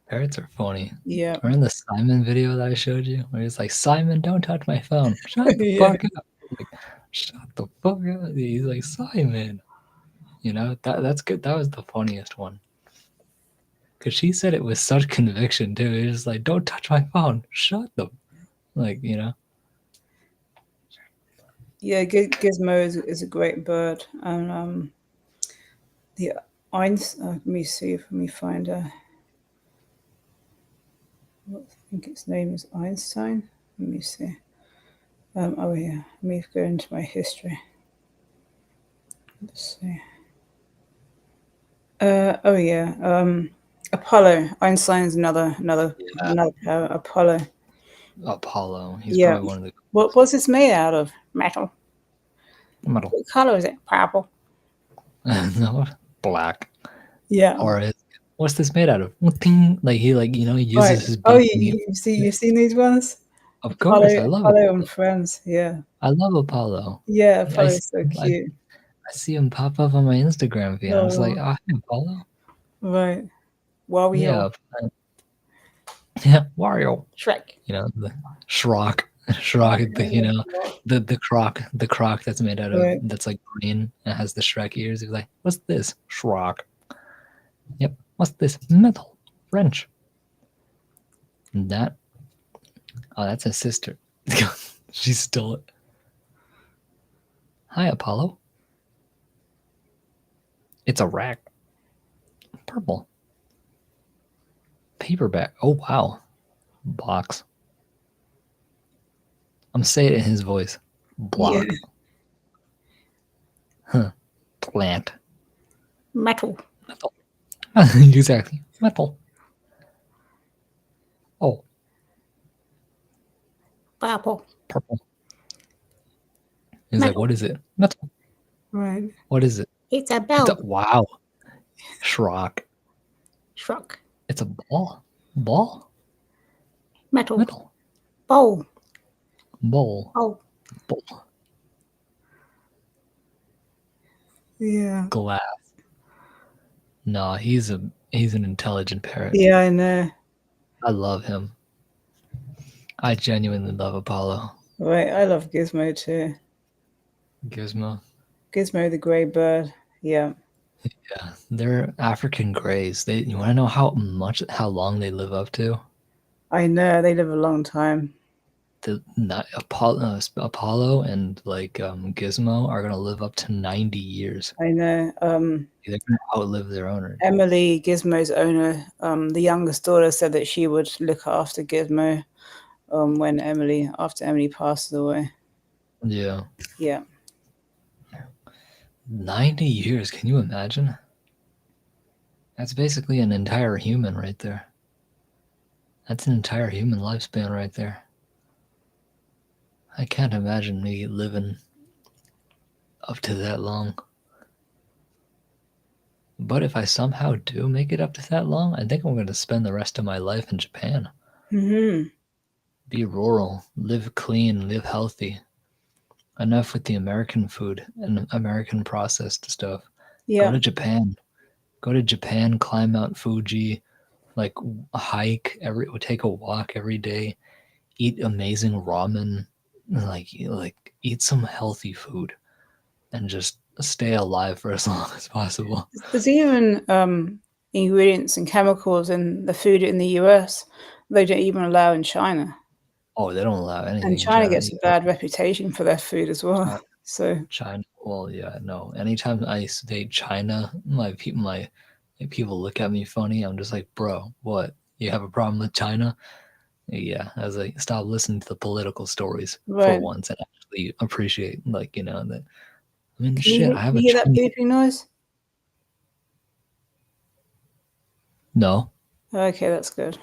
Speaker 1: Parrots are funny.
Speaker 2: Yeah.
Speaker 1: Remember the Simon video that I showed you? Where he's like, Simon, don't touch my phone. Shut the fuck up. Like, shut the fuck up. He's like, Simon. You know, that's good. That was the funniest one. Because she said it with such conviction, too. It was like, don't touch my phone. Shut the... Like, you know.
Speaker 2: Yeah, Gizmo is a great bird. And the let me see, let me find a... I think its name is Einstein. Let me see. Oh yeah, let me go into my history. Let's see. Oh yeah. Apollo. Einstein's another parrot. Apollo.
Speaker 1: Apollo. He's probably one of the...
Speaker 2: What's this made out of? Metal.
Speaker 1: Metal.
Speaker 2: What color is it? Purple.
Speaker 1: No, black.
Speaker 2: Yeah.
Speaker 1: Or what's this made out of? Like he uses his...
Speaker 2: Oh, you've seen these ones?
Speaker 1: Of course, I love
Speaker 2: Apollo and Friends. Yeah.
Speaker 1: I love Apollo.
Speaker 2: Yeah, Apollo's so cute.
Speaker 1: I see him pop up on my Instagram feed. I was like, oh, hey, Apollo.
Speaker 2: Right. Wario.
Speaker 1: Yeah, Wario.
Speaker 2: Shrek.
Speaker 1: You know, the Shrock. Shrock, the croc that's made out of, that's like green and has the Shrek ears. He's like, what's this? Shrock. Yep. What's this? Metal wrench. And that... Oh, that's his sister. She stole it. Hi, Apollo. It's a rack. Purple. Paperback. Oh, wow. Box. I'm saying it in his voice. Block. Yeah. Huh. Plant.
Speaker 2: Metal.
Speaker 1: Exactly. Metal. Oh.
Speaker 2: Purple.
Speaker 1: He's like, what is it? Metal.
Speaker 2: Right.
Speaker 1: What is it?
Speaker 2: It's a bell.
Speaker 1: Wow. Shrock. It's a ball. Ball?
Speaker 2: Metal. Bowl.
Speaker 1: Bowl.
Speaker 2: Yeah.
Speaker 1: Glass. No, he's an intelligent parrot.
Speaker 2: Yeah, I know.
Speaker 1: I love him. I genuinely love Apollo.
Speaker 2: Right, I love Gizmo too.
Speaker 1: Gizmo
Speaker 2: the gray bird. Yeah.
Speaker 1: Yeah, they're African grays. You want to know how long they live up to?
Speaker 2: I know, they live a long time.
Speaker 1: Apollo and like Gizmo are gonna live up to 90 years.
Speaker 2: I know.
Speaker 1: They're gonna outlive their owner.
Speaker 2: Emily, Gizmo's owner, the youngest daughter, said that she would look after Gizmo after Emily passes away.
Speaker 1: Yeah,
Speaker 2: Yeah.
Speaker 1: 90 years. Can you imagine? That's basically an entire human right there. That's an entire human lifespan right there. I can't imagine me living up to that long. But if I somehow do make it up to that long, I think I'm going to spend the rest of my life in Japan.
Speaker 2: Hmm.
Speaker 1: Be rural, live clean, live healthy. Enough with the American food and American processed stuff. Go
Speaker 2: Yeah.
Speaker 1: to Japan. Go to Japan, climb Mount Fuji, like hike take a walk every day, eat amazing ramen, like eat some healthy food and just stay alive for as long as possible.
Speaker 2: There's even ingredients and chemicals in the food in the US they don't even allow in China.
Speaker 1: Oh, they don't allow
Speaker 2: And
Speaker 1: anything in
Speaker 2: China
Speaker 1: China.
Speaker 2: gets a bad reputation for their food as well.
Speaker 1: China,
Speaker 2: So,
Speaker 1: China. Well, yeah, no. Anytime I say China, my people look at me funny. I'm just like, bro, what? You have a problem with China? Yeah, I was like, stop listening to the political stories for
Speaker 2: right.
Speaker 1: once and actually appreciate, like, that. I mean,
Speaker 2: Can
Speaker 1: shit. I have
Speaker 2: you
Speaker 1: a
Speaker 2: hear that
Speaker 1: Chinese.
Speaker 2: beeping noise?
Speaker 1: No,
Speaker 2: Okay, that's good.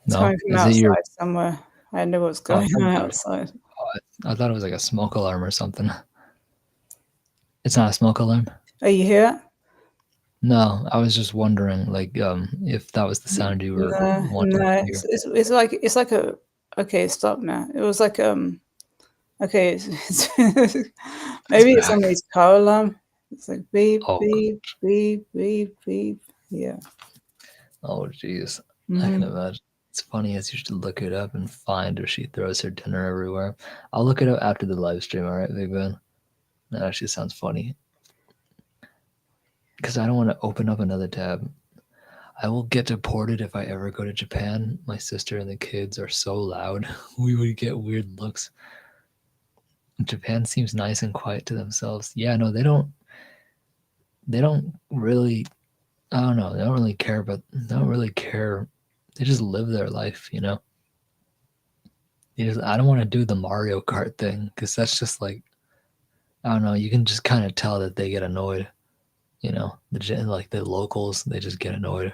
Speaker 2: It's
Speaker 1: no.
Speaker 2: coming from
Speaker 1: Is it your?
Speaker 2: outside somewhere. I know what's
Speaker 1: Oh,
Speaker 2: going on outside.
Speaker 1: I thought it was like a smoke alarm or something. It's not a smoke alarm.
Speaker 2: Are you here?
Speaker 1: No, I was just wondering, like, if that was the sound you were
Speaker 2: No,
Speaker 1: wanting
Speaker 2: no.
Speaker 1: to
Speaker 2: It's,
Speaker 1: hear.
Speaker 2: it's it's like it's like a. Okay, stop now. It was like Okay, it's
Speaker 1: It's
Speaker 2: maybe it's
Speaker 1: back.
Speaker 2: somebody's car alarm. It's like beep
Speaker 1: Oh,
Speaker 2: beep beep beep beep. Yeah.
Speaker 1: oh, jeez. I can
Speaker 2: Hmm.
Speaker 1: imagine. It's funny as you should look it up and find if she throws her dinner everywhere. I'll look it up after the live stream, alright, Big Ben? That actually sounds funny. Because I don't want to open up another tab. I will get deported if I ever go to Japan. My sister and the kids are so loud. We would get weird looks. Japan seems nice and quiet to themselves. Yeah, no, they don't really I don't know, they don't really care but they don't really care. They just live their life. I don't want to do the Mario Kart thing because that's just like I don't know. You can just kind of tell that they get annoyed. Like the locals, they just get annoyed,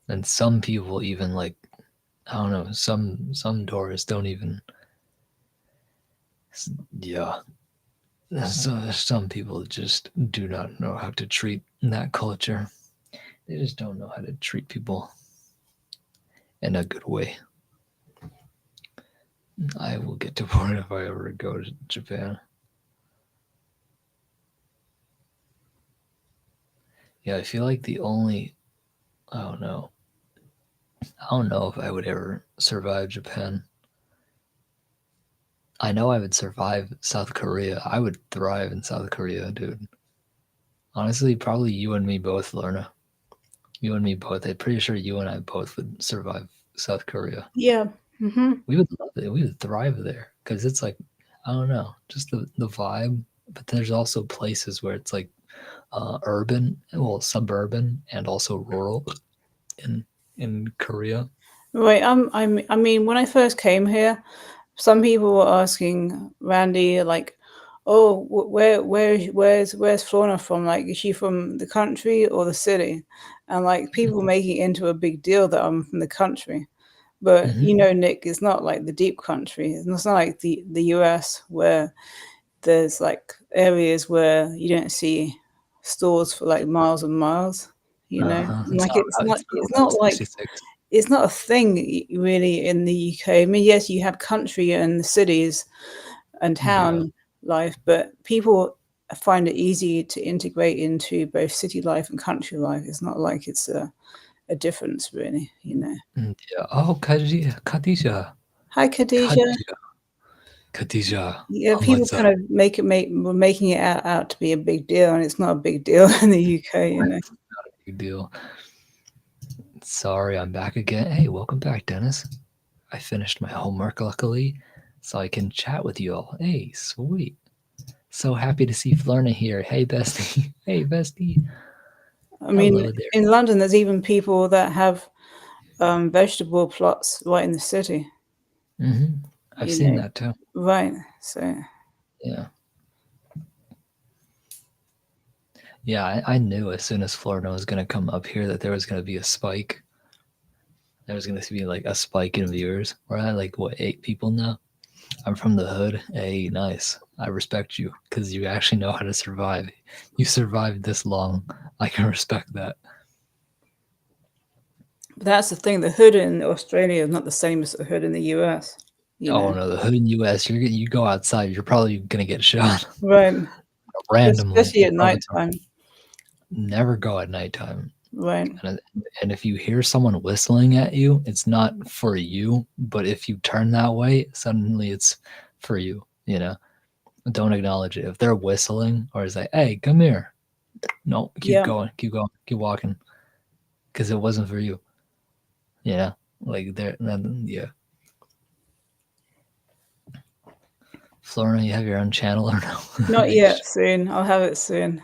Speaker 1: and some people even like I don't know. Some tourists don't even. Yeah, some people just do not know how to treat that culture. They just don't know how to treat people in a good way. I will get deported if I ever go to Japan. Yeah, I feel like the only I don't know. I don't know if I would ever survive Japan. I know I would survive South Korea. I would thrive in South Korea, dude. Honestly, probably you and me both, Lorna. You and me both. I'm pretty sure you and I both would survive South Korea.
Speaker 2: Yeah. Hmm.
Speaker 1: We would love it. We would thrive there because it's like I don't know, just the vibe. But there's also places where it's like urban, well, suburban, and also rural in Korea.
Speaker 2: Right. I mean, when I first came here, some people were asking Randy like, "Oh, where's Fauna from? Like, is she from the country or the city?" And like people making it into a big deal that I'm from the country. But
Speaker 1: Hmm.
Speaker 2: Nick, it's not like the deep country. It's not like the US where there's like areas where you don't see stores for like miles and miles.
Speaker 1: It's
Speaker 2: Like
Speaker 1: not. It's not
Speaker 2: it's not
Speaker 1: Route
Speaker 2: like
Speaker 1: 66.
Speaker 2: it's not a thing really in the UK. I mean, yes, you have country and cities and
Speaker 1: Yeah.
Speaker 2: town life, but people find it easy to integrate into both city life and country life. It's not like it's a difference, really.
Speaker 1: Yeah. Oh, Khadija.
Speaker 2: Hi, Khadija.
Speaker 1: Khadija. Khadija.
Speaker 2: Yeah, people
Speaker 1: What's up?
Speaker 2: kind of were making it out to be a big deal, and it's not a big deal in the UK.
Speaker 1: Big deal. Sorry, I'm back again. Hey, welcome back, Dennis. I finished my homework luckily, so I can chat with you all. Hey, sweet. So happy to see Florna here. Hey, bestie. Hey, bestie.
Speaker 2: I mean,
Speaker 1: Hello there.
Speaker 2: in London, there's even people that have vegetable plots right in the city.
Speaker 1: hmm I've
Speaker 2: You
Speaker 1: seen
Speaker 2: know,
Speaker 1: that too.
Speaker 2: right? So
Speaker 1: Yeah. Yeah, I knew as soon as Florida was going to come up here that there was going to be a spike. There was going to be like a spike in viewers. We're at like, what, 8 people now? I'm from the hood. Hey, nice. I respect you because you actually know how to survive. You survived this long. I can respect that.
Speaker 2: but that's the thing. The hood in Australia is not the same as the hood in the US. You
Speaker 1: Oh
Speaker 2: know,
Speaker 1: no, the hood in US, you go outside, you're probably gonna get shot
Speaker 2: right?
Speaker 1: randomly.
Speaker 2: Especially
Speaker 1: You
Speaker 2: at
Speaker 1: probably
Speaker 2: night time,
Speaker 1: never go at nighttime.
Speaker 2: right?
Speaker 1: And if you hear someone whistling at you, it's not for you. But if you turn that way, suddenly it's for you. You know, don't acknowledge it. If they're whistling or say, "Hey, come here," no, keep
Speaker 2: Yeah,
Speaker 1: going, keep going, keep walking, because it wasn't for you. You know, like there, then yeah. Florina, you have your own channel or no?
Speaker 2: not
Speaker 1: Like,
Speaker 2: yet. Soon, I'll have it soon.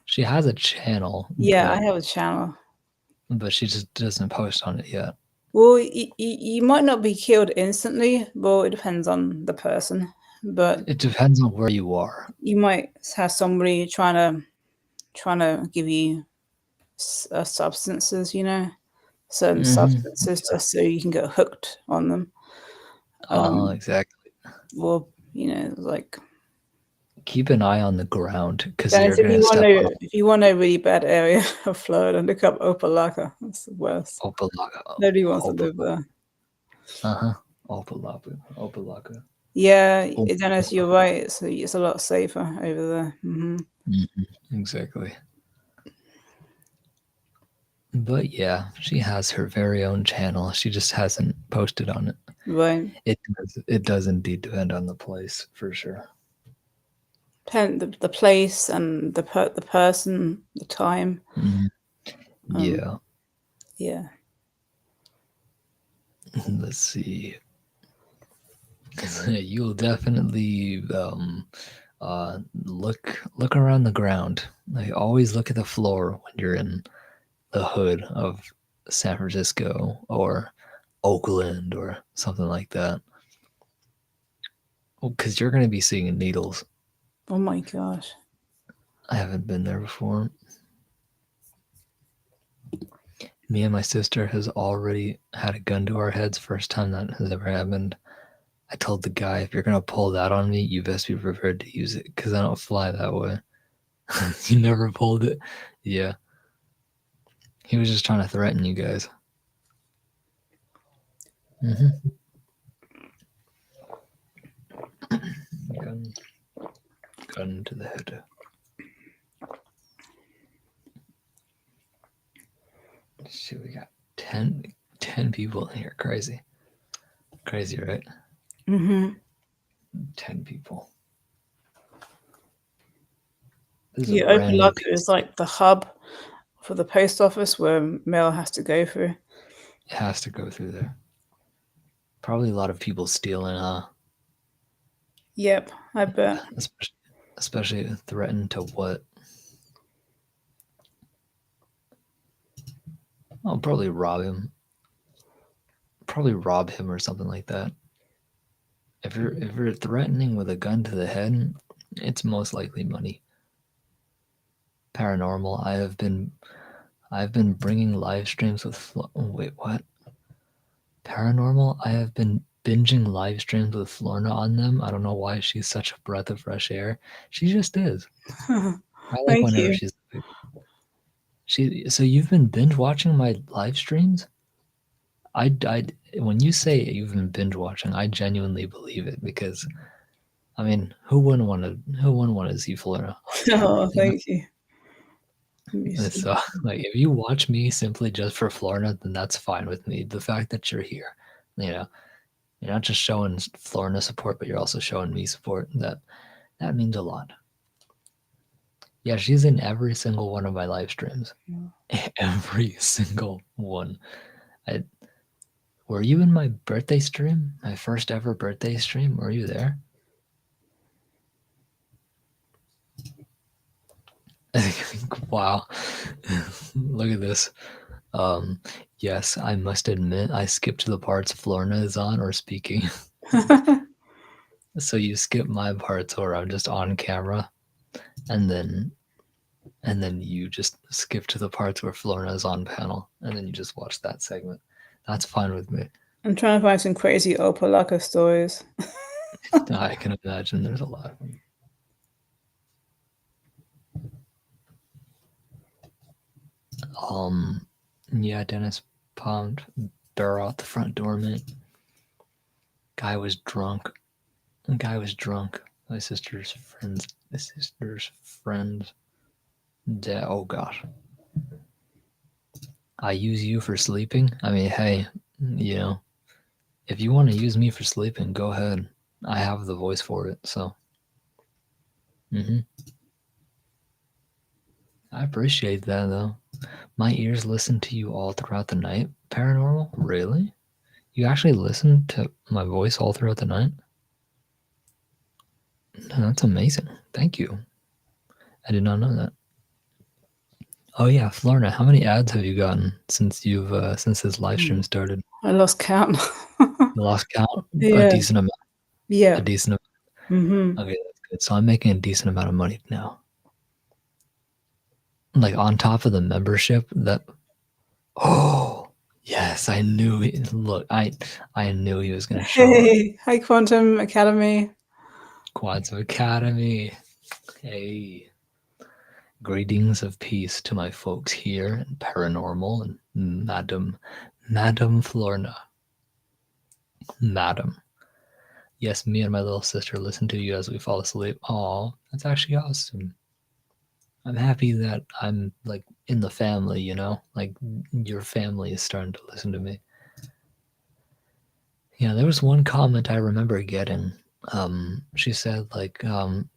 Speaker 1: she has a channel,
Speaker 2: Yeah, I have a channel.
Speaker 1: but she just doesn't post on it yet.
Speaker 2: Well, you might not be killed instantly. Well, it depends on the person, but
Speaker 1: It depends on where you are.
Speaker 2: you might have somebody trying to give you substances. Certain substances
Speaker 1: Yeah.
Speaker 2: just so you can get hooked on them.
Speaker 1: Oh,
Speaker 2: Um,
Speaker 1: exactly.
Speaker 2: well, like
Speaker 1: Keep an eye on the ground because you're
Speaker 2: Dennis, if
Speaker 1: gonna
Speaker 2: you want
Speaker 1: step
Speaker 2: to,
Speaker 1: on
Speaker 2: if you want a really bad area of Florida, look up Opalaka. That's the worst.
Speaker 1: Opalaka.
Speaker 2: Nobody wants to live
Speaker 1: Opalaka.
Speaker 2: there.
Speaker 1: Uh-huh. Opalaka. Opalaka.
Speaker 2: Yeah, Dennis, you're
Speaker 1: Opalaka.
Speaker 2: right. It's a lot safer over there.
Speaker 1: Exactly. But yeah, she has her very own channel. She just hasn't posted on it.
Speaker 2: Right.
Speaker 1: It does indeed depend on the place for sure.
Speaker 2: The place and the person, the time.
Speaker 1: Mhm.
Speaker 2: Um,
Speaker 1: Yeah.
Speaker 2: yeah.
Speaker 1: Let's see. You'll definitely look around the ground. Like always look at the floor when you're in the hood of San Francisco or Oakland or something like that. Because you're going to be seeing needles.
Speaker 2: Oh my gosh.
Speaker 1: I haven't been there before. Me and my sister has already had a gun to our heads. First time that has ever happened. I told the guy, if you're going to pull that on me, you best be prepared to use it because I don't fly that way. You never pulled it? Yeah. He was just trying to threaten you guys. Mm-hmm. Gun, gun to the head. See, we got 10 people in here. Crazy. Crazy, right?
Speaker 2: Mhm.
Speaker 1: 10 people. This is a
Speaker 2: Yeah,
Speaker 1: brand new
Speaker 2: Opalaka
Speaker 1: piece.
Speaker 2: is like the hub for the post office where mail has to go through.
Speaker 1: It has to go through there. Probably a lot of people stealing, huh?
Speaker 2: Yep, I bet.
Speaker 1: Especially threaten to what? I'll probably rob him. Probably rob him or something like that. If you're threatening with a gun to the head, it's most likely money. Paranormal. I've been bringing live streams with. Wait, what? Paranormal. I have been binging live streams with Florna on them. I don't know why she's such a breath of fresh air. She just is. I like
Speaker 2: Thank
Speaker 1: whenever
Speaker 2: you.
Speaker 1: she's. So you've been binge watching my live streams? I when you say you've been binge watching, I genuinely believe it because I mean, who wouldn't want to see Florida on camera?
Speaker 2: Oh, thank you. Let me
Speaker 1: And
Speaker 2: see.
Speaker 1: so, like, if you watch me simply just for Florida, then that's fine with me. The fact that you're here, you know, you're not just showing Florida support, but you're also showing me support. That means a lot. Yeah, she's in every single one of my live streams. Every single one. I Were you in my birthday stream? My first ever birthday stream? Were you there? Wow. Look at this. Yes, I must admit I skipped the parts Florna is on or speaking. So you skip my parts where I'm just on camera, and then you just skip to the parts where Florna is on panel, and then you just watch that segment. That's fine with me.
Speaker 2: I'm trying to find some crazy Opalaka stories.
Speaker 1: I can imagine there's a lot of them. Yeah, Dennis pumped. Bear out the front door, mate. Guy was drunk. My sister's friends. Oh gosh. I use you for sleeping? I mean, hey, if you want to use me for sleeping, go ahead. I have the voice for it, so. I appreciate that, though. My ears listen to you all throughout the night, Paranormal? Really? You actually listen to my voice all throughout the night? That's amazing. Thank you. I did not know that. Oh yeah, Florna, how many ads have you gotten since this live stream started?
Speaker 2: I lost count.
Speaker 1: You lost count?
Speaker 2: Yeah.
Speaker 1: A decent amount.
Speaker 2: Yeah.
Speaker 1: A decent
Speaker 2: amount.
Speaker 1: Okay, that's good. So I'm making a decent amount of money now. Like on top of the membership that. Oh yes, I knew. Look, I knew he was gonna show up.
Speaker 2: Hey, hi Quantum Academy.
Speaker 1: Quantum Academy. Hey. Greetings of peace to my folks here in Paranormal and Madam Florna. Madam. Yes, me and my little sister listen to you as we fall asleep. Aw, that's actually awesome. I'm happy that I'm like in the family, you know? Like your family is starting to listen to me. Yeah, there was one comment I remember getting. She said like,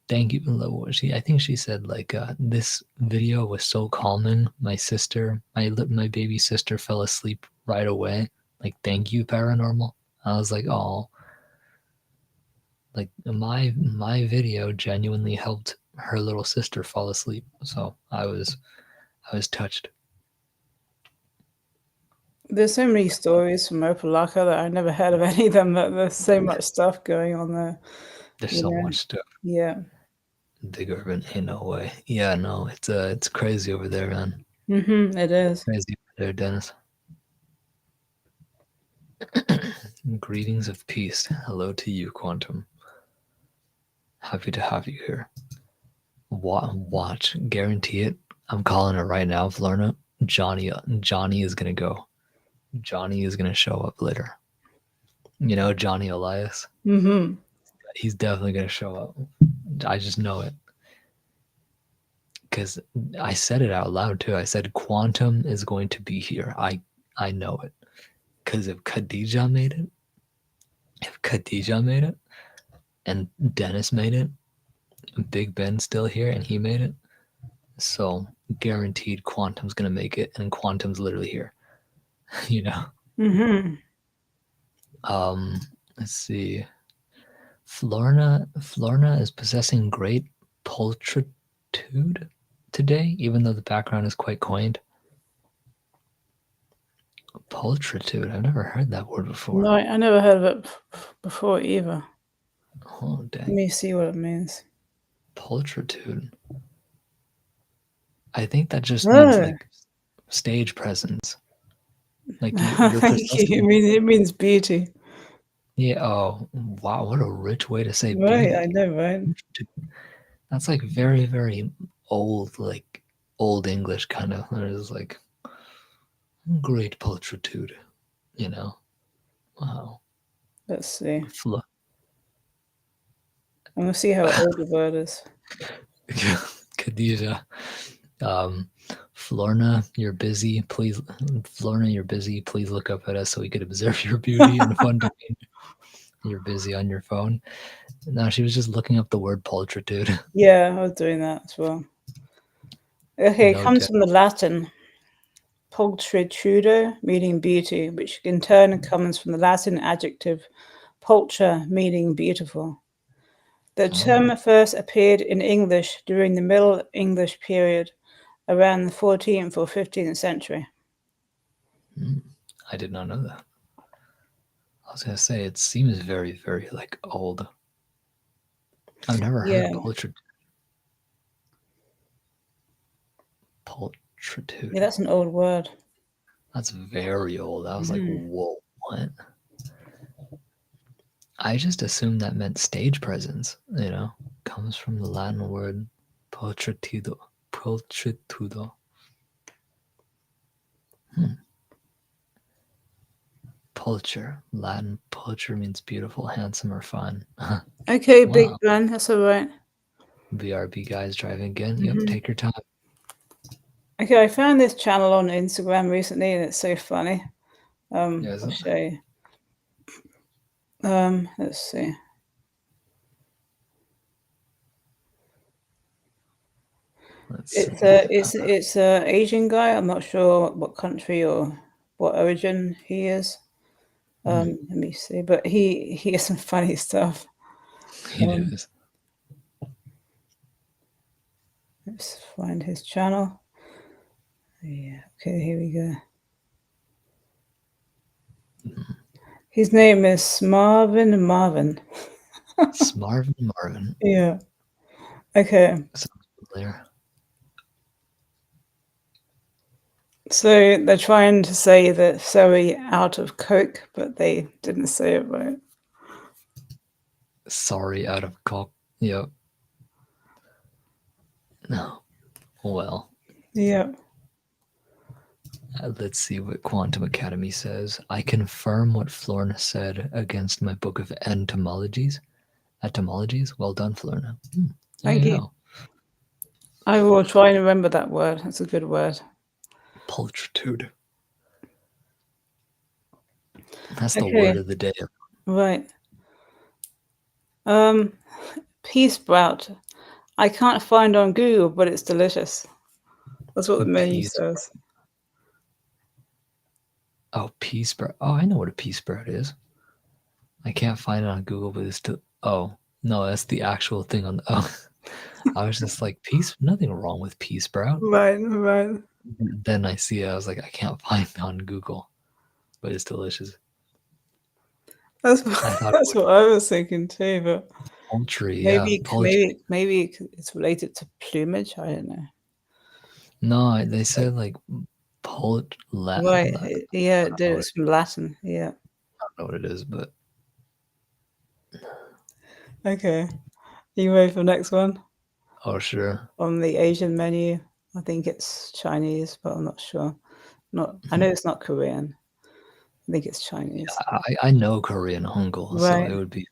Speaker 1: thank you. I think she said like, this video was so calming. My baby sister fell asleep right away. Like, thank you, Paranormal. I was like, oh, like my video genuinely helped her little sister fall asleep. So I was touched.
Speaker 2: There's so many stories from Opalaka that I never heard of any of them. That there's so much stuff going on there.
Speaker 1: There's so much stuff.
Speaker 2: Yeah.
Speaker 1: Big Urban, ain't no way. Yeah, no, it's crazy over there, man.
Speaker 2: It is
Speaker 1: crazy over there, Dennis. Greetings of peace. Hello to you, Quantum. Happy to have you here. Watch, guarantee it. I'm calling it right now, Florna. Johnny is gonna go. Johnny is gonna show up later. You know, Johnny Elias. He's definitely gonna show up. I just know it. Because I said it out loud too. I said Quantum is going to be here. I know it. Because if Khadija made it, and Dennis made it, Big Ben's still here and he made it, so guaranteed Quantum's gonna make it, and Quantum's literally here. You know. Let's see. Florna is possessing great pulchritude today, even though the background is quite quaint. Pulchritude. I've never heard that word before.
Speaker 2: No, I never heard of it before either.
Speaker 1: Oh, dang.
Speaker 2: Let me see what it means.
Speaker 1: Pulchritude. I think that just means like stage presence. Like you're
Speaker 2: Thank you. It means beauty.
Speaker 1: Yeah. Oh, wow. What a rich way to say
Speaker 2: right,
Speaker 1: beauty.
Speaker 2: I know, right?
Speaker 1: That's like very, very old, like old English kind of. It's like great pulchritude, you know. Wow.
Speaker 2: Let's see. I'm gonna see how old the word is.
Speaker 1: Khadija. Florna, you're busy. Please, Florna, you're busy. Please look up at us so we could observe your beauty and fun domain. You're busy on your phone. No, she was just looking up the word pulchritude.
Speaker 2: Yeah, I was doing that as well. Okay, it comes from the Latin. pulchritudo, meaning beauty, which in turn comes from the Latin adjective pulchra, meaning beautiful. The term first appeared in English during the Middle English period, around the 14th or 15th century.
Speaker 1: I did not know that. I was gonna say it seems very, very like old. I've never
Speaker 2: Yeah.
Speaker 1: heard pulchritude.
Speaker 2: Yeah, that's an old word.
Speaker 1: That's very old. I was like, whoa, what? I just assumed that meant stage presence. Comes from the Latin word pulchritudo. Pulchritudo. Pulcher. Latin pulcher means beautiful, handsome, or fine.
Speaker 2: Okay,
Speaker 1: Wow.
Speaker 2: Big Ben, that's all right.
Speaker 1: BRB guys driving again. Yep, take your time.
Speaker 2: Okay, I found this channel on Instagram recently, and it's so funny.
Speaker 1: Yes.
Speaker 2: I'll show you. Let's see. It's a Asian guy. I'm not sure what country or what origin he is. Let me see, but he has some funny stuff.
Speaker 1: He does.
Speaker 2: Let's find his channel. Yeah. Okay, here we go. His name is Marvin.
Speaker 1: Smarvin Marvin.
Speaker 2: Yeah. Okay.
Speaker 1: Sounds familiar.
Speaker 2: So they're trying to say that Zoe out of Coke, but they didn't say it right.
Speaker 1: Sorry, out of Coke. Yep. No. Well.
Speaker 2: Yep.
Speaker 1: Let's see what Quantum Academy says. I confirm what Florna said against my book of entomologies. Etymologies? Well done, Florna.
Speaker 2: Thank you. I will try and remember that word. That's a good word.
Speaker 1: Pulchritude. That's the word of the day.
Speaker 2: Right. Pea sprout. I can't find on Google, but it's delicious. That's what the menu says.
Speaker 1: Oh, pea sprout. Oh, I know what a pea sprout is. I can't find it on Google, but it's still. Oh, no, that's the actual thing on the. Oh, I was just like, nothing wrong with pea sprout.
Speaker 2: Right.
Speaker 1: Then I see it, I was like, I can't find it on Google, but it's delicious.
Speaker 2: That's what I was thinking too, but
Speaker 1: poultry,
Speaker 2: maybe it's related to plumage. I don't know.
Speaker 1: No, they said like Latin.
Speaker 2: Right. Yeah, it's from Latin. Yeah.
Speaker 1: I don't know what it is, but
Speaker 2: okay. You ready for the next one?
Speaker 1: Oh, sure.
Speaker 2: On the Asian menu, I think it's Chinese, but I'm not sure. I know it's not Korean. I think it's Chinese.
Speaker 1: I know Korean Hangul, so it would be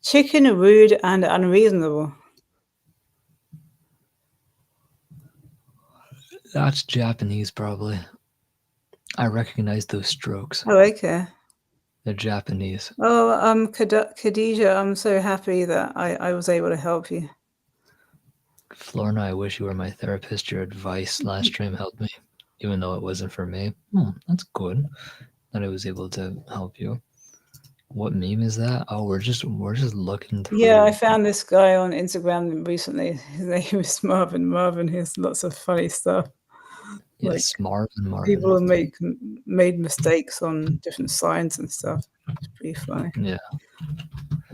Speaker 2: chicken rude and unreasonable.
Speaker 1: That's Japanese, probably. I recognize those strokes.
Speaker 2: Oh, okay.
Speaker 1: They're Japanese.
Speaker 2: Oh, Khadija, I'm so happy that I was able to help you.
Speaker 1: Florna, I wish you were my therapist. Your advice last stream helped me, even though it wasn't for me. That's good that I was able to help you. What meme is that? Oh, we're just looking through.
Speaker 2: Yeah, I found this guy on Instagram recently. His name is Marvin. He has lots of funny stuff.
Speaker 1: Yes, Marvin.
Speaker 2: People made mistakes on different signs and stuff. It's pretty funny.
Speaker 1: Yeah.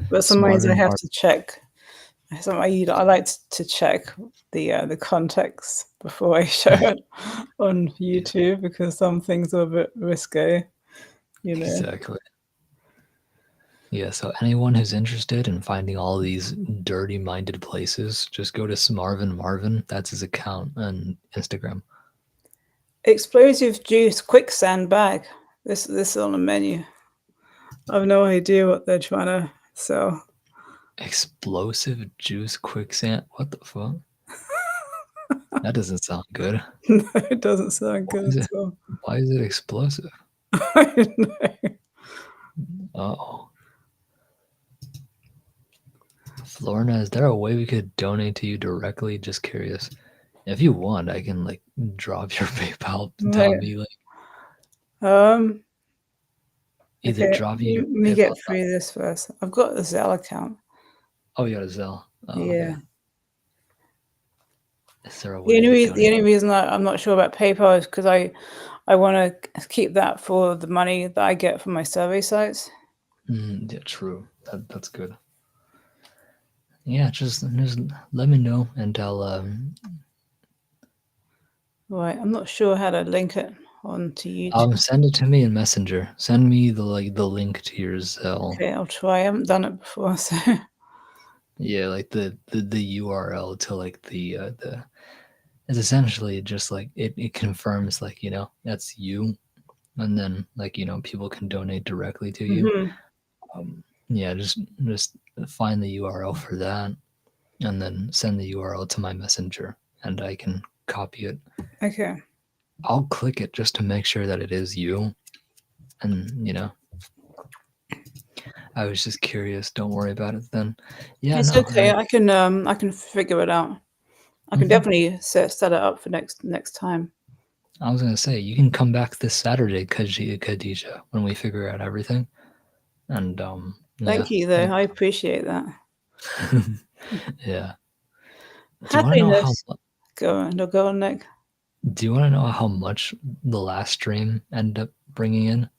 Speaker 2: But sometimes I have to check. I like to check the context before I show it on YouTube because some things are a bit risque,
Speaker 1: Exactly. Yeah, so anyone who's interested in finding all these dirty-minded places, just go to Smarvin Marvin. That's his account on Instagram.
Speaker 2: Explosive juice quicksand bag. This is on the menu. I have no idea what they're trying to sell.
Speaker 1: Explosive juice quicksand? What the fuck? That doesn't sound good.
Speaker 2: No, it doesn't sound good at all.
Speaker 1: Why is it explosive?
Speaker 2: I don't know.
Speaker 1: Uh-oh. Florna, is there a way we could donate to you directly? Just curious. If you want, I can like drop your PayPal to
Speaker 2: Right.
Speaker 1: me, like
Speaker 2: Um.
Speaker 1: either
Speaker 2: Okay.
Speaker 1: drop you
Speaker 2: Let me
Speaker 1: PayPal.
Speaker 2: get through this first. I've got the Zelle account.
Speaker 1: Oh, you got a Zelle. Oh, okay.
Speaker 2: Yeah.
Speaker 1: Is there a way to
Speaker 2: The
Speaker 1: donate?
Speaker 2: only reason I'm not sure about PayPal is because I want to keep that for the money that I get from my survey sites.
Speaker 1: Yeah, true. That's good. Yeah, just let me know, and
Speaker 2: Right. I'm not sure how to link it onto YouTube.
Speaker 1: send it to me in Messenger. Send me the link to your Zelle.
Speaker 2: Okay, I'll try. I haven't done it before, so
Speaker 1: Yeah, like the URL to like the it's essentially just like it confirms like that's you, and then like people can donate directly to you.
Speaker 2: hmm.
Speaker 1: Um, yeah, just find the URL for that, and then send the URL to my messenger, and I can copy it.
Speaker 2: Okay.
Speaker 1: I'll click it just to make sure that it is you, and I was just curious. Don't worry about it then. Yeah,
Speaker 2: It's
Speaker 1: no.
Speaker 2: okay. I can figure it out. I can
Speaker 1: Mhm.
Speaker 2: definitely set it up for next time.
Speaker 1: I was gonna say you can come back this Saturday, Khadija, when we figure out everything. And yeah,
Speaker 2: Thank you, though.
Speaker 1: like
Speaker 2: I appreciate that.
Speaker 1: yeah. Do you want to know how?
Speaker 2: Happiness. Go on. No, go on, Nick.
Speaker 1: Do you want to know how much the last stream ended up bringing in?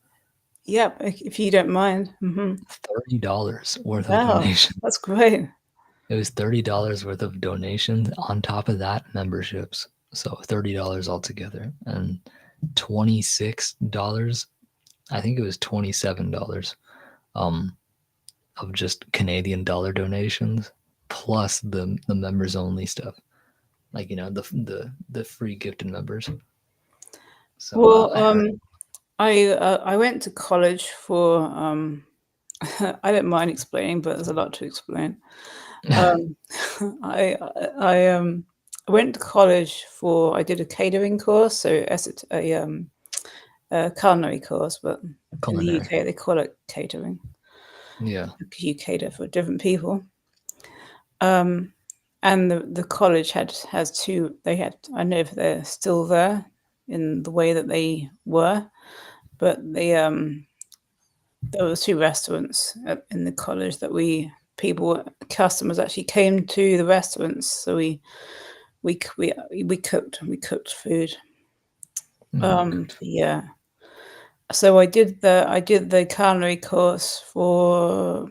Speaker 2: Yep, if you don't mind.
Speaker 1: $30 worth of
Speaker 2: Wow,
Speaker 1: donation.
Speaker 2: that's great.
Speaker 1: It was $30 worth of donations. On top of that, memberships. So $30 altogether, and $26. I think it was $27. Um, of just Canadian dollar donations, plus the members only stuff, like the free gifted members. So
Speaker 2: Well,
Speaker 1: I heard.
Speaker 2: I went to college for I don't mind explaining, but there's a lot to explain. Um, I I went to college for I did a catering course, so a culinary course, but in the
Speaker 1: Culinary.
Speaker 2: UK they call it catering
Speaker 1: Yeah.
Speaker 2: because you cater for different people. Um, and the college has two. They had I don't know if they're still there in the way that they were, but there was two restaurants in the college that customers actually came to the restaurants. So we cooked food.
Speaker 1: Good.
Speaker 2: Yeah. So I did the culinary course for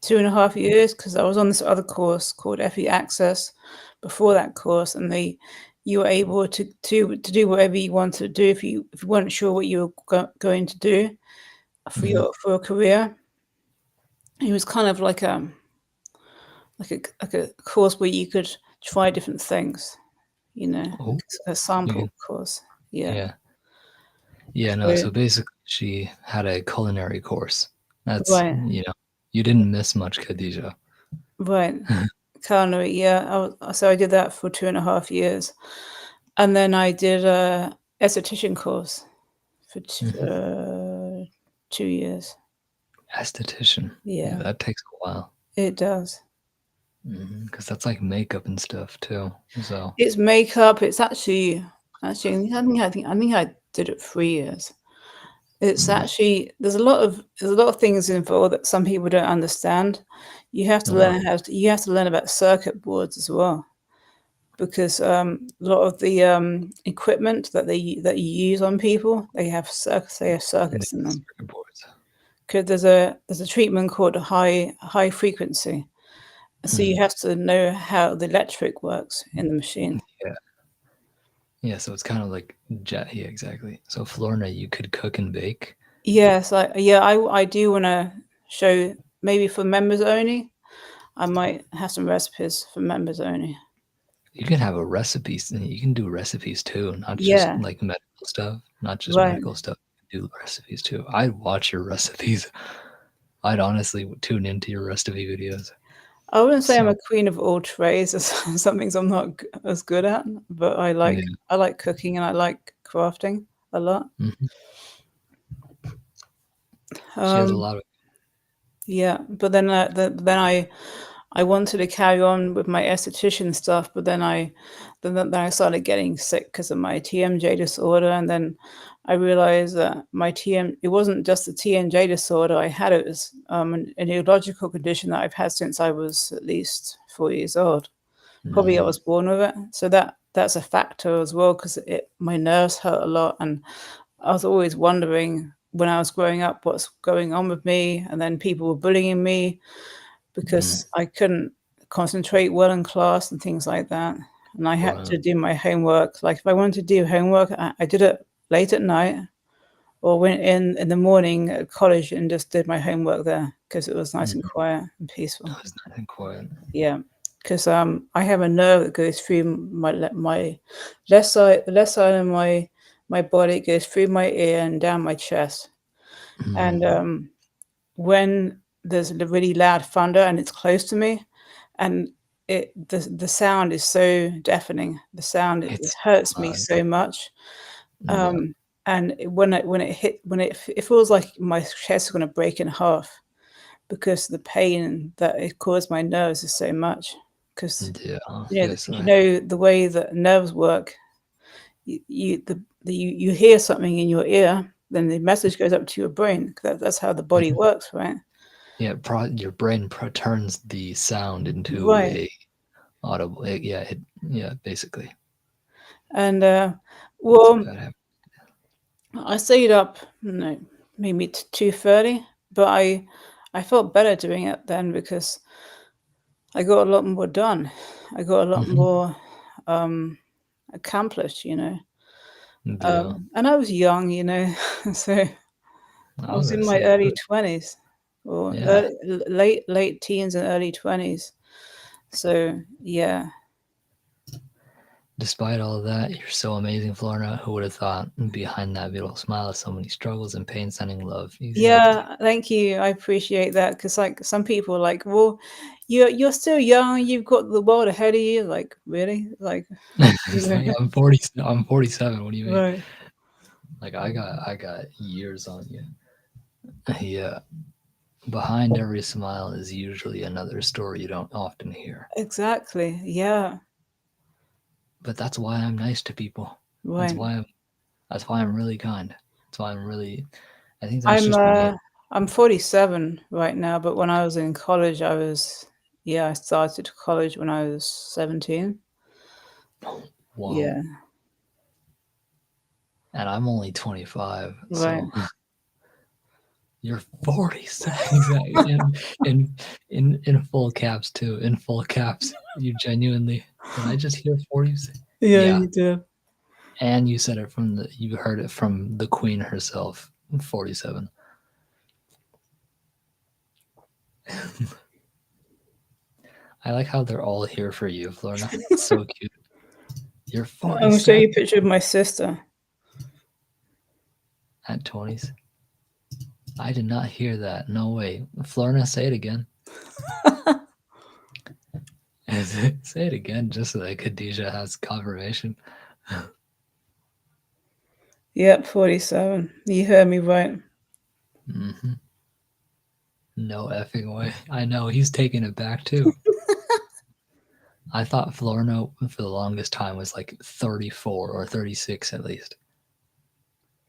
Speaker 2: 2.5 years because I was on this other course called FE Access before that course, and you were able to do whatever you wanted to do if you weren't sure what you were going to do for
Speaker 1: Mhm.
Speaker 2: your career. It was kind of like a course where you could try different things, you know,
Speaker 1: Oh,
Speaker 2: a
Speaker 1: you
Speaker 2: sample
Speaker 1: can.
Speaker 2: course. Yeah.
Speaker 1: Yeah. Yeah. No.
Speaker 2: So,
Speaker 1: So basically, she had a culinary course. That's
Speaker 2: right,
Speaker 1: you didn't miss much, Khadija.
Speaker 2: right. Culinary, yeah. So I did that for 2.5 years, and then I did a esthetician course for
Speaker 1: Mhm.
Speaker 2: 2 years.
Speaker 1: Esthetician. Yeah,
Speaker 2: Yeah,
Speaker 1: that takes a while.
Speaker 2: it does.
Speaker 1: Because that's like makeup and stuff too. So.
Speaker 2: It's makeup. It's actually I think I did it 3 years. It's
Speaker 1: Mm.
Speaker 2: actually there's a lot of things involved that some people don't understand.
Speaker 1: Uh,
Speaker 2: You have to learn about circuit boards as well because a lot of the equipment that you use on people they have
Speaker 1: yeah,
Speaker 2: circuits in them.
Speaker 1: circuit boards.
Speaker 2: Because there's a treatment called high frequency, so you
Speaker 1: Mm.
Speaker 2: have to know how the electric works in the machine.
Speaker 1: Yeah. Yeah, so it's kind of like jet. Yeah, exactly. So Florina, you could cook and bake.
Speaker 2: Yes, I do want to show maybe for members only. I might have some recipes for members only.
Speaker 1: You can have a recipes. You can do recipes too, not just
Speaker 2: Yeah,
Speaker 1: like medical stuff. Not just
Speaker 2: right.
Speaker 1: medical stuff. You can do recipes too. I'd watch your recipes. I'd honestly tune into your recipe videos.
Speaker 2: I wouldn't say I'm
Speaker 1: So
Speaker 2: a queen of all trades. There's some things I'm not as good at, but
Speaker 1: yeah.
Speaker 2: I like cooking and I like crafting a lot.
Speaker 1: Mhm. She has a
Speaker 2: Um,
Speaker 1: lot of.
Speaker 2: yeah, but then I wanted to carry on with my esthetician stuff, but then I started getting sick because of my TMJ disorder, and then I realized that it wasn't just the TMJ disorder I had; it was a neurological condition that I've had since I was at least 4 years old. Probably I
Speaker 1: Mm,
Speaker 2: was born with it, so that's a factor as well because it my nerves hurt a lot, and I was always wondering when I was growing up what's going on with me, and then people were bullying me
Speaker 1: mm,
Speaker 2: because I couldn't concentrate well in class and things like that. And I had
Speaker 1: wow.
Speaker 2: to do my homework. Like if I wanted to do homework, I did it late at night or went in the morning at college and just did my homework there because it was nice and
Speaker 1: Mm,
Speaker 2: quiet and peaceful.
Speaker 1: that was nice and quiet.
Speaker 2: Yeah, because I have a nerve that goes through my left side, the left side of my body goes through my ear and down my chest. And
Speaker 1: Mm,
Speaker 2: when there's a really loud thunder and it's close to me, and the sound is so deafening. The sound it
Speaker 1: it's
Speaker 2: hurts me
Speaker 1: loud.
Speaker 2: so much.
Speaker 1: Yeah.
Speaker 2: And it feels like my chest is going to break in half because the pain that it caused my nerves is so much. Because
Speaker 1: Yeah. I
Speaker 2: you know,
Speaker 1: feel sorry.
Speaker 2: the way that nerves work, you hear something in your ear, then the message goes up to your brain. That's how the body
Speaker 1: Mhm.
Speaker 2: works, right?
Speaker 1: Yeah, your brain turns the sound into
Speaker 2: Right.
Speaker 1: a audible. Yeah, basically.
Speaker 2: And
Speaker 1: It's a
Speaker 2: well,
Speaker 1: bad habit.
Speaker 2: I stayed up, no, maybe 2:30, but I felt better doing it then because I got a lot more done. I got a lot
Speaker 1: Mhm.
Speaker 2: more um, accomplished, you know.
Speaker 1: Yeah.
Speaker 2: And I was young, you know, so I
Speaker 1: I was
Speaker 2: was
Speaker 1: gonna
Speaker 2: in my
Speaker 1: say,
Speaker 2: early 20s or
Speaker 1: yeah.
Speaker 2: late teens and early 20s. So yeah,
Speaker 1: Despite all of that, you're so amazing, Florina. Who would have thought behind that beautiful smile is so many struggles and pain, sending love. Exactly.
Speaker 2: yeah, thank you. I appreciate that because like some people are like, well, you're still young. You've got the world ahead of you. Like really, like you
Speaker 1: It's
Speaker 2: know,
Speaker 1: like I'm 40. I'm 47. What do you mean?
Speaker 2: right?
Speaker 1: Like I got years on you. Yeah. Behind every smile is usually another story you don't often hear.
Speaker 2: Exactly. Yeah.
Speaker 1: But that's why I'm nice to people. That's
Speaker 2: Right.
Speaker 1: why I'm that's why I'm really kind. That's why I'm really I think that's
Speaker 2: I'm
Speaker 1: just me.
Speaker 2: uh I'm 47 right now, but when I was in college, I started college when I was 17.
Speaker 1: Whoa.
Speaker 2: Yeah.
Speaker 1: And I'm only 25,
Speaker 2: Right.
Speaker 1: so you're 47 exactly. And in full caps too. In full caps. You genuinely did I just hear 40?
Speaker 2: Yeah,
Speaker 1: Yeah.
Speaker 2: you did.
Speaker 1: And you said it you heard it from the queen herself. 47. I like how they're all here for you, Florina. It's so cute. You're
Speaker 2: I'm gonna show
Speaker 1: 47
Speaker 2: you a picture of my sister.
Speaker 1: at 20s. I did not hear that. No way. Florina, say it again. Say it again just so that Khadijah has confirmation.
Speaker 2: Yep, 47. You heard me right.
Speaker 1: Hmm. No effing way. I know, he's taking it back too. I thought Florina for the longest time was like 34 or 36 at least.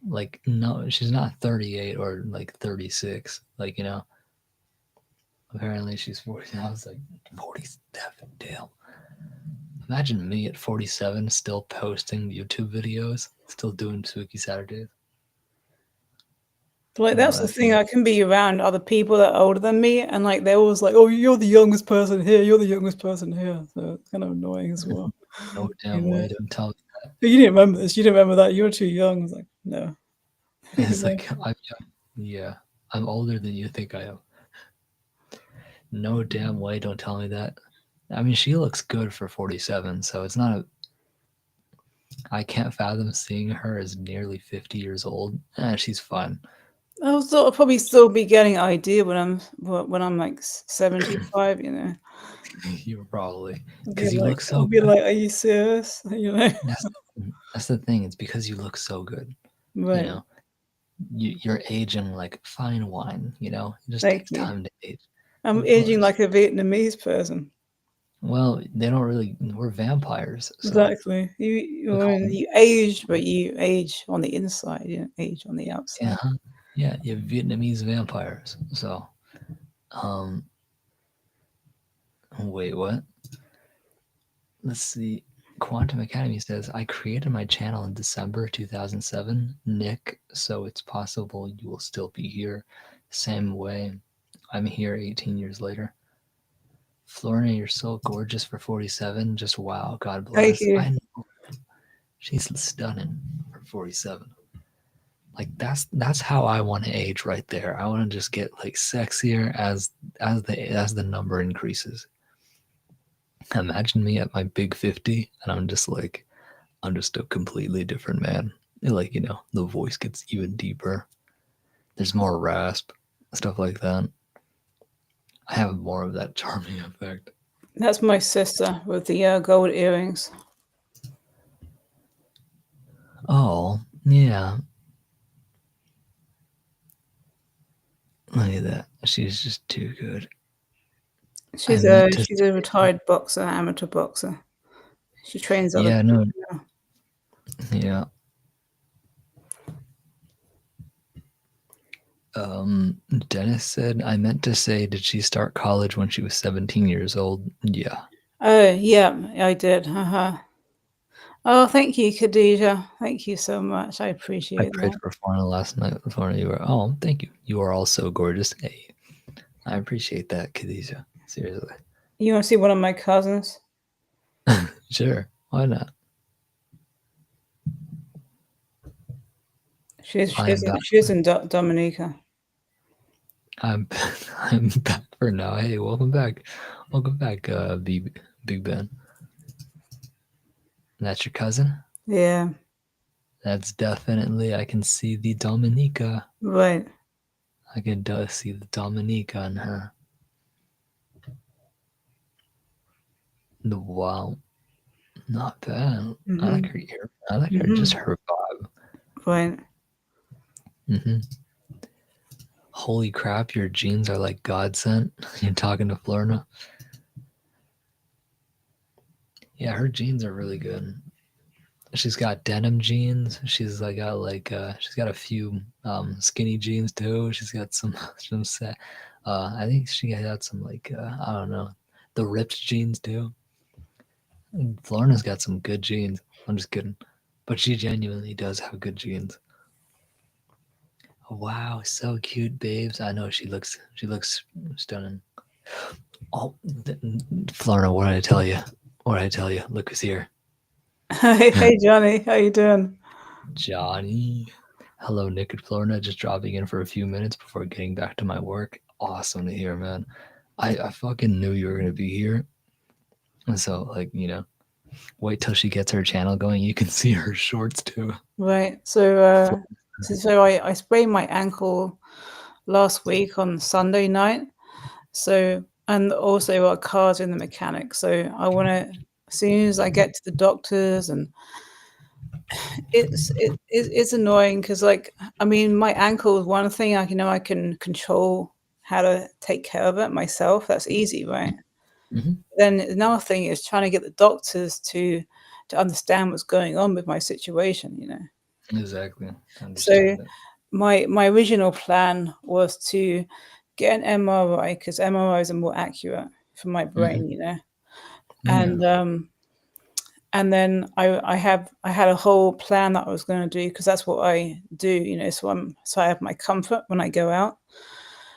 Speaker 1: Like, no, she's not 38 or like 36. Like, apparently she's 40. I was like, 47? Damn. Imagine me at 47 still posting YouTube videos, still doing Spooky Saturdays.
Speaker 2: Like
Speaker 1: No
Speaker 2: that's the
Speaker 1: effing
Speaker 2: thing.
Speaker 1: way.
Speaker 2: I can be around other people that are older than me, and like they're always like, "Oh, you're the youngest person here. You're the youngest person here." So it's kind of annoying as well.
Speaker 1: No
Speaker 2: You
Speaker 1: damn
Speaker 2: know,
Speaker 1: way. Don't tell me
Speaker 2: you didn't remember this. You didn't remember that. You're too young. I was like, no.
Speaker 1: that.
Speaker 2: You
Speaker 1: It's
Speaker 2: know?
Speaker 1: like, I'm young. Yeah, I'm older than you think I am. No damn way. Don't tell me that. I mean, she looks good for 47, so it's not a. I can't fathom seeing her as nearly 50 years old. She's fine.
Speaker 2: I'll probably still be getting an idea when I'm like 75. You know,
Speaker 1: You probably.
Speaker 2: I'll be
Speaker 1: Because you
Speaker 2: like,
Speaker 1: look
Speaker 2: I'll
Speaker 1: so
Speaker 2: be
Speaker 1: good.
Speaker 2: like, are you serious? You know,
Speaker 1: That's, that's the thing. It's because you look so good. You
Speaker 2: right?
Speaker 1: know, you're aging like fine wine. It just
Speaker 2: Thank
Speaker 1: takes
Speaker 2: you.
Speaker 1: time to age.
Speaker 2: I'm
Speaker 1: Of
Speaker 2: aging
Speaker 1: course.
Speaker 2: like a Vietnamese person.
Speaker 1: Well, they don't really. We're vampires, so
Speaker 2: Exactly.
Speaker 1: we call them.
Speaker 2: You age, but you age on the inside. You don't age on the
Speaker 1: Yeah,
Speaker 2: outside.
Speaker 1: yeah, you Vietnamese vampires. So, um, wait, what? Let's see. Quantum Academy says I created my channel in December 2007, Nick. So it's possible you will still be here. Same way, I'm here 18 years later. Florina, you're so gorgeous for 47. Just wow. God
Speaker 2: Thank
Speaker 1: bless.
Speaker 2: you.
Speaker 1: I know she's stunning for 47. Like that's how I want to age right there. I want to just get like sexier as the number increases. Imagine me at my big 50 and I'm just a completely different man. Like, the voice gets even deeper. There's more rasp, stuff like that. I have more of that charming effect.
Speaker 2: That's my sister with the gold earrings.
Speaker 1: Oh, yeah. Look at that. She's just too good. I meant to
Speaker 2: She's a
Speaker 1: say,
Speaker 2: retired boxer, amateur boxer. She trains other
Speaker 1: yeah, no,
Speaker 2: people now.
Speaker 1: yeah. Dennis said, I meant to say, did she start college when she was 17 years old? Yeah.
Speaker 2: Oh yeah, I did. Oh, thank you, Khadija. Thank you so much. I
Speaker 1: I
Speaker 2: appreciate
Speaker 1: prayed
Speaker 2: that.
Speaker 1: for Fauna last night. Fauna, you were, oh, thank you. You are all so gorgeous. Hey, I appreciate that, Khadijah. Seriously.
Speaker 2: You want to see one of my cousins?
Speaker 1: Sure. Why not? I'm back.
Speaker 2: She's in Dominica.
Speaker 1: I'm I'm back for now. Hey, welcome back. Welcome back, Big Ben. That's your cousin?
Speaker 2: Yeah,
Speaker 1: That's definitely, I can see the Dominica.
Speaker 2: right.
Speaker 1: I can see the Dominica on her. The wow. Not bad. I like
Speaker 2: Mhm.
Speaker 1: her ear. I like her, just
Speaker 2: Mhm.
Speaker 1: her vibe.
Speaker 2: Right.
Speaker 1: Hmm. Holy crap, your jeans are like God sent. You're talking to Florna. Yeah, her jeans are really good. She's got denim jeans. She's got a few skinny jeans too. She's got some some set. I think she got some I don't know, the ripped jeans too. Florna's got some good jeans. I'm just kidding, but she genuinely does have good jeans. Wow, so cute, babes. I know she looks stunning. Oh, Florna, what did I tell you? What did I tell you? Look who's here.
Speaker 2: Hey Johnny, how you doing?
Speaker 1: Johnny. Hello, Nick and Florina. Just dropping in for a few minutes before getting back to my work. Awesome to hear, man. I fucking knew you were gonna be here. And so, wait till she gets her channel going. You can see her shorts too.
Speaker 2: Right. I sprained my ankle last week on Sunday night. So and also our car's in the mechanic. So I want to as soon as I get to the doctors and it's annoying because like I mean my ankle is one thing I can control how to take care of it myself. That's easy, right?
Speaker 1: Hmm.
Speaker 2: Then another thing is trying to get the doctors to understand what's going on with my situation.
Speaker 1: Exactly. I
Speaker 2: So
Speaker 1: understand it.
Speaker 2: my original plan was to get an MRI because MRIs are more accurate for my
Speaker 1: Hmm.
Speaker 2: brain.
Speaker 1: Yeah.
Speaker 2: And and then I had a whole plan that I was going to do because that's what I do. So I have my comfort when I go out.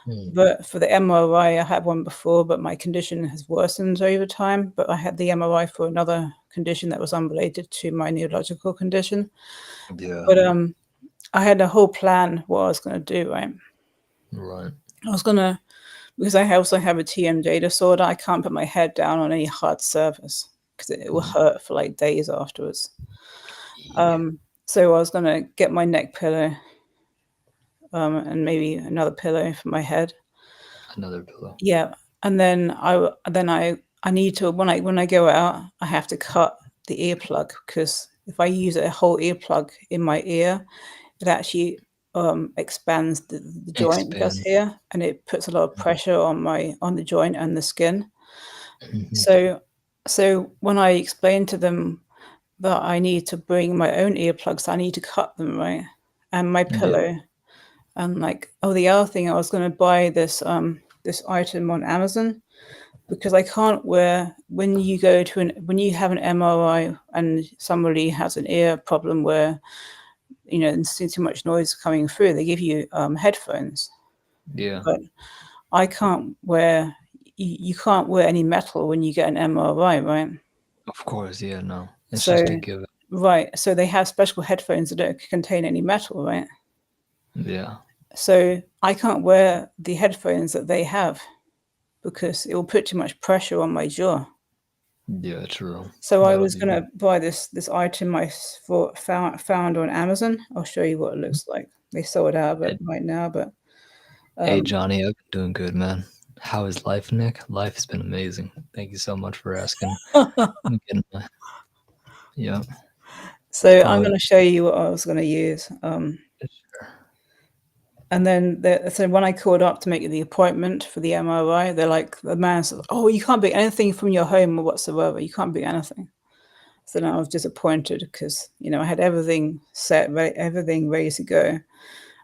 Speaker 1: Mm.
Speaker 2: But for the MRI, I had one before, but my condition has worsened over time. But I had the MRI for another condition that was unrelated to my neurological condition.
Speaker 1: Yeah.
Speaker 2: But I had a whole plan what I was going to do. Right,
Speaker 1: Right.
Speaker 2: I was gonna because I also have a TMJ disorder. I can't put my head down on any hard surface because it will
Speaker 1: Mm.
Speaker 2: hurt for like days afterwards.
Speaker 1: Yeah.
Speaker 2: So I was gonna get my neck pillow, and maybe another pillow for my head.
Speaker 1: Another pillow.
Speaker 2: Yeah, and I need to when I go out, I have to cut the earplug because if I use a whole earplug in my ear, it actually expands the joint does
Speaker 1: Expand.
Speaker 2: here, and it puts a lot of pressure on the joint and the skin.
Speaker 1: Mhm.
Speaker 2: So when I explained to them that I need to bring my own earplugs, I need to cut them, right, and my
Speaker 1: Yeah.
Speaker 2: pillow, and like, oh, the other thing, I was going to buy this item on Amazon, because I can't wear, when you go to when you have an MRI and somebody has an ear problem where, there's too much noise coming through, they give you headphones.
Speaker 1: Yeah.
Speaker 2: But I can't wear, you can't wear any metal when you get an MRI, right?
Speaker 1: Of course. Yeah. No. It's
Speaker 2: So,
Speaker 1: just a given.
Speaker 2: right. So they have special headphones that don't contain any metal, right?
Speaker 1: Yeah.
Speaker 2: So I can't wear the headphones that they have because it will put too much pressure on my jaw.
Speaker 1: Yeah. True.
Speaker 2: So I
Speaker 1: That'll
Speaker 2: was
Speaker 1: be
Speaker 2: gonna
Speaker 1: good.
Speaker 2: buy this item found on Amazon. I'll show you what it looks like. They sold out of it
Speaker 1: Hey,
Speaker 2: right now, but
Speaker 1: hey,
Speaker 2: um,
Speaker 1: Johnny. I've been doing good, man. How is life, Nick? Life has been amazing. Thank you so much for asking. I'm getting my, yeah.
Speaker 2: so I'm
Speaker 1: But
Speaker 2: gonna show you what I was gonna use.
Speaker 1: sure.
Speaker 2: And then so when I called up to make the appointment for the MRI, they're like, the man says, "Oh, you can't bring anything from your home or whatsoever. You can't bring anything." So then I was disappointed because I had everything set, everything ready to go.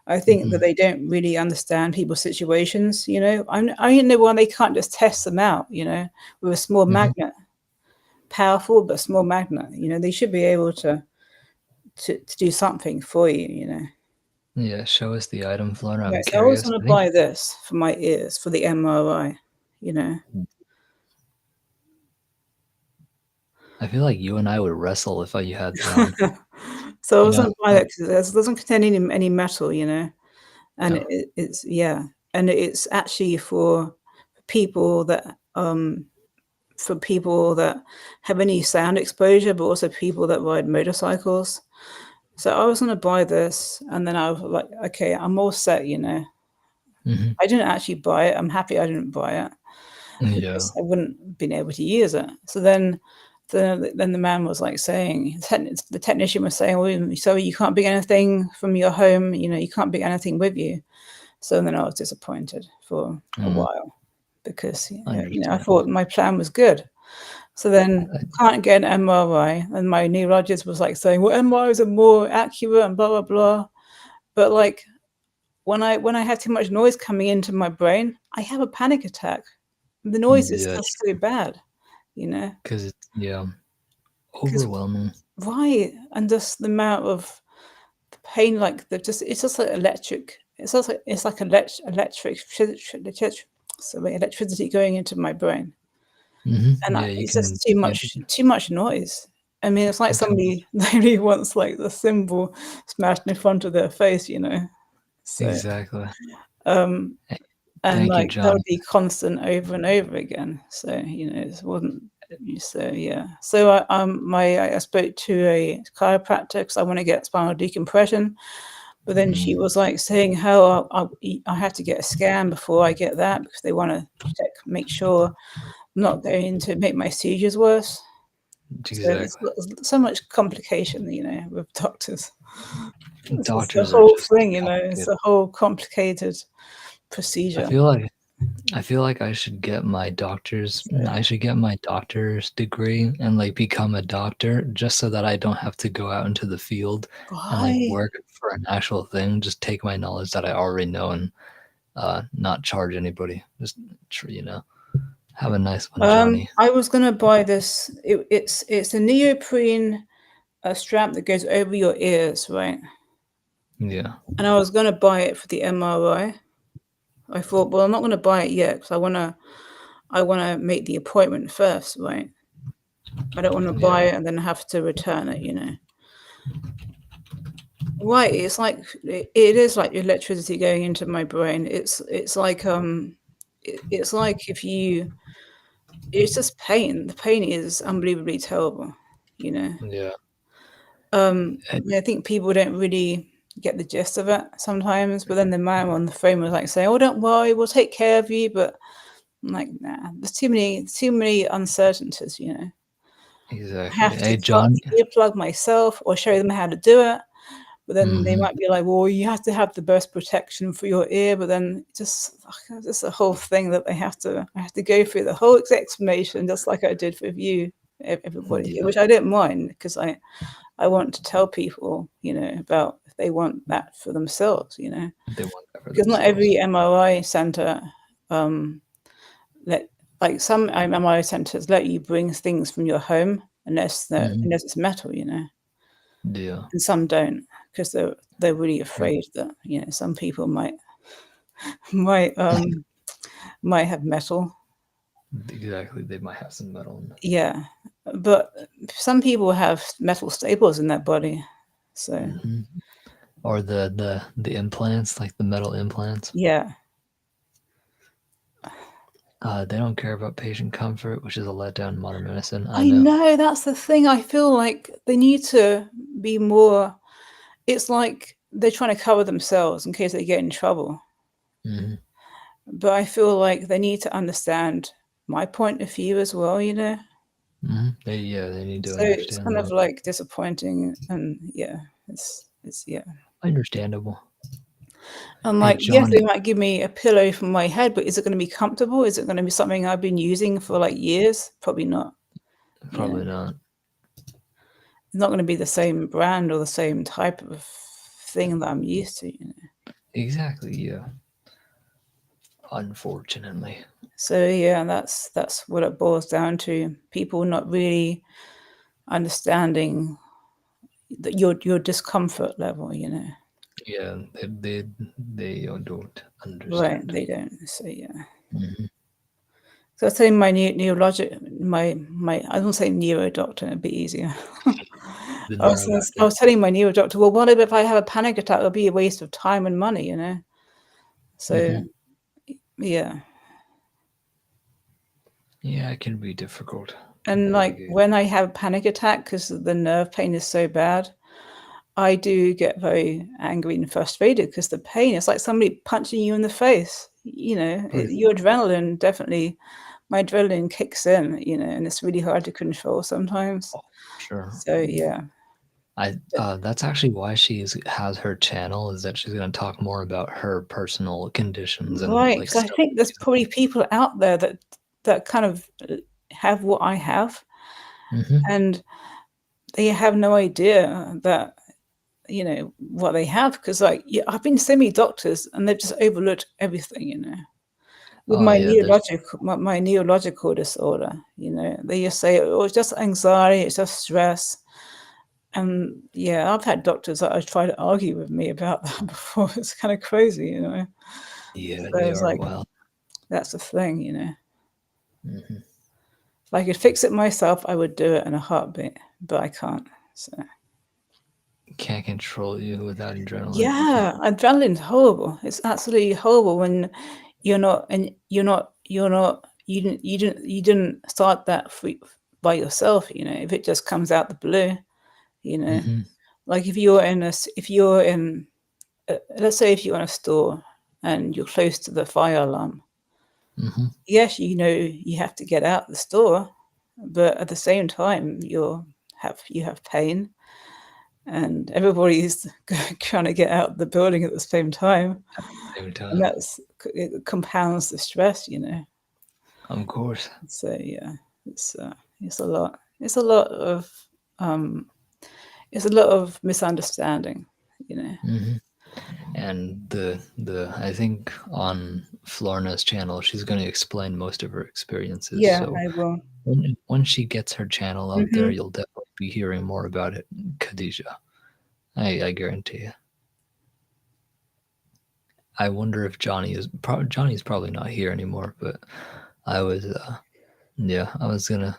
Speaker 2: I think that
Speaker 1: Mhm.
Speaker 2: they don't really understand people's situations. I don't know why they can't just test them out. With a small
Speaker 1: Mhm.
Speaker 2: magnet, powerful but small magnet. They should be able to do something for you.
Speaker 1: Yeah. Show us the item, Flora. I'm
Speaker 2: Right. So I was
Speaker 1: curious.
Speaker 2: going to
Speaker 1: I think.
Speaker 2: buy this for my ears for the MRI. You know.
Speaker 1: I feel like you and I would wrestle if you had that on.
Speaker 2: So I
Speaker 1: You
Speaker 2: was going
Speaker 1: know.
Speaker 2: to buy that because it doesn't contain any metal. And
Speaker 1: No.
Speaker 2: it's, yeah, and it's actually for people that have any sound exposure, but also people that ride motorcycles. So I was going to buy this, and then I was like, okay, I'm all set.
Speaker 1: Hmm.
Speaker 2: I didn't actually buy it. I'm happy I didn't buy it
Speaker 1: Yeah.
Speaker 2: because I wouldn't have been able to use it. So then the man was like saying, the technician was saying, well, so you can't bring anything from your home. You can't bring anything with you. So then I was disappointed for a
Speaker 1: Mm,
Speaker 2: while because I
Speaker 1: understandable.
Speaker 2: thought my plan was good. So then can't get an MRI, and my neurologist was like saying, "Well, MRIs are more accurate and blah blah blah." But like when I have too much noise coming into my brain, I have a panic attack. The noise is
Speaker 1: Yeah.
Speaker 2: just so bad, you know.
Speaker 1: Because it's, yeah,
Speaker 2: Because
Speaker 1: overwhelming.
Speaker 2: right, and just the amount of the pain, like it's just like electric. It's like electricity going into my brain. And
Speaker 1: Yeah. You
Speaker 2: it's
Speaker 1: can.
Speaker 2: just too
Speaker 1: Yeah.
Speaker 2: much noise. I mean, it's like
Speaker 1: Too
Speaker 2: somebody really wants like the cymbal smashed in front of their face. So,
Speaker 1: exactly.
Speaker 2: um,
Speaker 1: Hey,
Speaker 2: and
Speaker 1: thank you,
Speaker 2: like that
Speaker 1: Johnny.
Speaker 2: would be constant over and over again. So, it wasn't. So yeah. So I spoke to a chiropractor because I want to get spinal decompression. But then she
Speaker 1: Mm,
Speaker 2: was like saying how I have to get a scan before I get that because they want to make sure I'm not going to make my seizures worse. So there's
Speaker 1: exactly.
Speaker 2: so much complication, with doctors. It's just the
Speaker 1: Doctors are
Speaker 2: whole
Speaker 1: just
Speaker 2: thing, it's
Speaker 1: complicated.
Speaker 2: a whole complicated
Speaker 1: I
Speaker 2: procedure.
Speaker 1: feel like I feel like I should get my doctor's
Speaker 2: So
Speaker 1: I should get my doctor's degree and like become a doctor just so that I don't have to go out into the field and like
Speaker 2: why?
Speaker 1: work for an actual thing. Just take my knowledge that I already know and not charge anybody. Just have a nice one, Johnny.
Speaker 2: I was gonna buy this. It's a neoprene strap that goes over your ears, right?
Speaker 1: Yeah,
Speaker 2: And I was gonna buy it for the MRI. I thought, well, I'm not gonna buy it yet because I wanna make the appointment first, right? I don't want to buy
Speaker 1: yeah,
Speaker 2: it and then have to return it. Right, it's like it is like electricity going into my brain. It's like it's like if you it's just pain. The pain is unbelievably terrible, you know.
Speaker 1: yeah. Eh,
Speaker 2: I think people don't really get the gist of it sometimes, but then the man on the phone was like saying, "Oh, don't worry, we'll take care of you." But I'm like, nah, there's too many uncertainties. I
Speaker 1: exactly.
Speaker 2: have to
Speaker 1: Hey,
Speaker 2: cut
Speaker 1: John.
Speaker 2: the earplug myself or show them how to do it. But then they
Speaker 1: Hmm.
Speaker 2: might be like, well, you have to have the best protection for your ear. But then just a whole thing that I have to go through the whole explanation, just like I did with you, everybody here,
Speaker 1: Yeah,
Speaker 2: which I don't mind because I want to tell people, about if they want that for themselves,
Speaker 1: they want that for
Speaker 2: because not
Speaker 1: themselves.
Speaker 2: every MRI center um, let like some MRI centers let you bring things from your home
Speaker 1: Hmm.
Speaker 2: unless it's metal,
Speaker 1: Yeah,
Speaker 2: and some don't because they're really afraid that some people might might have metal.
Speaker 1: exactly. They might have some metal in.
Speaker 2: Yeah, but some people have metal staples in their body, so
Speaker 1: Hmm. Or the implants, like the metal implants.
Speaker 2: yeah.
Speaker 1: They don't care about patient comfort, which is a letdown in modern medicine. I
Speaker 2: I
Speaker 1: know.
Speaker 2: know that's the thing. I feel like they need to be more. It's like they're trying to cover themselves in case they get in trouble.
Speaker 1: Hmm.
Speaker 2: But I feel like they need to understand my point of view as well,
Speaker 1: Hmm. They need to
Speaker 2: So it's
Speaker 1: understand
Speaker 2: kind of
Speaker 1: that.
Speaker 2: like disappointing, and yeah, it's yeah.
Speaker 1: Understandable.
Speaker 2: And
Speaker 1: Hey
Speaker 2: like, yes, they
Speaker 1: Johnny,
Speaker 2: might give me a pillow for my head, but is it going to be comfortable? Is it going to be something I've been using for like years? Probably not.
Speaker 1: probably not.
Speaker 2: It's not going to be the same brand or the same type of thing that I'm used to.
Speaker 1: Exactly. Yeah. Unfortunately.
Speaker 2: So yeah, that's what it boils down to. People not really understanding your discomfort level.
Speaker 1: Yeah. They don't
Speaker 2: Right,
Speaker 1: understand.
Speaker 2: they don't. So yeah.
Speaker 1: Hmm.
Speaker 2: So I was telling my neurologic my I don't say neuro doctor, it'd be easier.
Speaker 1: The
Speaker 2: I
Speaker 1: neuro
Speaker 2: was I
Speaker 1: doctor.
Speaker 2: was telling my neuro doctor, well, what if I have a panic attack? It'll be a waste of time and money. So
Speaker 1: Hmm.
Speaker 2: yeah.
Speaker 1: Yeah, it can be difficult.
Speaker 2: And like
Speaker 1: Like,
Speaker 2: when I have a panic attack because the nerve pain is so bad, I do get very angry and frustrated because the pain is like somebody punching you in the face. Your adrenaline definitely, my adrenaline kicks in, and it's really hard to control sometimes.
Speaker 1: oh, sure.
Speaker 2: So yeah,
Speaker 1: I That's actually why has her channel, is that she's gonna talk more about her personal conditions and
Speaker 2: right.
Speaker 1: like
Speaker 2: Because I
Speaker 1: stuff
Speaker 2: think there's
Speaker 1: she's going
Speaker 2: probably people out there that kind of have what I have,
Speaker 1: through. Hmm.
Speaker 2: and they have no idea that what they have because like yeah, I've been to so many doctors and they've just overlooked everything. With
Speaker 1: Oh
Speaker 2: my
Speaker 1: yeah, there's
Speaker 2: neurological disorder, they just say, "Oh, it's just anxiety, it's just stress." And yeah, I've had doctors that have tried to argue with me about that before. It's kind of crazy.
Speaker 1: yeah,
Speaker 2: So
Speaker 1: they
Speaker 2: it's
Speaker 1: are
Speaker 2: like,
Speaker 1: wild.
Speaker 2: that's the thing.
Speaker 1: Hmm.
Speaker 2: If I could fix it myself, I would do it in a heartbeat, but I can't. So
Speaker 1: Can't control you without adrenaline.
Speaker 2: yeah, adrenaline's horrible. It's absolutely horrible when you didn't start that by yourself. If it just comes out the blue. You know,
Speaker 1: Hmm.
Speaker 2: like let's say if you're in a store and you're close to the fire alarm.
Speaker 1: Hmm.
Speaker 2: Yes, you have to get out the store, but at the same time you have pain, and everybody's trying to get out the building at the same time,
Speaker 1: Same
Speaker 2: and
Speaker 1: time,
Speaker 2: it compounds the stress.
Speaker 1: of course.
Speaker 2: So yeah, it's a lot. Um, it's a lot of misunderstanding.
Speaker 1: Hmm. And the I think on Florna's channel, she's going to explain most of her experiences.
Speaker 2: Yeah,
Speaker 1: So
Speaker 2: I will.
Speaker 1: when she gets her channel out there,
Speaker 2: Hmm.
Speaker 1: you'll definitely be hearing more about it, Khadija. I guarantee you. I wonder if Johnny's probably not here anymore, but I was yeah, I was gonna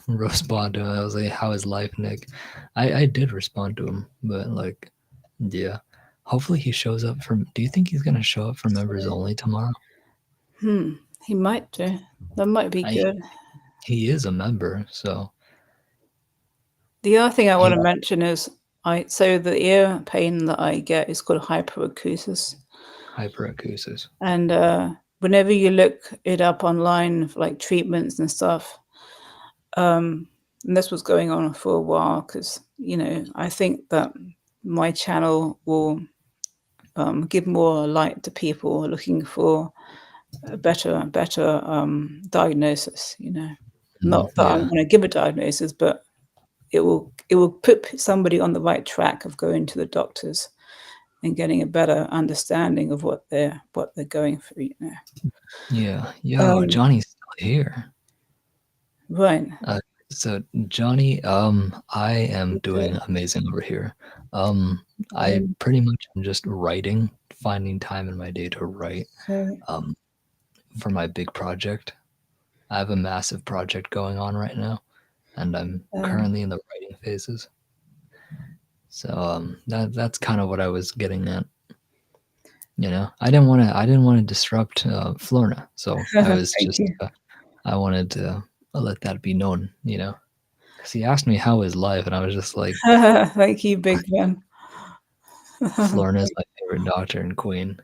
Speaker 1: respond to him. I was like, "How is life, Nick?" I did respond to him, but like, yeah. Hopefully he shows up for. Do you think he's gonna show up for members only tomorrow?
Speaker 2: Hmm. He might do. That might be
Speaker 1: I
Speaker 2: good.
Speaker 1: He is a member, so
Speaker 2: The other thing I want
Speaker 1: he
Speaker 2: to mention is so the ear pain that I get is called hyperacusis.
Speaker 1: hyperacusis.
Speaker 2: And whenever you look it up online for like treatments and stuff, and this was going on for a while because I think that my channel will give more light to people looking for a better diagnosis. Not that I'm
Speaker 1: Yeah.
Speaker 2: going to give a diagnosis, but it will put somebody on the right track of going to the doctors and getting a better understanding of what they're going through.
Speaker 1: Yeah. Yo,
Speaker 2: Um,
Speaker 1: Johnny's still here.
Speaker 2: right.
Speaker 1: Uh, so Johnny, I am doing
Speaker 2: Okay.
Speaker 1: amazing over here. Um, I
Speaker 2: Um,
Speaker 1: pretty much am just writing, finding time in my day to write,
Speaker 2: okay.
Speaker 1: um, for my big project. I have a massive project going on right now, and I'm
Speaker 2: Um,
Speaker 1: currently in the writing phases. So that's kind of what I was getting at. I didn't want to disrupt Florna, so I was
Speaker 2: thank
Speaker 1: just
Speaker 2: you.
Speaker 1: I wanted to let that be known, because he asked me how is life, and I was just like,
Speaker 2: Thank you, Big Ben.
Speaker 1: Florna is my favorite doctor and queen.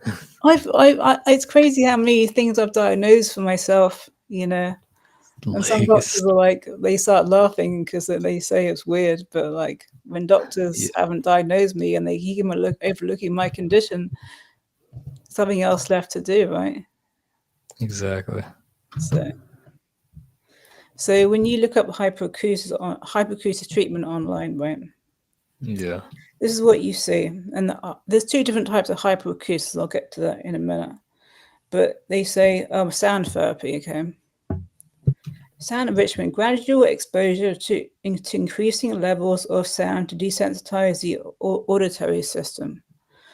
Speaker 2: It's crazy how many things I've diagnosed for myself. And some
Speaker 1: Like,
Speaker 2: doctors are like, they start laughing because they say it's weird. But like when doctors
Speaker 1: yeah,
Speaker 2: haven't diagnosed me and they keep overlooking my condition, something else left to do, right?
Speaker 1: exactly.
Speaker 2: So, so when you look up hyperacusis treatment online, right?
Speaker 1: Yeah,
Speaker 2: This is what you see, and there's two different types of hyperacusis. I'll get to that in a minute. But they say sound therapy, okay? Sound enrichment, gradual exposure to increasing levels of sound to desensitize the auditory system,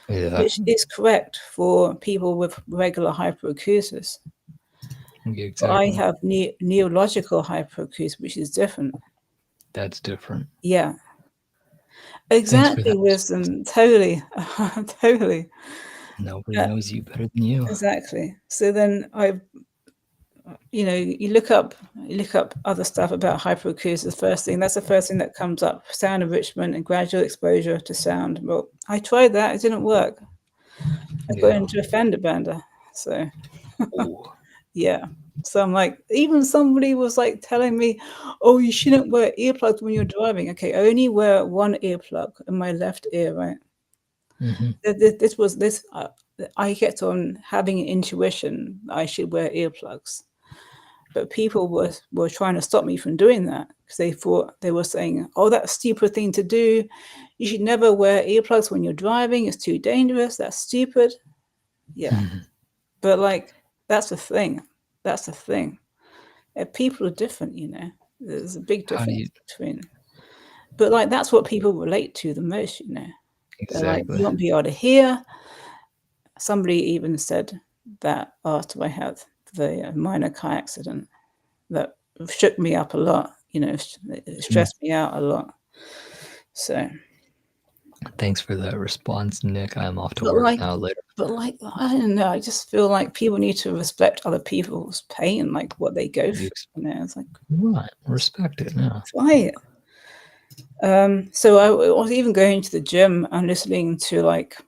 Speaker 1: yeah,
Speaker 2: which is correct for people with regular hyperacusis. But I
Speaker 1: exactly.
Speaker 2: have neurological hyperacusis, which is different.
Speaker 1: That's different.
Speaker 2: Yeah,
Speaker 1: Thanks for
Speaker 2: exactly,
Speaker 1: that
Speaker 2: wisdom. Totally, totally,
Speaker 1: Nobody knows you better than you.
Speaker 2: exactly. So then you look up other stuff about hyperacusis. That's the first thing that comes up: sound enrichment and gradual exposure to sound. Well, I tried that; it didn't work. I got
Speaker 1: Yeah.
Speaker 2: into a fender bender. So
Speaker 1: Oh,
Speaker 2: yeah. So I'm like, even somebody was like telling me, "Oh, you shouldn't wear earplugs when you're driving." Okay, I only wear one earplug in my left ear, right?
Speaker 1: hmm,
Speaker 2: This was this. I kept on having an intuition that I should wear earplugs. But people were trying to stop me from doing that because they were saying, "Oh, that's a stupid thing to do. You should never wear earplugs when you're driving. It's too dangerous. That's stupid." Yeah, but like that's the thing. That's the thing. People are different. There's a big
Speaker 1: how do you
Speaker 2: difference between. But like that's what people relate to the most. They're like,
Speaker 1: exactly?
Speaker 2: you won't be able to hear. Somebody even said that after I had the minor car accident, that shook me up a lot. It
Speaker 1: Mm.
Speaker 2: stressed me out a lot. So,
Speaker 1: Thanks for that response, Nick. I'm off to
Speaker 2: but
Speaker 1: work
Speaker 2: like,
Speaker 1: now later.
Speaker 2: I don't know. I just feel like people need to respect other people's pain, like what they go
Speaker 1: You
Speaker 2: through. It's like
Speaker 1: right, respect it now.
Speaker 2: try it. So I was even going to the gym and listening to like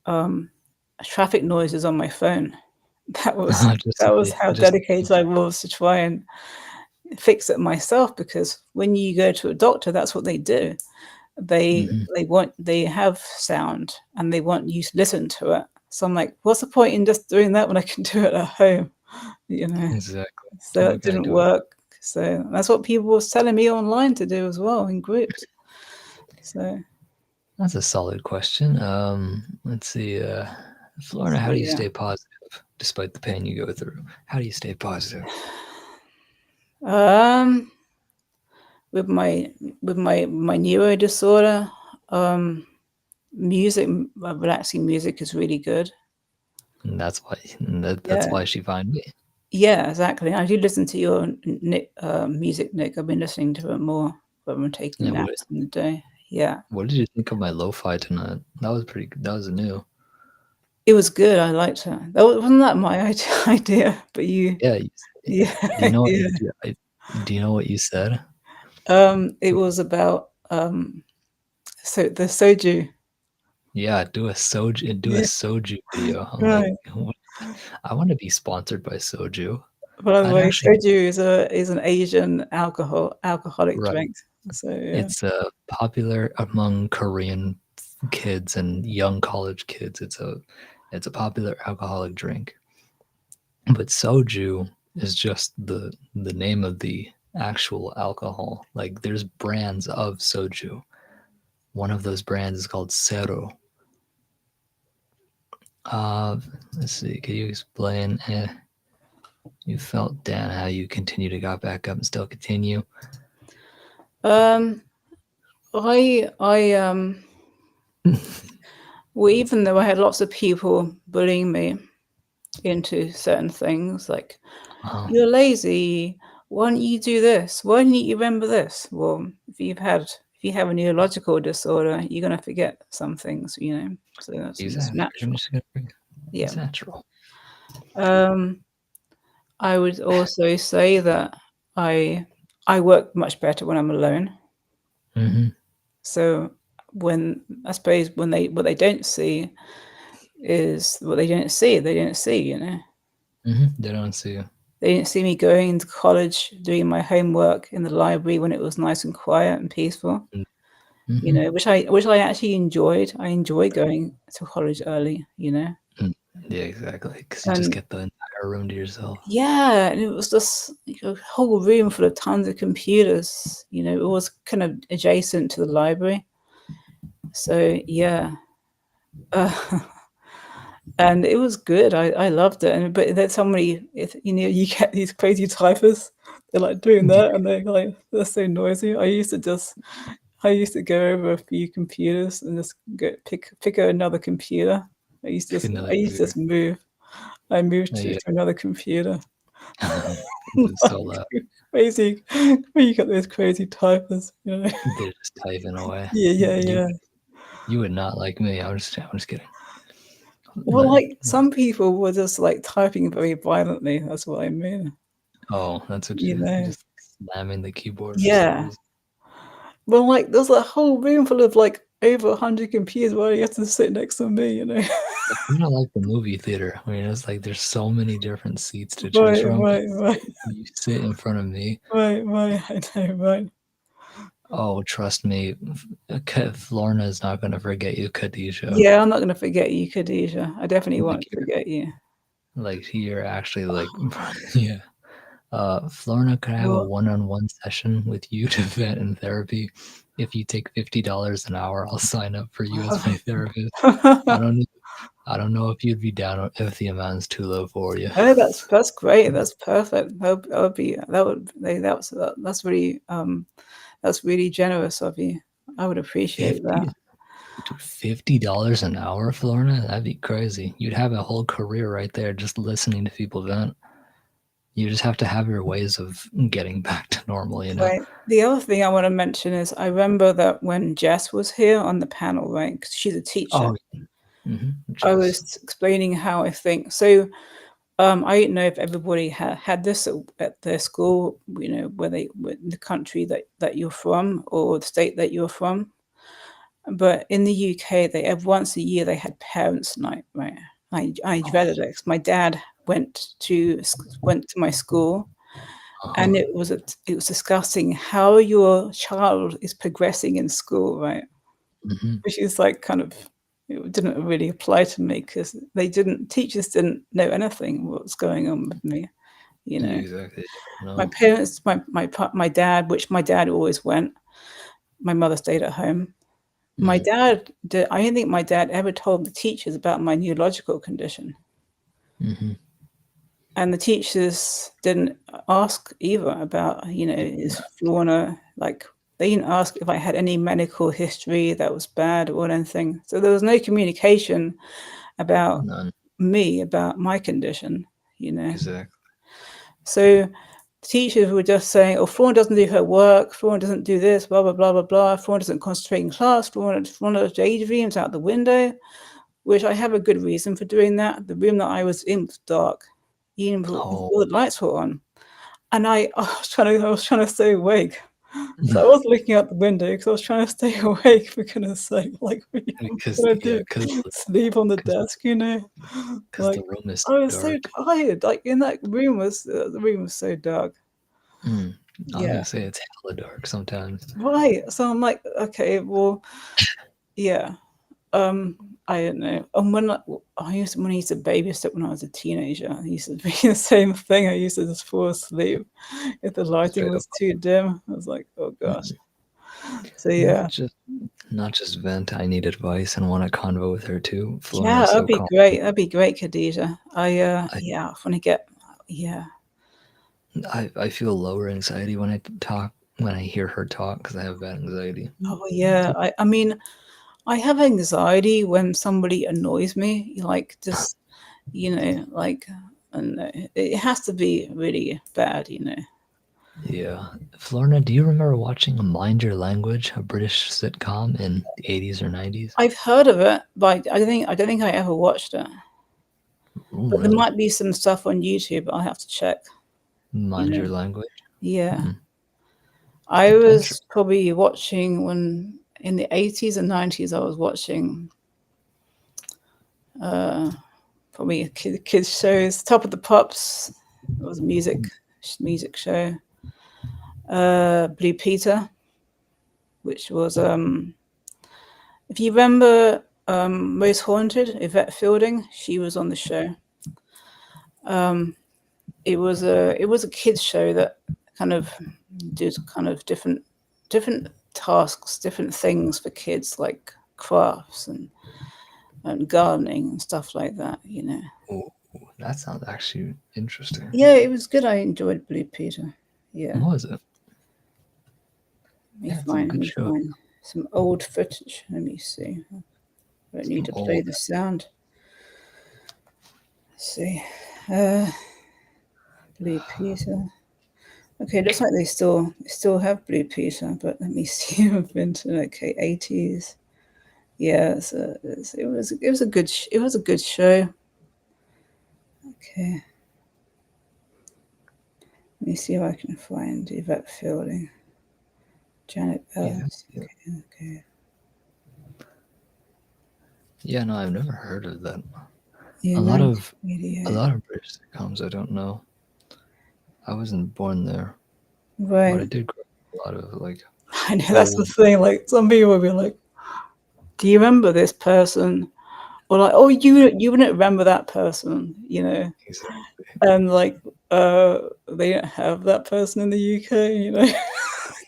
Speaker 2: um, traffic noises on my phone. That was
Speaker 1: just
Speaker 2: that
Speaker 1: to
Speaker 2: was
Speaker 1: be,
Speaker 2: how
Speaker 1: just
Speaker 2: dedicated I was to try and fix it myself. Because when you go to a doctor, that's what they do. they
Speaker 1: hmm,
Speaker 2: they have sound and they want you to listen to it. So I'm like, what's the point in just doing that when I can do it at home? You know.
Speaker 1: exactly.
Speaker 2: So
Speaker 1: Why
Speaker 2: it
Speaker 1: can't I
Speaker 2: didn't
Speaker 1: do it?
Speaker 2: work. So that's what people was telling me online to do as well in groups. So,
Speaker 1: That's a solid question. Let's see. Florida,
Speaker 2: so
Speaker 1: how do you
Speaker 2: yeah.
Speaker 1: stay positive despite the pain you go through? How do you stay positive?
Speaker 2: Um, with my neuro disorder, um, music, relaxing music is really good.
Speaker 1: And that's
Speaker 2: Yeah,
Speaker 1: why she find me.
Speaker 2: yeah, exactly. I do listen to your music, Nick. I've been listening to it more when I'm taking
Speaker 1: Yeah.
Speaker 2: naps in the day. Yeah,
Speaker 1: What did you think of my lo-fi tonight? That was pretty. That was new.
Speaker 2: it was good. I liked it. Wasn't that my idea, but you,
Speaker 1: Yeah.
Speaker 2: yeah,
Speaker 1: Do you know?
Speaker 2: yeah.
Speaker 1: Do you know what you said?
Speaker 2: It was about the soju.
Speaker 1: Yeah. Do a soju. Do a
Speaker 2: Yeah,
Speaker 1: soju video. I'm like,
Speaker 2: right.
Speaker 1: I want to be sponsored by soju.
Speaker 2: By the
Speaker 1: I'd
Speaker 2: way,
Speaker 1: actually.
Speaker 2: soju is an Asian alcoholic
Speaker 1: Right.
Speaker 2: drink. So yeah.
Speaker 1: It's popular among Korean kids and young college kids. It's a popular alcoholic drink. But soju is just the name of the actual alcohol. Like there's brands of soju. One of those brands is called Cero. Uh, let's see. Can you explain? You felt down. How you continue to got back up and still continue?
Speaker 2: Um, I well, even though I had lots of people bullying me into certain things, like
Speaker 1: Oh,
Speaker 2: you're lazy. Why don't you do this? Why don't you remember this? Well, if you have a neurological disorder, you're gonna forget some things, you know. So that's
Speaker 1: exactly.
Speaker 2: natural. Yeah.
Speaker 1: It's natural.
Speaker 2: Um, I would also say that I I work much better when I'm alone.
Speaker 1: Mm-hmm.
Speaker 2: So when I suppose when they what they don't see is what they don't see. They don't see, you know.
Speaker 1: Mm-hmm. They don't see you.
Speaker 2: They didn't see me going to college, doing my homework in the library when it was nice and quiet and peaceful, you
Speaker 1: Mm-hmm.
Speaker 2: know, which I actually enjoyed. I enjoy going to college early, you know.
Speaker 1: Mm. Yeah, exactly. Because you just
Speaker 2: And
Speaker 1: get the entire room to yourself.
Speaker 2: yeah, and it was just like a whole room full of tons of computers, you know, it was kind of adjacent to the library. So yeah. Uh, and it was good. I loved it. And but there's somebody, if you know, you get these crazy typers. They're like doing
Speaker 1: Yeah,
Speaker 2: that, and they're so noisy. I used to go over a few computers and just go pick another computer.
Speaker 1: pick another
Speaker 2: I used to
Speaker 1: computer.
Speaker 2: just move. I moved
Speaker 1: Yeah,
Speaker 2: to another computer.
Speaker 1: it's so loud.
Speaker 2: Crazy. Where you got those crazy typers, you know?
Speaker 1: They're just typing away.
Speaker 2: Yeah, yeah,
Speaker 1: You
Speaker 2: yeah.
Speaker 1: you would not like me. I'm just kidding.
Speaker 2: Well,
Speaker 1: But
Speaker 2: like some people were just like typing very violently. That's what I mean.
Speaker 1: oh, that's what
Speaker 2: You
Speaker 1: you
Speaker 2: know?
Speaker 1: just slamming the keyboard for some
Speaker 2: Yeah.
Speaker 1: reason.
Speaker 2: Well, like there's a whole room full of like over 100 computers while you have to sit next to me, you know?
Speaker 1: It's kind of like the movie theater. I mean, it's like there's so many different seats to choose
Speaker 2: Right,
Speaker 1: from.
Speaker 2: right, right,
Speaker 1: You sit in front of me.
Speaker 2: right, right. I know, right.
Speaker 1: Oh, trust me, Florna is not gonna forget you, Khadijah.
Speaker 2: Yeah, I'm not gonna forget you, Khadijah. I definitely
Speaker 1: Like
Speaker 2: won't forget you.
Speaker 1: you're actually like yeah. Florna, could I have a
Speaker 2: What?
Speaker 1: one-on-one session with you to vent in therapy? If you take $50 an hour, I'll sign up for you as my therapist. I don't know. I don't know if you'd be down if the amount's too low for you.
Speaker 2: Oh, that's great. That's perfect. That would be that's really generous of you. I would appreciate that.
Speaker 1: 50, dude, $50 an hour, Florna? That'd be crazy. You'd have a whole career right there just listening to people vent. You just have to have your ways of getting back to normal, you know?
Speaker 2: Right. The other thing I want to mention is I remember that when Jess was here on the panel, right? Because she's a teacher.
Speaker 1: Oh,
Speaker 2: I
Speaker 1: just
Speaker 2: was explaining how I think. So I don't know if everybody had this at their school, you know, in the country that you're from or the state that you're from. But in the UK, they have once a year they had parents' night, right? I
Speaker 1: oh,
Speaker 2: dreaded it 'cause my dad went to my school,
Speaker 1: uh-huh.
Speaker 2: and it was discussing how your child is progressing in school, right?
Speaker 1: Hmm.
Speaker 2: Which is like kind of it didn't really apply to me because teachers didn't know anything what was going on with me, you
Speaker 1: Yeah,
Speaker 2: know.
Speaker 1: exactly.
Speaker 2: My
Speaker 1: No.
Speaker 2: parents, my dad, which my dad always went. My mother stayed at home. My
Speaker 1: Mm-hmm.
Speaker 2: dad did I don't think my dad ever told the teachers about my neurological condition,
Speaker 1: Mm-hmm.
Speaker 2: and the teachers didn't ask either about, you know, is Florna like they didn't ask if I had any medical history that was bad or anything. So there was no communication about
Speaker 1: None.
Speaker 2: me, about my condition, you know.
Speaker 1: Exactly.
Speaker 2: So teachers were just saying, "Oh, Florence doesn't do her work. Florence doesn't do this. Blah blah blah blah blah. Florence doesn't concentrate in class. Florence daydreams out the window." Which I have a good reason for doing that. The room that I was in was dark, even
Speaker 1: Oh.
Speaker 2: all the lights were on, and I was trying to stay awake. So I was looking out the window because I was trying to stay awake for goodness sake. Like, what am I
Speaker 1: Because
Speaker 2: gonna
Speaker 1: yeah,
Speaker 2: do? Sleep on the
Speaker 1: because
Speaker 2: desk, you know?
Speaker 1: the
Speaker 2: Like,
Speaker 1: room is
Speaker 2: I was so
Speaker 1: dark.
Speaker 2: tired. Like in that room was the room was so dark.
Speaker 1: Mm. I was
Speaker 2: Yeah.
Speaker 1: gonna say it's hella dark sometimes.
Speaker 2: Right. So I'm like, okay, well, yeah. I don't know. And when I used to babysit when I was a teenager, I used to be the same thing. I used to just fall asleep if the lighting
Speaker 1: Straight up.
Speaker 2: was too dim. I was like, oh gosh.
Speaker 1: Mhm.
Speaker 2: So yeah,
Speaker 1: Not just vent. I need advice and want a convo with her too.
Speaker 2: yeah,
Speaker 1: Florna's so calm.
Speaker 2: That'd be great, Khadija.
Speaker 1: I,
Speaker 2: Yeah, I want to get, yeah.
Speaker 1: I feel lower anxiety when I talk when I hear her talk because I have bad anxiety.
Speaker 2: Oh yeah. I mean, I have anxiety when somebody annoys me. Like just, like, and it has to be really bad.
Speaker 1: Yeah. Florna, do you remember watching Mind Your Language, a British sitcom in the 80s or 90s?
Speaker 2: I've heard of it, but I don't think I ever watched it.
Speaker 1: Oh,
Speaker 2: But there
Speaker 1: really?
Speaker 2: might be some stuff on YouTube. I'll have to check. You
Speaker 1: Mind
Speaker 2: know,
Speaker 1: Your Language?
Speaker 2: yeah.
Speaker 1: Hmm.
Speaker 2: I
Speaker 1: Interesting.
Speaker 2: was probably watching when in the 80s and 90s. I was watching probably kids shows. Top of the Pops. It was a music show. Blue Peter, which was if you remember Most Haunted, Yvette Fielding, she was on the show. It was a kids show that kind of did kind of different tasks, different things for kids like crafts and gardening and stuff like that.
Speaker 1: Oh, that sounds actually interesting.
Speaker 2: Yeah, it was good. I enjoyed Blue Peter. Yeah.
Speaker 1: What was it?
Speaker 2: Let me
Speaker 1: Yeah, it's a
Speaker 2: find let
Speaker 1: good
Speaker 2: me
Speaker 1: show.
Speaker 2: find some old footage. Let me see. I don't need
Speaker 1: Some
Speaker 2: to play
Speaker 1: old.
Speaker 2: the sound. Let's see. Uh Blue Peter. Okay, it looks like they still have Blue Peter, but let me see. I've been to okay 80s. Yeah, it was a good show. Okay, let me see if I can find Yvette Fielding, Janet
Speaker 1: Yeah.
Speaker 2: Ellis.
Speaker 1: Yeah.
Speaker 2: Okay.
Speaker 1: Yeah, no, I've never heard of that.
Speaker 2: Yeah,
Speaker 1: A lot of a
Speaker 2: 1988.
Speaker 1: lot of British sitcoms I don't know. I wasn't born there, but I
Speaker 2: Right.
Speaker 1: did grow up with a lot of like
Speaker 2: I know that's the
Speaker 1: old.
Speaker 2: thing. Like some people will be like, "Do you remember this person?" Or like, "Oh, you wouldn't remember that person."
Speaker 1: Exactly.
Speaker 2: And like, they don't have that person in the UK.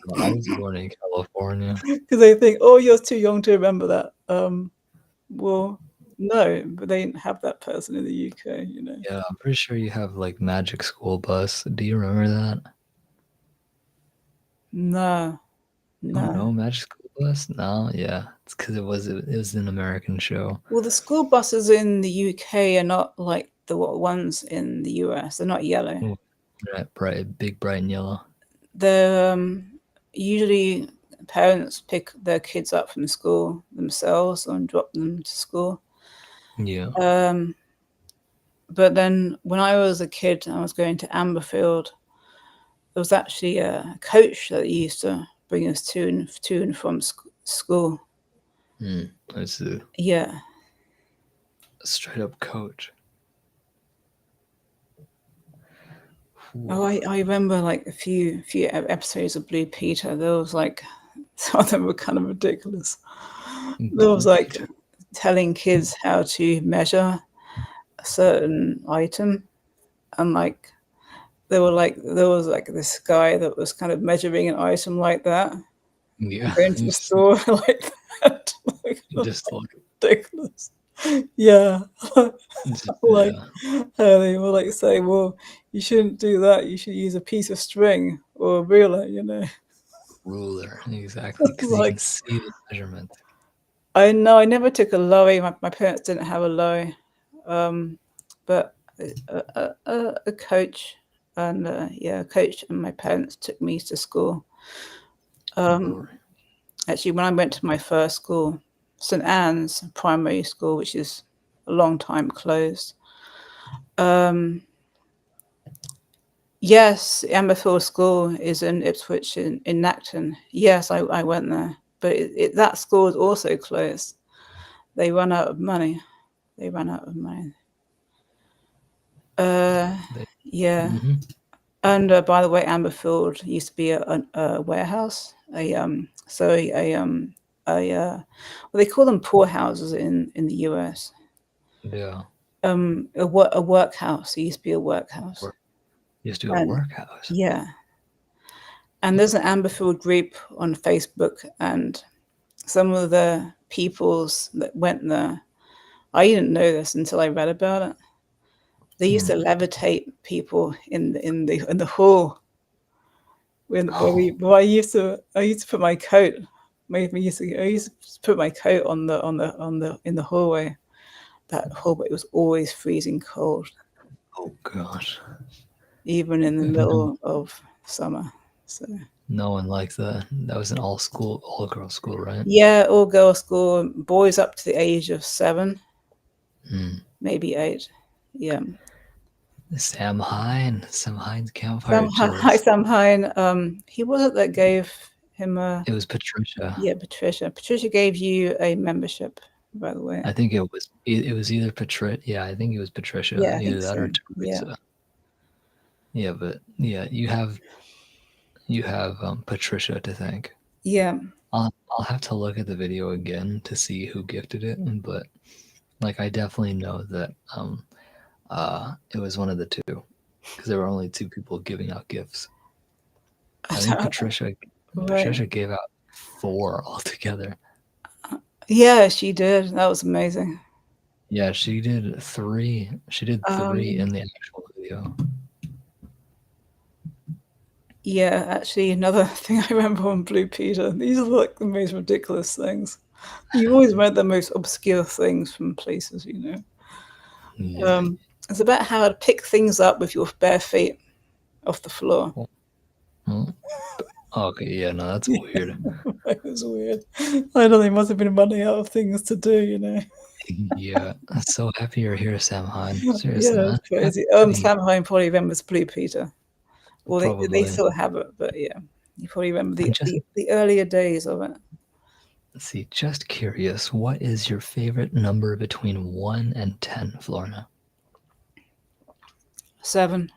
Speaker 1: No, I was born in California.
Speaker 2: Because they think, "Oh, you're too young to remember that." Well, no, but they didn't have that person in the UK.
Speaker 1: Yeah, I'm pretty sure you have like Magic School Bus. Do you remember that?
Speaker 2: No,
Speaker 1: Oh
Speaker 2: no.
Speaker 1: no, Magic School Bus? No, yeah, it's because it was an American show.
Speaker 2: Well, the school buses in the UK are not like the ones in the US. They're not yellow.
Speaker 1: Ooh, bright, big, bright and yellow.
Speaker 2: They're usually parents pick their kids up from school themselves and drop them to school.
Speaker 1: Yeah.
Speaker 2: But then when I was a kid, I was going to Amberfield. There was actually a coach that used to bring us to and from school.
Speaker 1: It's a
Speaker 2: Yeah.
Speaker 1: straight up coach.
Speaker 2: Oh,
Speaker 1: Ooh,
Speaker 2: I remember like a few episodes of Blue Peter. There was like some of them were kind of ridiculous. There was
Speaker 1: Blue
Speaker 2: like
Speaker 1: Peter.
Speaker 2: telling kids how to measure a certain item, and like there was like this guy that was kind of measuring an item like that,
Speaker 1: Yeah,
Speaker 2: going to the store like that, like
Speaker 1: just like
Speaker 2: ridiculous. Yeah, like
Speaker 1: yeah,
Speaker 2: they were like saying, "Well, you shouldn't do that. You should use a piece of string or a ruler."
Speaker 1: ruler exactly because you can
Speaker 2: Like,
Speaker 1: see the measurement.
Speaker 2: I know I never took a lorry. My parents didn't have a lorry, but a coach and yeah, a coach and my parents took me to school.
Speaker 1: Glory.
Speaker 2: Actually, when I went to my first school, St Anne's Primary School, which is a long time closed. Yes, Amberfield School is in Ipswich in Nacton. Yes, I went there, but that school is also closed. They run out of money. They ran out of money.
Speaker 1: They,
Speaker 2: Yeah.
Speaker 1: hmm
Speaker 2: And by the way, Amberfield used to be a warehouse. A so a well, they call them poorhouses in the US.
Speaker 1: Yeah.
Speaker 2: A workhouse. It used to be a workhouse,
Speaker 1: Work. Used to a
Speaker 2: and
Speaker 1: workhouse.
Speaker 2: yeah, and there's an Amberfield group on Facebook, and some of the peoples that went there, I didn't know this until I read about it. They used to levitate people in the hall
Speaker 1: Oh,
Speaker 2: I used to put my coat. I used to put my coat on the in the hallway. That hallway was always freezing cold,
Speaker 1: oh gosh.
Speaker 2: even in the
Speaker 1: No,
Speaker 2: middle of summer. So
Speaker 1: no one liked that. That was an all girl school, right?
Speaker 2: yeah, all girls school, boys up to the age of 7,
Speaker 1: Mm.
Speaker 2: maybe 8. Yeah,
Speaker 1: Sam Hines
Speaker 2: Sam
Speaker 1: campfire
Speaker 2: Hi
Speaker 1: chills.
Speaker 2: Sam Hine. He was it that gave him a
Speaker 1: It was Patricia.
Speaker 2: yeah, Patricia. Patricia gave you a membership, by the way.
Speaker 1: I think it was either Patricia. Yeah, I think it was Patricia.
Speaker 2: Yeah, I
Speaker 1: Either
Speaker 2: think
Speaker 1: that
Speaker 2: so.
Speaker 1: or
Speaker 2: Yeah.
Speaker 1: Teresa. Yeah, but yeah, you have Patricia to thank.
Speaker 2: Yeah.
Speaker 1: I'll have to look at the video again to see who gifted it, but like I definitely know that it was one of the two because there were only two people giving out gifts. I think
Speaker 2: Right.
Speaker 1: Patricia gave out four altogether.
Speaker 2: Yeah, she did. That was amazing.
Speaker 1: Yeah, she did three. She did three
Speaker 2: Um,
Speaker 1: in the actual video.
Speaker 2: yeah, actually, another thing I remember on Blue Peter, these are like the most ridiculous things. You always read the most obscure things from places, you know.
Speaker 1: Yeah.
Speaker 2: It's about how to pick things up with your bare feet off the floor.
Speaker 1: Hmm? Okay, yeah, no, that's weird.
Speaker 2: It was weird. I don't know, they must have been running out of things to do, you know.
Speaker 1: Yeah, I'm so happy you're here, Sam Han. Seriously,
Speaker 2: Yeah,
Speaker 1: man.
Speaker 2: it's
Speaker 1: Happy
Speaker 2: crazy.
Speaker 1: to see
Speaker 2: Sam Hine probably remembers Blue Peter.
Speaker 1: you.
Speaker 2: Well, they
Speaker 1: Probably.
Speaker 2: still have it, but yeah, you probably remember
Speaker 1: I'm just
Speaker 2: the earlier days of it.
Speaker 1: let's see, just curious, what is your favorite number between 1 and 10, Florna?
Speaker 2: 7.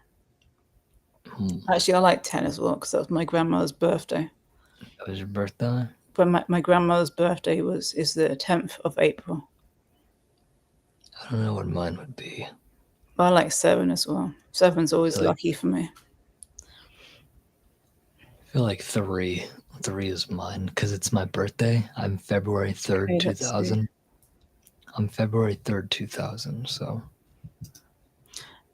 Speaker 1: Hmm,
Speaker 2: Actually, I like 10 as well because that was my grandmother's birthday.
Speaker 1: that was your birthday?
Speaker 2: But my grandmother's birthday is the 10th of April.
Speaker 1: I don't know what mine would be.
Speaker 2: But I like 7 as well. 7's
Speaker 1: I
Speaker 2: always
Speaker 1: feel like
Speaker 2: lucky for me.
Speaker 1: I feel like three. Three is mine because it's my birthday. I'm February 3rd,
Speaker 2: Okay, let's see.
Speaker 1: 2000. I'm February 3rd, 2000. So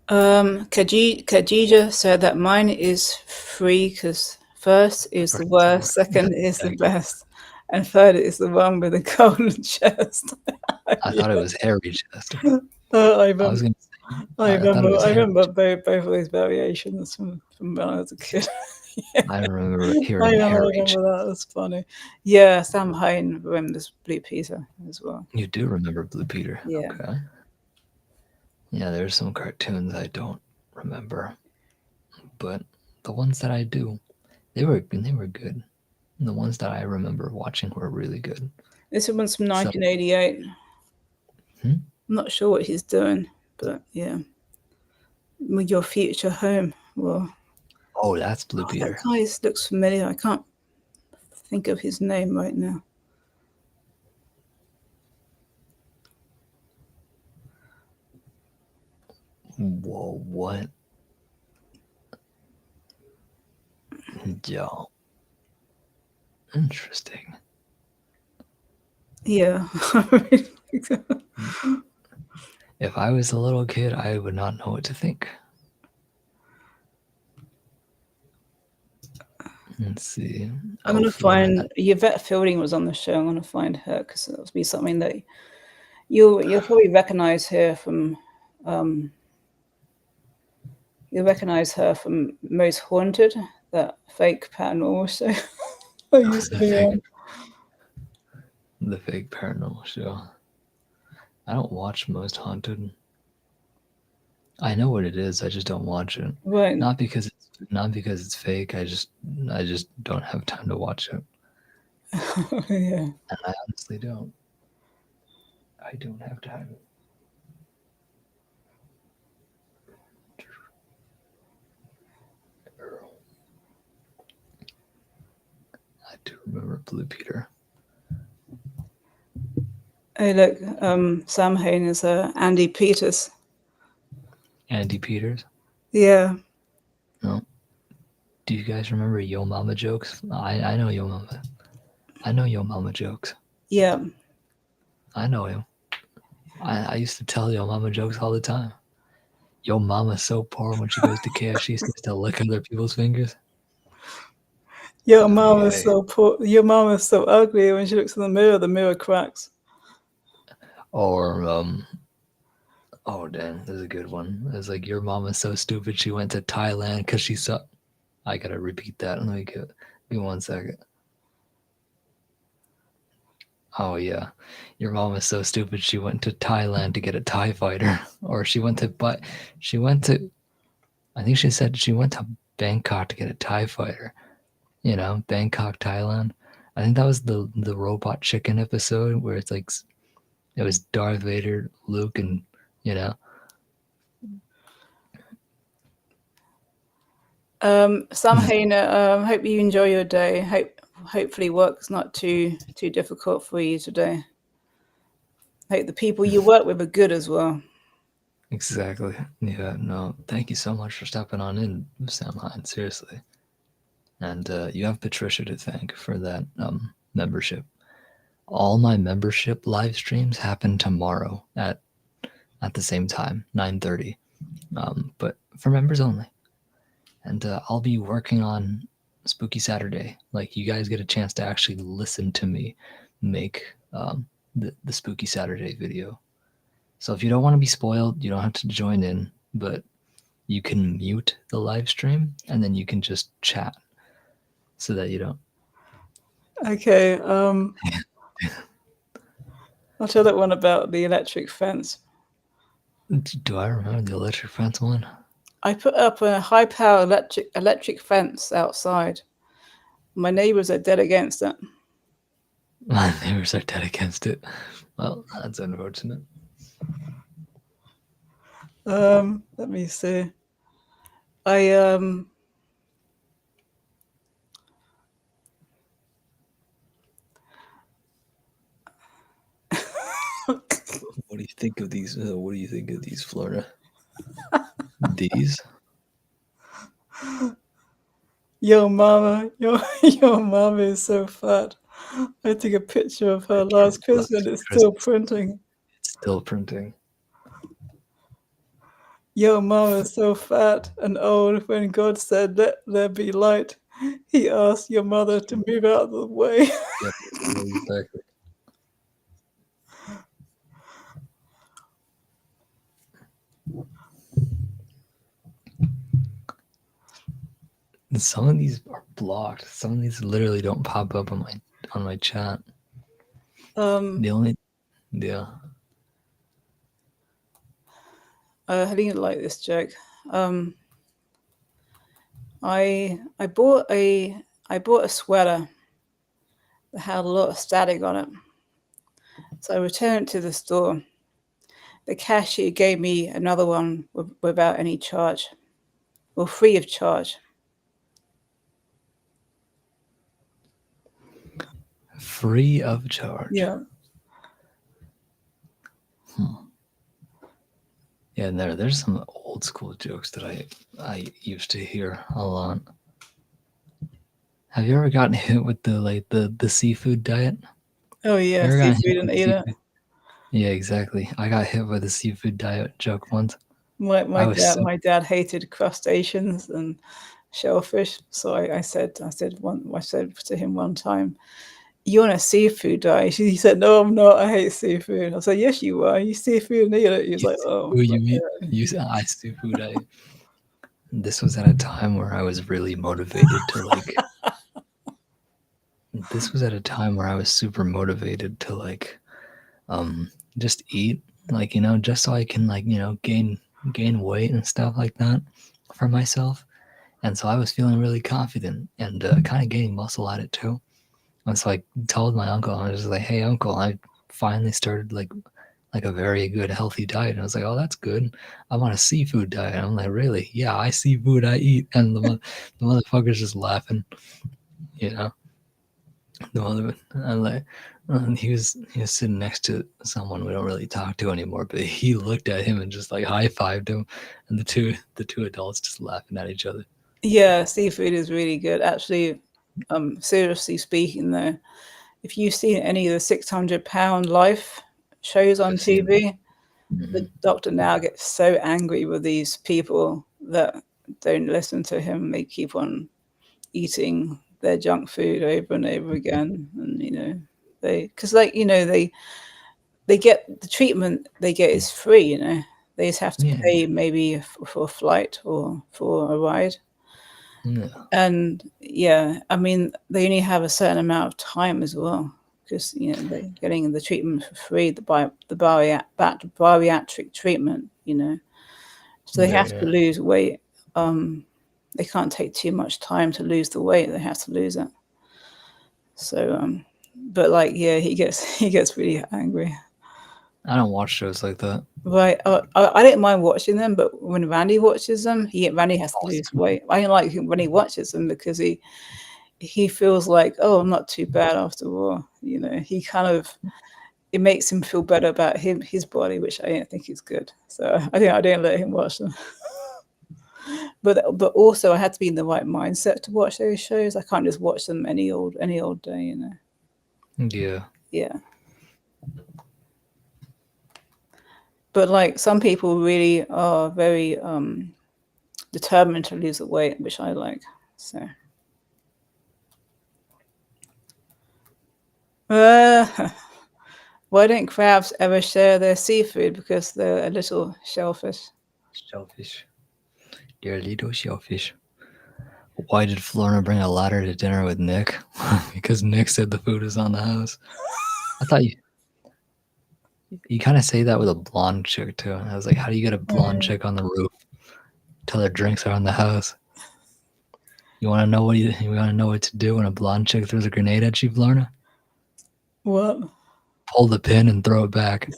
Speaker 2: Khadija said that mine is 3 because first is the
Speaker 1: first,
Speaker 2: worst, second is the
Speaker 1: second.
Speaker 2: best, and third is the one with the golden chest.
Speaker 1: I
Speaker 2: Yeah.
Speaker 1: thought it was hairy chest.
Speaker 2: I
Speaker 1: I
Speaker 2: remember.
Speaker 1: was gonna say I thought it was
Speaker 2: I
Speaker 1: hairy.
Speaker 2: remember both of these variations from when I was a kid.
Speaker 1: I remember
Speaker 2: I
Speaker 1: hearing hairy chest.
Speaker 2: remember that. That's funny. Yeah, Sam Hine remembers Blue Peter as well.
Speaker 1: You do remember Blue Peter.
Speaker 2: Yeah.
Speaker 1: Okay. Yeah, there's some cartoons I don't remember, but the ones that I do, they were good. The ones that I remember watching were really good.
Speaker 2: This one's from
Speaker 1: So,
Speaker 2: 1988.
Speaker 1: hmm?
Speaker 2: I'm not sure what he's doing, but yeah. With your future home. Well,
Speaker 1: Oh, that's Blue
Speaker 2: that
Speaker 1: Peter.
Speaker 2: guy looks familiar. I can't think of his name right now.
Speaker 1: Whoa, what? Yo, interesting.
Speaker 2: Yeah.
Speaker 1: If I was a little kid, I would not know what to think. Let's see.
Speaker 2: I'm
Speaker 1: Oh,
Speaker 2: gonna
Speaker 1: Florna.
Speaker 2: find Yvette Fielding was on the show. I'm gonna find her because that'll be something that you'll probably recognize her from. Um, you'll recognize her from Most Haunted, that fake paranormal show I used to
Speaker 1: the
Speaker 2: be
Speaker 1: fake,
Speaker 2: on.
Speaker 1: the fake paranormal show. I don't watch Most Haunted. I know what it is. I just don't watch it.
Speaker 2: Right.
Speaker 1: Not because it's fake. I just don't have time to watch it,
Speaker 2: Yeah.
Speaker 1: and I honestly don't. I don't have time. I do remember Blue Peter.
Speaker 2: Hey, look, Sam Hain is Andy Peters.
Speaker 1: Andy Peters.
Speaker 2: Yeah,
Speaker 1: No. Do you guys remember Yo Mama jokes? I know Yo Mama. I know Yo Mama jokes.
Speaker 2: yeah.
Speaker 1: I know him. I used to tell Yo Mama jokes all the time. Yo Mama's so poor when she goes to KFC, she has to lick other people's fingers.
Speaker 2: Your mom is
Speaker 1: Hey.
Speaker 2: so poor. Your mom is so ugly. When she looks in the mirror cracks.
Speaker 1: Or oh damn, there's a good one. It's like your mama's so stupid she went to Thailand because she saw. I gotta repeat that. Let me give me 1 second. Oh yeah, your mom is so stupid she went to Thailand to get a Thai fighter, or she went to she went to. I think she said she went to Bangkok to get a Thai fighter. You know, Bangkok, Thailand. I think that was the robot chicken episode where it's like it was Darth Vader, Luke, and you know.
Speaker 2: Sam Hain, hope you enjoy your day. Hopefully work's not too difficult for you today. Hope the people you work with are good as well.
Speaker 1: Exactly. Yeah. No. Thank you so much for stepping on in, Sam Hine. Seriously. And you have Patricia to thank for that membership. All my membership live streams happen tomorrow at the same time, 9:30. But for members only. And I'll be working on Spooky Saturday. Like you guys get a chance to actually listen to me make the Spooky Saturday video. So if you don't want to be spoiled, you don't have to join in, but you can mute the live stream and then you can just chat so that you don't.
Speaker 2: Okay. I'll tell that one about the electric fence.
Speaker 1: Do I remember the electric fence one?
Speaker 2: I put up a high power electric fence outside. My neighbors are dead against it.
Speaker 1: My neighbors are dead against it. Well, that's unfortunate.
Speaker 2: Let me see. I
Speaker 1: What do you think of these? What do you think of these, Florida? These?
Speaker 2: Yo, mama, your mama is so fat. I took a picture of her last Christmas. It's still printing.
Speaker 1: It's still printing.
Speaker 2: Yo, mama is so fat and old. When God said, "Let there be light," He asked your mother to move out of the way.
Speaker 1: Yeah, exactly. Some of these are blocked. Some of these literally don't pop up on my chat. The only, yeah.
Speaker 2: I didn't like this joke. I bought a sweater that had a lot of static on it, so I returned it to the store. The cashier gave me another one without any charge, or free of charge.
Speaker 1: Free of charge.
Speaker 2: Yeah.
Speaker 1: Yeah, and there's some old school jokes that I used to hear a lot. Have you ever gotten hit with the seafood diet?
Speaker 2: Oh yeah, seafood and eat it.
Speaker 1: Yeah, exactly. I got hit by the seafood diet joke once.
Speaker 2: My dad hated crustaceans and shellfish, so I said to him one time, "You're on a seafood diet." He said, "No, I'm not. I hate seafood." I said, "Yes, you are. You seafood and eat it." He was like, "Oh,
Speaker 1: you eat? You said I seafood. This was at a time where I was really motivated to like. This was at a time where I was super motivated to like, just eat, like just so I can like gain weight and stuff like that for myself. And so I was feeling really confident and kind of gaining muscle at it too. And so I told my uncle, I was just like, "Hey, uncle, I finally started like a very good healthy diet." And I was like, "Oh, that's good. I'm on a seafood diet." And I'm like, "Really? Yeah, I seafood I eat." And the motherfucker's just laughing, you know. The one I like. He was sitting next to someone we don't really talk to anymore, but he looked at him and just like high fived him, and the two adults just laughing at each other.
Speaker 2: Yeah, seafood is really good. Actually, seriously speaking, though, if you've seen any of the 600-pound life shows on
Speaker 1: I've seen.
Speaker 2: TV, the
Speaker 1: Mhm.
Speaker 2: doctor now gets so angry with these people that don't listen to him. They keep on eating their junk food over and over again, and because they get the treatment they get is free. They just have to
Speaker 1: Yeah,
Speaker 2: pay maybe for a flight or for a ride.
Speaker 1: yeah,
Speaker 2: And yeah, I mean, they only have a certain amount of time as well because they're getting the treatment for free, bariatric treatment. So they have to
Speaker 1: yeah.
Speaker 2: lose weight. They can't take too much time to lose the weight; they have to lose it. So, but like, yeah, he gets he gets really angry.
Speaker 1: I don't watch shows like that.
Speaker 2: Right, I don't mind watching them, but when Randy watches them, Randy has to lose
Speaker 1: Awesome.
Speaker 2: weight. I don't like him when he watches them because he feels like, oh, I'm not too bad after all. He kind of it makes him feel better about his body, which I don't think is good. So I don't let him watch them. But also I had to be in the right mindset to watch those shows. I can't just watch them any old day.
Speaker 1: Yeah,
Speaker 2: Yeah. But like some people really are very determined to lose the weight, which I like. So uh, why don't crabs ever share their seafood because they're a little shellfish?
Speaker 1: shellfish. Dear little shellfish. Why did Florna bring a ladder to dinner with Nick? Because Nick said the food is on the house. I thought you kind of say that with a blonde chick too. And I was like, how do you get a blonde
Speaker 2: Mm.
Speaker 1: chick on the roof till her drinks are on the house? You want to know you want to know what to do when a blonde chick throws a grenade at you, Florna?
Speaker 2: What?
Speaker 1: Pull the pin and throw it back.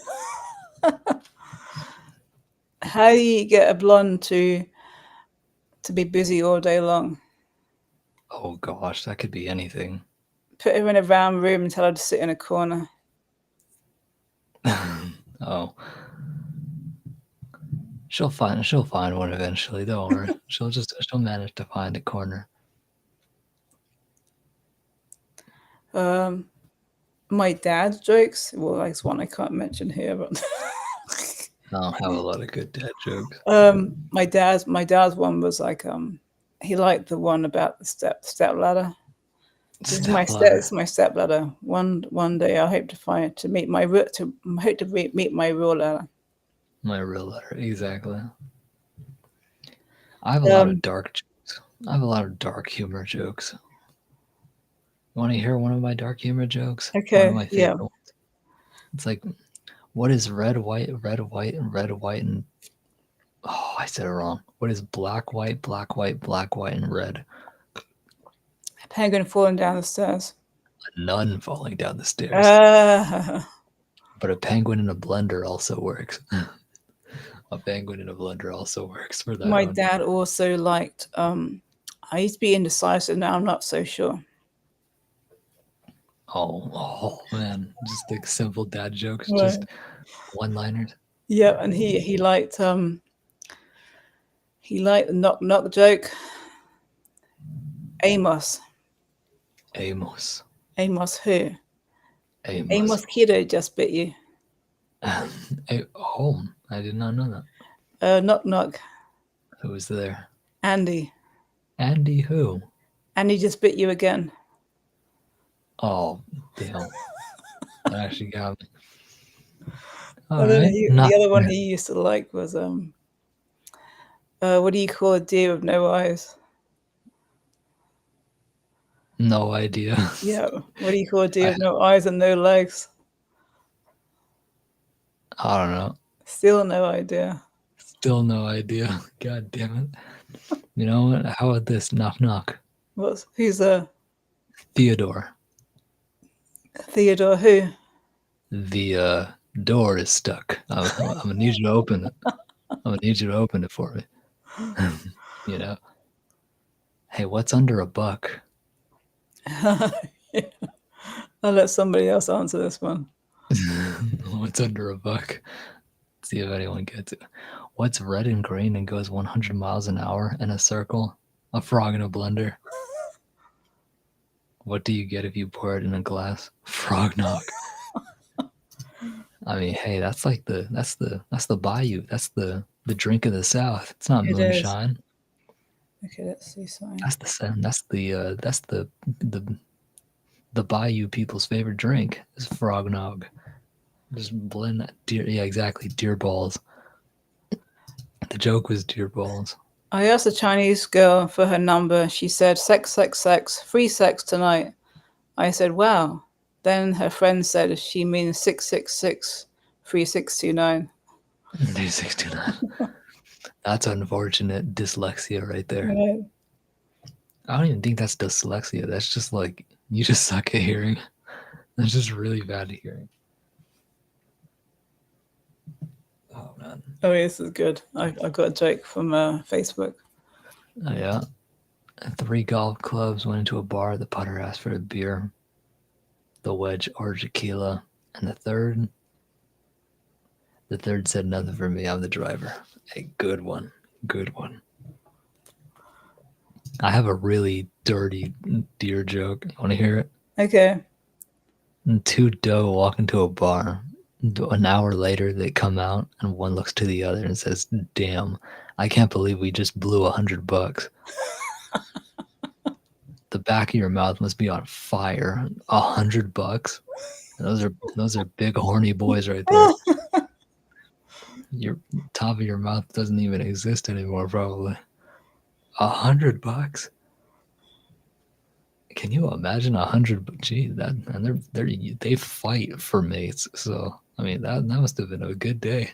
Speaker 2: How do you get a blonde to be busy all day long?
Speaker 1: Oh gosh, that could be anything.
Speaker 2: Put her in a round room and tell her to sit in a corner.
Speaker 1: Oh, she'll find one eventually. Don't worry. She'll manage to find a corner.
Speaker 2: Um, my dad's jokes. Well, that's one I can't mention here, but
Speaker 1: I don't have a lot of good dad jokes.
Speaker 2: my dad's one was like he liked the one about the step ladder. This is my
Speaker 1: Step ladder.
Speaker 2: step ladder. One day I hope to meet my meet my real ladder.
Speaker 1: My real letter, exactly. I have a lot of
Speaker 2: Um,
Speaker 1: dark jokes. I have a lot of dark humor jokes. You want to hear one of my dark humor jokes? One of
Speaker 2: okay,
Speaker 1: my
Speaker 2: yeah.
Speaker 1: favorite ones. It's like, what is red, white, red, white, and red, white, and oh, I said it wrong. What is black, white, black, white, black, white, and red?
Speaker 2: Penguin falling down the stairs.
Speaker 1: A nun falling down the stairs.
Speaker 2: Uh,
Speaker 1: But a penguin in a blender also works. A penguin in a blender also works for that
Speaker 2: my
Speaker 1: one.
Speaker 2: dad also liked. I used to be indecisive. Now I'm not so sure.
Speaker 1: Oh man, just like simple dad jokes,
Speaker 2: Right.
Speaker 1: just one-liners.
Speaker 2: Yeah, and he liked the knock knock joke. Amos.
Speaker 1: Amos,
Speaker 2: Amos who?
Speaker 1: Amos.
Speaker 2: Amos Kiddo just bit you.
Speaker 1: Oh, I did not know that.
Speaker 2: Knock knock.
Speaker 1: Who was there?
Speaker 2: Andy.
Speaker 1: Andy who?
Speaker 2: Andy just bit you again.
Speaker 1: Oh, damn. That actually got me. All
Speaker 2: And then
Speaker 1: right, not
Speaker 2: the other one he used to like was what do you call a deer with no eyes?
Speaker 1: no idea.
Speaker 2: Yeah. What do you call a deer
Speaker 1: I
Speaker 2: with no eyes and no legs?
Speaker 1: I don't know.
Speaker 2: Still no idea.
Speaker 1: Still no idea. God damn it. You know what? How about this? Knock knock.
Speaker 2: Who's
Speaker 1: Theodore.
Speaker 2: Theodore who?
Speaker 1: The door is stuck. I'm gonna need you to open it. I'm gonna need you to open it for me. You know. Hey, what's under a buck?
Speaker 2: Yeah. I'll let somebody else answer this one.
Speaker 1: What's under a buck? See if anyone gets it. What's red and green and goes 100 miles an hour in a circle? A frog in a blender. What do you get if you pour it in a glass? Frog knock. I mean, hey, that's the bayou. That's the drink of the South. It's not
Speaker 2: It is.
Speaker 1: moonshine.
Speaker 2: Okay, let's see something.
Speaker 1: That's the bayou people's favorite drink is frog nog. Just blend that deer. Yeah, exactly. Deer balls. The joke was deer balls.
Speaker 2: I asked a Chinese girl for her number. She said, sex, sex, sex, free sex tonight. I said, wow. Then her friend said she means 666 3629.
Speaker 1: 3629. That's unfortunate dyslexia right there.
Speaker 2: Right.
Speaker 1: I don't even think that's dyslexia. That's just like you just suck at hearing. That's just really bad at hearing. Oh man.
Speaker 2: Oh, this is good. I got a joke from Facebook.
Speaker 1: Oh yeah. 3 golf clubs went into a bar. The putter asked for a beer. The wedge or tequila. And the third said nothing for me. I'm the driver. A good one. Good one. I have a really dirty deer joke. You want to hear it?
Speaker 2: Okay.
Speaker 1: 2 doe walk into a bar. An hour later, they come out, and one looks to the other and says, "Damn, I can't believe we just blew $100. The back of your mouth must be on fire. $100. Those are big horny boys right there. Your top of your mouth doesn't even exist anymore, probably. $100. Can you imagine 100? Gee, that and they fight for mates. So I mean that must have been a good day.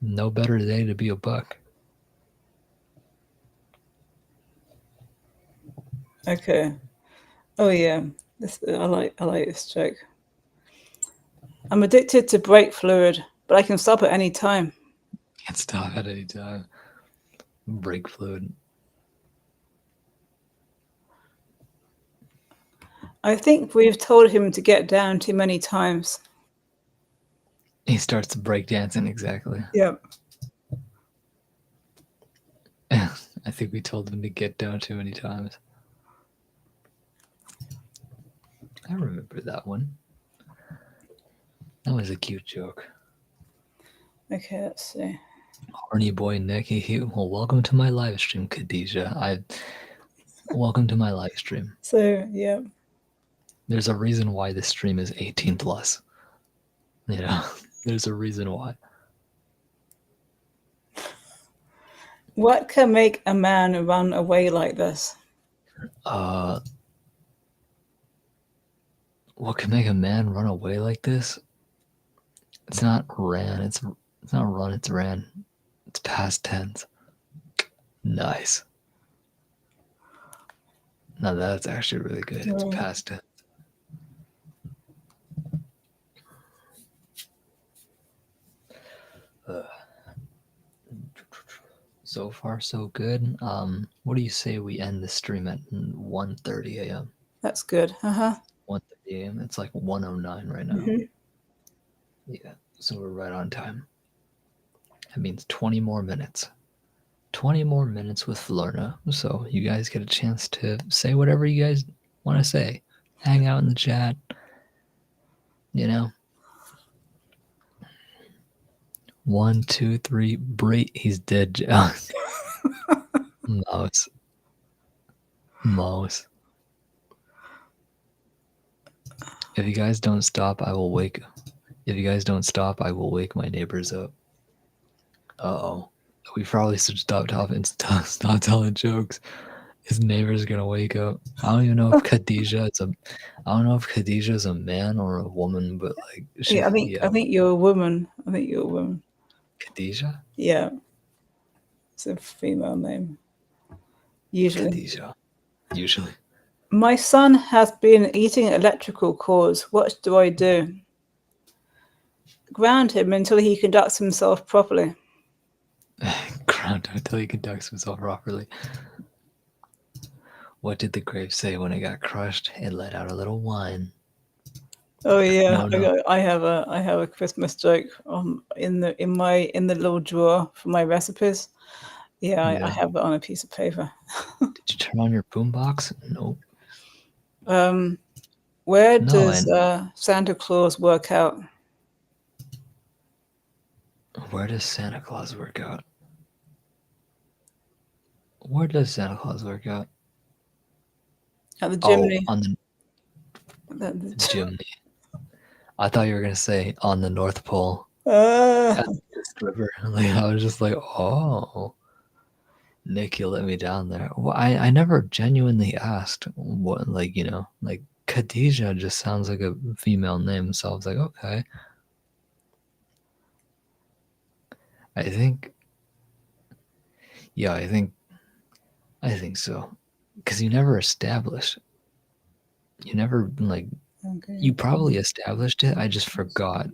Speaker 1: No better day to be a buck.
Speaker 2: Okay. Oh yeah. I like this joke. I'm addicted to brake fluid, but I can stop at any time.
Speaker 1: Can't stop at any time. Brake fluid.
Speaker 2: I think we've told him to get down too many times.
Speaker 1: He starts breakdancing, exactly.
Speaker 2: Yep.
Speaker 1: I think we told him to get down too many times. I remember that one. That was a cute joke.
Speaker 2: Okay, let's see.
Speaker 1: Horny boy Nick, well, welcome to my live stream, Khadijah. Welcome to my live stream.
Speaker 2: So, yeah.
Speaker 1: There's a reason why this stream is 18 plus. You know, there's a reason why.
Speaker 2: What can make a man run away like this?
Speaker 1: What can make a man run away like this? It's not ran. It's not run. It's ran. It's past tense. Nice. Now that's actually really good. It's past tense. So far, so good. What do you say we end the stream at 1:30 a.m.?
Speaker 2: That's good.
Speaker 1: 1:30 a.m. It's like 1:09 right now.
Speaker 2: Mm-hmm.
Speaker 1: Yeah, so we're right on time. That means 20 more minutes. 20 more minutes with Florna. So you guys get a chance to say whatever you guys want to say. Hang out in the chat. You know. 1, 2, 3. Brait. He's dead. Mouse. If you guys don't stop, I will wake. If you guys don't stop, I will wake my neighbors up. Uh-oh. We probably should stop telling jokes. His neighbor's gonna wake up. I don't even know if Khadijah is a man or a woman, but like
Speaker 2: I think you're a woman.
Speaker 1: Khadijah?
Speaker 2: Yeah. It's a female name. Usually.
Speaker 1: Khadijah. Usually.
Speaker 2: My son has been eating electrical cords. What do I do? Ground him until he conducts himself properly.
Speaker 1: Ground him until he conducts himself properly. What did the grape say when it got crushed? It let out a little whine.
Speaker 2: Oh yeah,
Speaker 1: No, no.
Speaker 2: I have a Christmas joke in the little drawer for my recipes. Yeah, I
Speaker 1: Yeah.
Speaker 2: have it on a piece of paper.
Speaker 1: Did you turn on your boombox? Nope.
Speaker 2: Um, where
Speaker 1: No,
Speaker 2: does
Speaker 1: and
Speaker 2: Santa Claus work out?
Speaker 1: where does Santa Claus work out? Where does Santa Claus work out?
Speaker 2: At the
Speaker 1: Oh,
Speaker 2: chimney.
Speaker 1: on the chimney. I thought you were gonna say on the North Pole
Speaker 2: Uh,
Speaker 1: at the river. Like I was just like, oh, Nick, you let me down there. Well, I never genuinely asked what, like like Khadijah just sounds like a female name, so I was like, okay. I think, yeah, I think so, because you never established. You never like
Speaker 2: okay.
Speaker 1: you probably established it. I just forgot.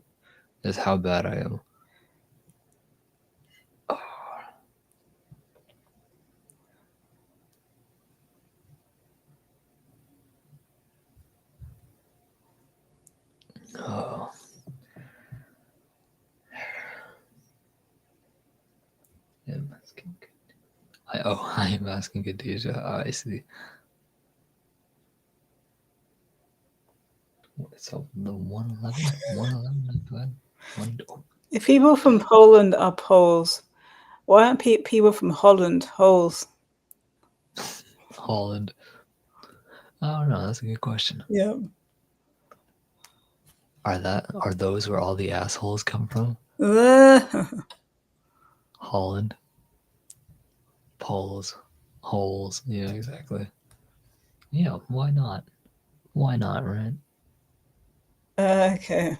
Speaker 1: That's how bad I am. Oh, I'm asking. I am asking Khadijah. Oh, I see. So the 111, 111, one. Oh,
Speaker 2: If people from Poland are Poles, why aren't people from Holland holes?
Speaker 1: Holland. I don't know. That's a good question.
Speaker 2: Yeah.
Speaker 1: Are those where all the assholes come from? Holland, Poles, holes. Yeah, exactly. Yeah, why not? Why not, right?
Speaker 2: Okay.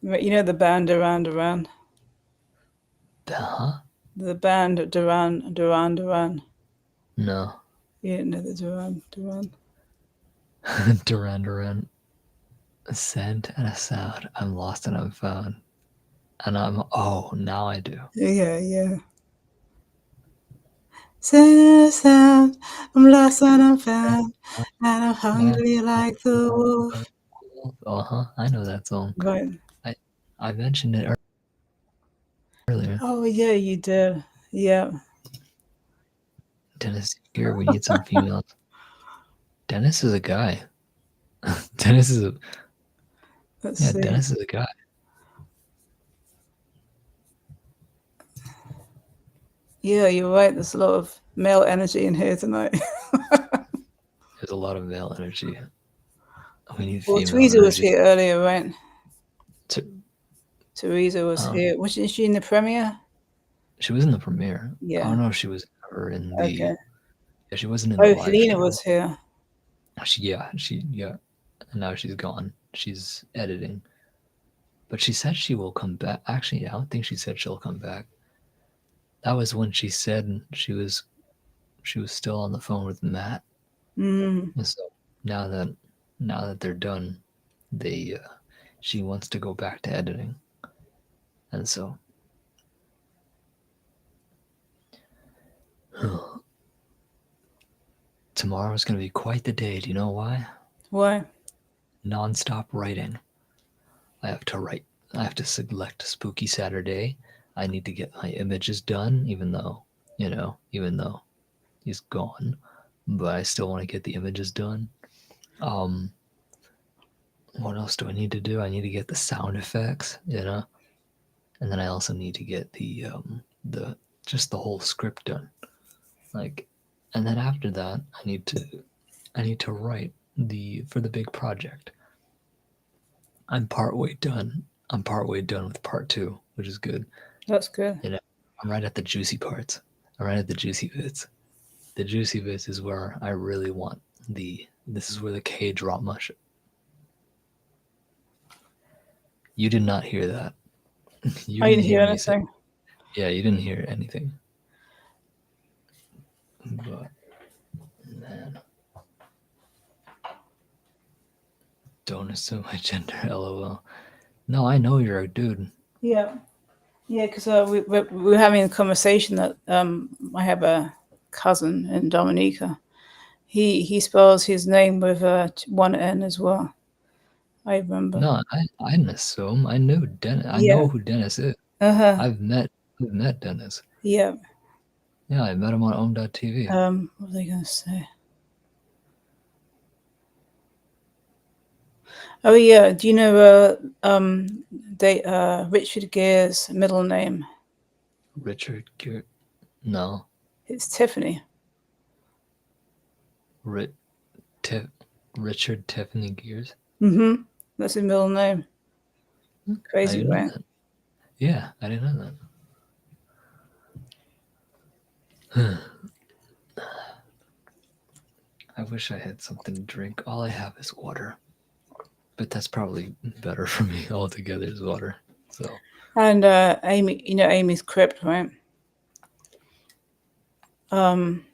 Speaker 2: You know the band Duran Duran?
Speaker 1: Huh?
Speaker 2: The band Duran Duran.
Speaker 1: No.
Speaker 2: You didn't know the Duran Duran?
Speaker 1: Duran Duran. A scent and a sound. I'm lost and I'm found. And oh, now I do.
Speaker 2: Yeah, yeah. Sound, I'm lost and I'm found, and I'm hungry like the wolf.
Speaker 1: Uh huh. I know that song.
Speaker 2: Right.
Speaker 1: I I mentioned it earlier.
Speaker 2: Oh yeah, you did. Yeah.
Speaker 1: Dennis here. We need some females. Dennis is a guy. Dennis is a
Speaker 2: Let's
Speaker 1: yeah.
Speaker 2: see.
Speaker 1: Dennis is a guy.
Speaker 2: Yeah, you're right. There's a lot of male energy in here tonight.
Speaker 1: There's a lot of male energy. We need
Speaker 2: Well,
Speaker 1: female
Speaker 2: Teresa was
Speaker 1: energy.
Speaker 2: here earlier, right?
Speaker 1: To,
Speaker 2: Teresa was
Speaker 1: um,
Speaker 2: here. Wasn't she in the premiere?
Speaker 1: she was in the premiere. I
Speaker 2: Yeah.
Speaker 1: don't know if she was ever in the.
Speaker 2: Okay.
Speaker 1: Yeah, she wasn't in the
Speaker 2: Oh,
Speaker 1: live
Speaker 2: Helena
Speaker 1: stream.
Speaker 2: was here.
Speaker 1: Yeah. And now she's gone. She's editing. But she said she will come back. Actually, I don't think she said she'll come back. That was when she said she was still on the phone with Matt.
Speaker 2: Mm.
Speaker 1: And so now that they're done, they she wants to go back to editing. And so tomorrow's gonna be quite the day. Do you know why?
Speaker 2: Why?
Speaker 1: Non-stop writing. I have to write. I have to select Spooky Saturday. I need to get my images done, even though he's gone, but I still want to get the images done. Um, what else do I need to do? I need to get the sound effects, and then I also need to get the just the whole script done. Like, and then after that, I need to write the for the big project. I'm partway done. I'm partway done with part two, which is good.
Speaker 2: That's good.
Speaker 1: You know, I'm right at the juicy parts. I'm right at the juicy bits. The juicy bits is where I really want the. This is where the K drama. You did not hear that. You
Speaker 2: I
Speaker 1: didn't
Speaker 2: didn't hear
Speaker 1: hear me say.
Speaker 2: anything.
Speaker 1: Yeah, you didn't hear anything. But man, don't assume my gender. LOL. No, I know you're a dude.
Speaker 2: Yeah. Yeah, because we were having a conversation that I have a cousin in Dominica, He spells his name with one N as well. I remember.
Speaker 1: No, I didn't assume. I knew Dennis. I
Speaker 2: Yeah.
Speaker 1: know who Dennis is.
Speaker 2: Uh-huh.
Speaker 1: I've met Dennis.
Speaker 2: Yeah.
Speaker 1: Yeah, I met him on Om.tv.
Speaker 2: What was I gonna say? Oh yeah. Do you know Richard Gere's middle name?
Speaker 1: Richard Gere. No.
Speaker 2: It's Tiffany.
Speaker 1: Ri- Richard Tiffany Gears.
Speaker 2: Mm-hmm. That's his middle name.
Speaker 1: I
Speaker 2: Crazy,
Speaker 1: didn't know
Speaker 2: right?
Speaker 1: that. Yeah, I didn't know that. I wish I had something to drink. All I have is water. But that's probably better for me altogether is water. So
Speaker 2: And Amy, you know Amy's crypt, right? Um.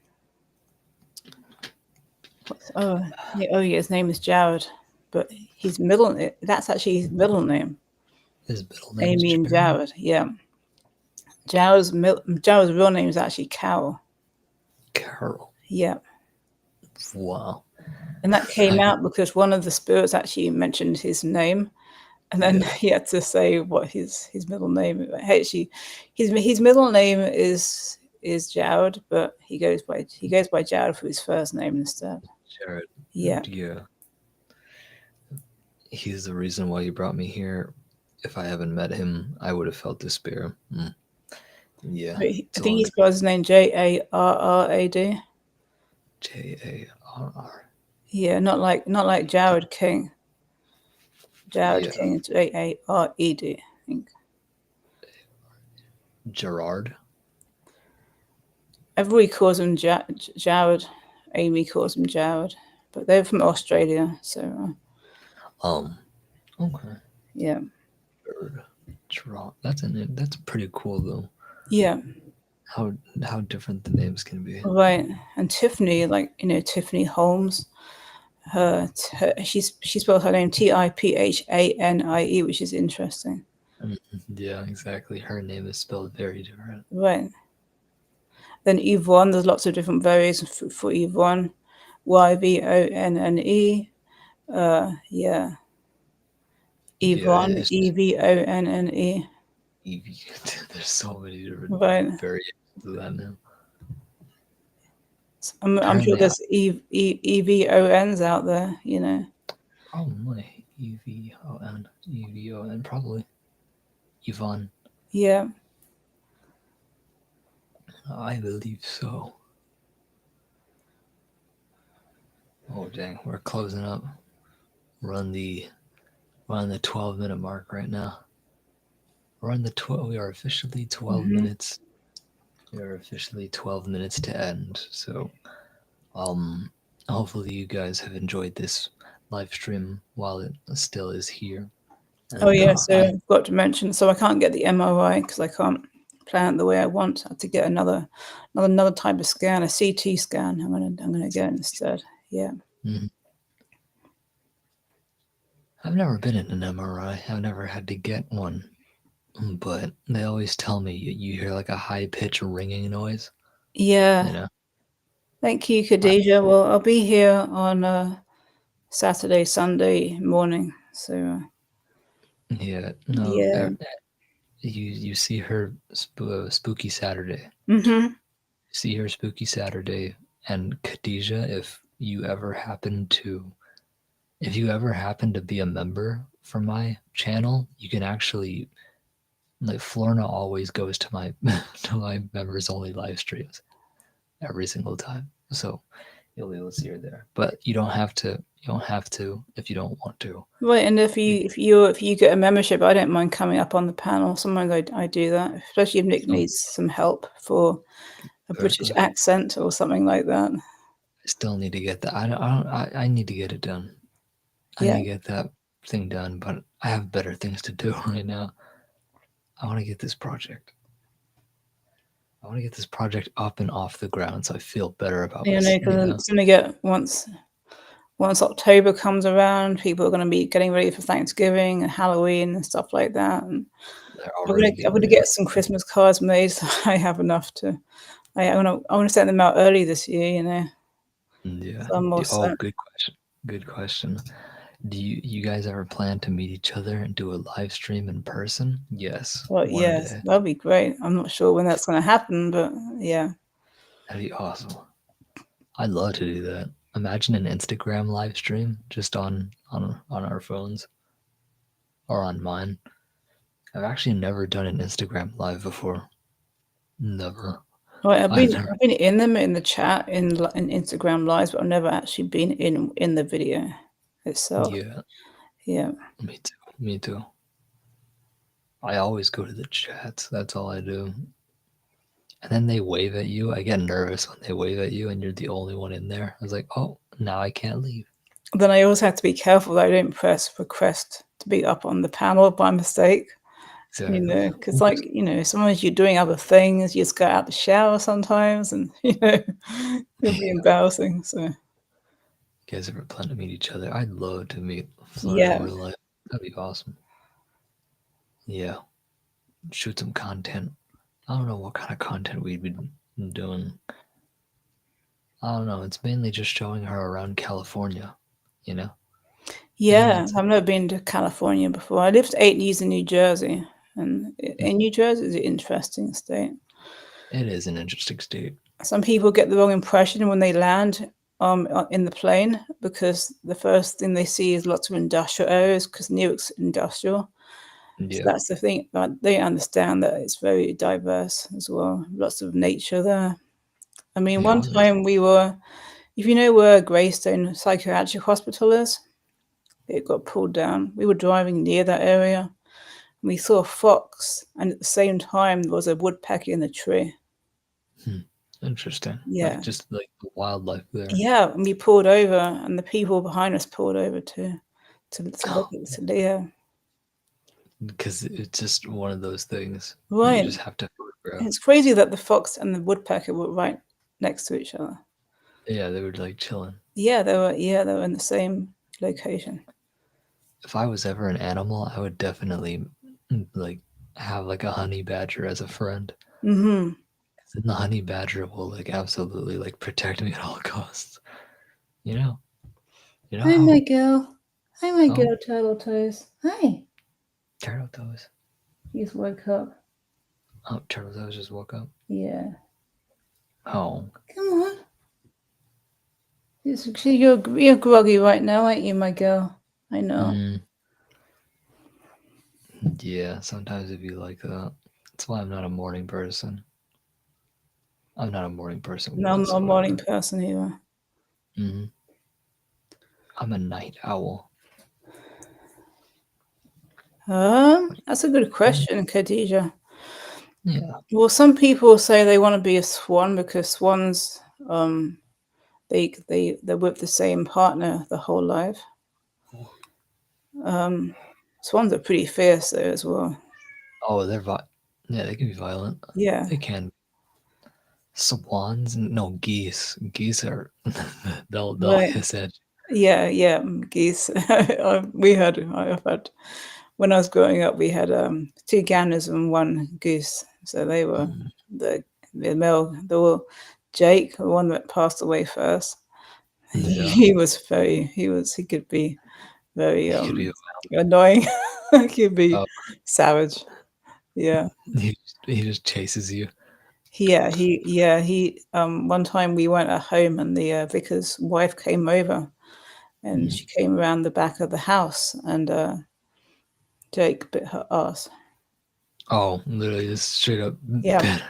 Speaker 2: Oh, yeah, his name is Jared, but his middle that's actually his middle name.
Speaker 1: his middle name is
Speaker 2: Amy and
Speaker 1: Jared.
Speaker 2: Jared. Yeah. Jared's real name is actually Carol.
Speaker 1: Carol.
Speaker 2: Yeah.
Speaker 1: Wow.
Speaker 2: And that came
Speaker 1: I
Speaker 2: out because one of the spirits actually mentioned his name, and then
Speaker 1: yeah.
Speaker 2: he had to say what his middle name. Actually, his middle name is Jared, but he goes by Jared for his first name instead.
Speaker 1: Jared.
Speaker 2: Yeah.
Speaker 1: Yeah. He's the reason why you brought me here. If I haven't met him, I would have felt despair. Yeah.
Speaker 2: But I
Speaker 1: So
Speaker 2: think he spells his name Jarrad.
Speaker 1: Jarr.
Speaker 2: Yeah, not like Jared King. Jared
Speaker 1: Yeah.
Speaker 2: King is Jared. I think.
Speaker 1: Gerard.
Speaker 2: Everybody calls him Jared. Amy calls him Jared, but they're from Australia, so
Speaker 1: Okay.
Speaker 2: yeah,
Speaker 1: Gerard. That's pretty cool though.
Speaker 2: yeah,
Speaker 1: How different the names can be.
Speaker 2: right. And Tiffany, like Tiffany Holmes, she spelled her name Tiphanie, which is interesting,
Speaker 1: Yeah, exactly. Her name is spelled very different.
Speaker 2: right? Then Yvonne, there's lots of different variations for Yvonne, Yvonne. Yeah,
Speaker 1: Yeah,
Speaker 2: Yvonne,
Speaker 1: it's just
Speaker 2: Evonne.
Speaker 1: Evie. There's so many different
Speaker 2: Right.
Speaker 1: variations of that now.
Speaker 2: I'm sure
Speaker 1: Apparently,
Speaker 2: there's EVONs out there,
Speaker 1: probably Evon, probably Yvonne.
Speaker 2: Yeah.
Speaker 1: I believe so. Oh dang, we're closing up. We're on the 12-minute mark right now. We're on the 12. We are officially 12
Speaker 2: Hmm.
Speaker 1: minutes. We are officially 12 minutes to end. So, hopefully you guys have enjoyed this live stream while it still is here.
Speaker 2: Oh
Speaker 1: And
Speaker 2: yeah, so I've got to mention. So I can't get the MRI because I can't plan it the way I want. I have to get another type of scan, a CT scan. I'm gonna get instead. Yeah.
Speaker 1: Mhm. I've never been in an MRI. I've never had to get one, but they always tell me you hear like a high pitched ringing noise.
Speaker 2: Yeah.
Speaker 1: You know.
Speaker 2: Thank you, Khadija. Well, I'll be here on Saturday, Sunday morning. So
Speaker 1: Yeah. No.
Speaker 2: yeah.
Speaker 1: You see her spooky Saturday.
Speaker 2: Mm-hmm.
Speaker 1: See her spooky Saturday, and Khadijah, if you ever happen to be a member for my channel, you can actually like Florna always goes to my to my members only live streams every single time. So you'll be able to see her there. But you don't have to if you don't want to.
Speaker 2: Right, and if you get a membership, I don't mind coming up on the panel. Sometimes I do that, especially if Nick needs some help for a British
Speaker 1: Exactly.
Speaker 2: accent or something like that.
Speaker 1: I still need to get that. I need to get it done. I
Speaker 2: Yeah.
Speaker 1: need to get that thing done, but I have better things to do right now. I want to get this project. I want to get this project up and off the ground so I feel better about
Speaker 2: You know,
Speaker 1: myself.
Speaker 2: because it's going to get once October comes around, people are going to be getting ready for Thanksgiving and Halloween and stuff like that. And
Speaker 1: They're
Speaker 2: I'm
Speaker 1: already
Speaker 2: going
Speaker 1: getting
Speaker 2: to get some Christmas cards made so I have enough to. I want to send them out early this year.
Speaker 1: Yeah.
Speaker 2: So I'm more
Speaker 1: Oh,
Speaker 2: so.
Speaker 1: good question. Good question. Do you guys ever plan to meet each other and do a live stream in person? Yes,
Speaker 2: Well,
Speaker 1: one
Speaker 2: yes,
Speaker 1: day.
Speaker 2: that'd be great. I'm not sure when that's going to happen, but yeah.
Speaker 1: That'd be awesome. I'd love to do that. Imagine an Instagram live stream just on our phones or on mine. I've actually never done an Instagram live before. Never.
Speaker 2: Right, I've
Speaker 1: I've
Speaker 2: been
Speaker 1: never.
Speaker 2: I've been in them in the chat in Instagram lives, but I've never actually been in the video itself.
Speaker 1: Yeah,
Speaker 2: Yeah.
Speaker 1: me too. Me too. I always go to the chats. That's all I do. And then they wave at you. I get nervous when they wave at you and you're the only one in there. I was like, oh, now I can't leave.
Speaker 2: Then I also have to be careful that I don't press request to be up on the panel by mistake.
Speaker 1: Exactly.
Speaker 2: Because like sometimes you're doing other things, you just go out the shower sometimes, and it'll be
Speaker 1: Yeah.
Speaker 2: embarrassing. So
Speaker 1: You guys ever plan to meet each other? I'd love to meet Florida in
Speaker 2: yeah,
Speaker 1: real life. That'd be awesome. Yeah. Shoot some content. I don't know what kind of content we'd be doing. I don't know. It's mainly just showing her around California, you know? I think
Speaker 2: yeah.
Speaker 1: that's it.
Speaker 2: I've never been to California before. I lived 8 years in New Jersey, and in New Jersey is an interesting state.
Speaker 1: It is an interesting state.
Speaker 2: Some people get the wrong impression when they land in the plane because the first thing they see is lots of industrial areas because Newark's industrial. So
Speaker 1: Yeah.
Speaker 2: that's the thing, but they understand that it's very diverse as well. Lots of nature there. I mean,
Speaker 1: Yeah,
Speaker 2: one time we were, if you know where Greystone Psychiatric Hospital is, it got pulled down. We were driving near that area and we saw a fox, and at the same time, there was a woodpecker in the tree.
Speaker 1: interesting. Like
Speaker 2: Yeah.
Speaker 1: just like the wildlife there.
Speaker 2: Yeah. And we pulled over, and the people behind us pulled over too to look at the yeah.
Speaker 1: Because it's just one of those things that you
Speaker 2: Right.
Speaker 1: just have to photograph.
Speaker 2: It's crazy that the fox and the woodpecker were right next to each other.
Speaker 1: Yeah, they were like chilling.
Speaker 2: Yeah, they were in the same location.
Speaker 1: If I was ever an animal, I would definitely like have like a honey badger as a friend.
Speaker 2: Mhm.
Speaker 1: Then the honey badger will like absolutely like protect me at all costs. You know, you know
Speaker 2: Hi, my
Speaker 1: how
Speaker 2: girl. Hi, my
Speaker 1: oh
Speaker 2: girl, Turtle Toes. Hi.
Speaker 1: turtle toes.
Speaker 2: He's woke up.
Speaker 1: Oh, turtle toes just woke up.
Speaker 2: Yeah.
Speaker 1: Oh,
Speaker 2: Come on. You're groggy right now, aren't you, my girl? I know.
Speaker 1: mm, yeah. Sometimes it'd be like that. That's why I'm not a morning person. I'm not a morning person
Speaker 2: No, I'm not a morning
Speaker 1: whatsoever.
Speaker 2: person either.
Speaker 1: hmm I'm a night owl.
Speaker 2: That's a good question, Khadija.
Speaker 1: Yeah.
Speaker 2: Well, some people say they want to be a swan because swans, um, they're with the same partner the whole life. Um, swans are pretty fierce though as well.
Speaker 1: Oh, yeah, they can be violent.
Speaker 2: Yeah,
Speaker 1: They can. Swans? No, geese. Geese are they'll
Speaker 2: right.
Speaker 1: hiss at
Speaker 2: Yeah, geese. I've had when I was growing up, we had two ganners and one goose. So they were
Speaker 1: you.
Speaker 2: the male. The Jake, the one that passed away first.
Speaker 1: Yeah,
Speaker 2: He could be very
Speaker 1: he could be.
Speaker 2: annoying. He could be
Speaker 1: Oh,
Speaker 2: savage. Yeah.
Speaker 1: he just chases you.
Speaker 2: He one time we went at home and the vicar's wife came over and
Speaker 1: Mm.
Speaker 2: she came around the back of the house and Jake bit her ass.
Speaker 1: Oh, literally just straight up
Speaker 2: Yeah,
Speaker 1: bit.